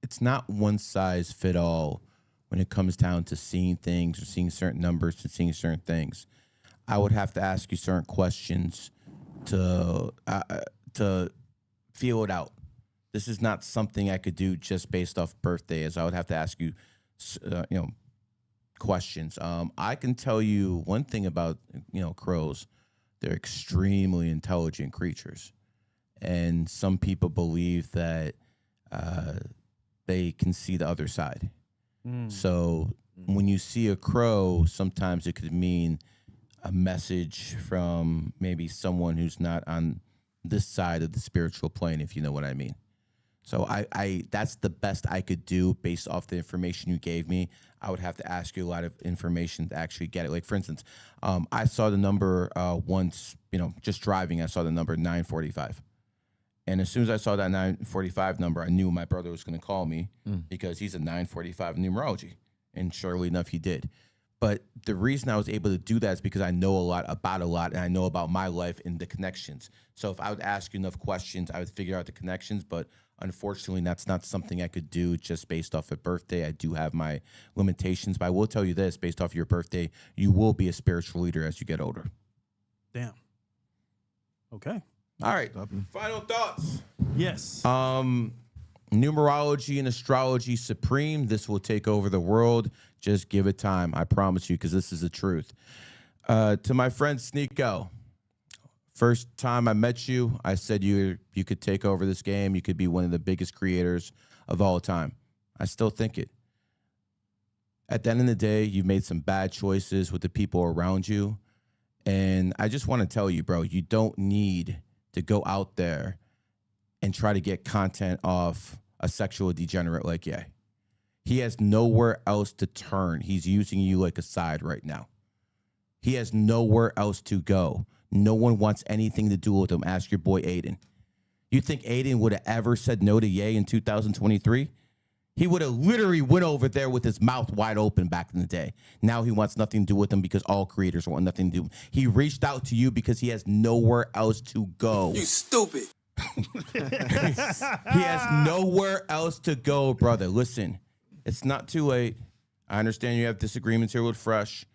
It's not one size fit all when it comes down to seeing things or seeing certain numbers and seeing certain things. I would have to ask you certain questions to feel it out. This is not something I could do just based off birthday, as I would have to ask you, questions. I can tell you one thing about, crows. They're extremely intelligent creatures. And some people believe that they can see the other side. So when you see a crow, sometimes it could mean a message from maybe someone who's not on this side of the spiritual plane, if you know what I mean. So I that's the best I could do based off the information you gave me. I would have to ask you a lot of information to actually get it. Like, for instance, I saw the number once, just driving, I saw the number 945. And as soon as I saw that 945 number, I knew my brother was going to call me because he's a 945 numerology. And surely enough, he did. But the reason I was able to do that is because I know a lot, and I know about my life and the connections. So if I would ask you enough questions, I would figure out the connections. But unfortunately, that's not something I could do just based off a birthday. I do have my limitations. But I will tell you this, based off your birthday, you will be a spiritual leader as you get older. Damn. Okay. All right. Final thoughts. Yes. Numerology and astrology supreme. This will take over the world. Just give it time. I promise you, because this is the truth. To my friend Sneako, first time I met you, I said you could take over this game. You could be one of the biggest creators of all time. I still think it. At the end of the day, you made some bad choices with the people around you. And I just want to tell you, bro, you don't need to go out there and try to get content off a sexual degenerate like Ye. He has nowhere else to turn. He's using you like a side right now. He has nowhere else to go. No one wants anything to do with him. Ask your boy Aiden. You think Aiden would have ever said no to Ye in 2023? He would have literally went over there with his mouth wide open back in the day. Now he wants nothing to do with him because all creators want nothing to do. He reached out to you because he has nowhere else to go. You stupid. He has nowhere else to go, brother. Listen, it's not too late. I understand you have disagreements here with Fresh.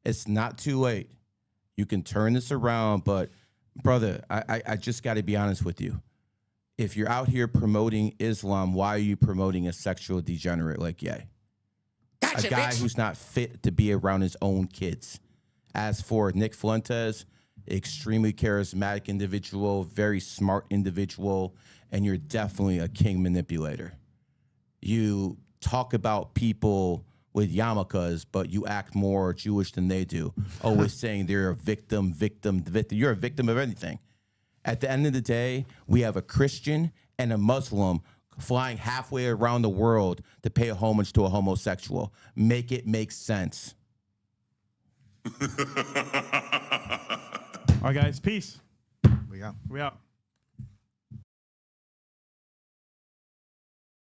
It's not too late. You can turn this around, but brother, I just got to be honest with you. If you're out here promoting Islam, why are you promoting a sexual degenerate like Ye? Gotcha, a guy bitch. who's not fit to be around his own kids. As for Nick Fuentes, extremely charismatic individual, very smart individual, and you're definitely a king manipulator. You talk about people with yarmulkes, but you act more Jewish than they do. Always saying they're a victim. You're a victim of anything. At the end of the day, we have a Christian and a Muslim flying halfway around the world to pay homage to a homosexual. Make it make sense. All right, guys. Peace. We out. We out.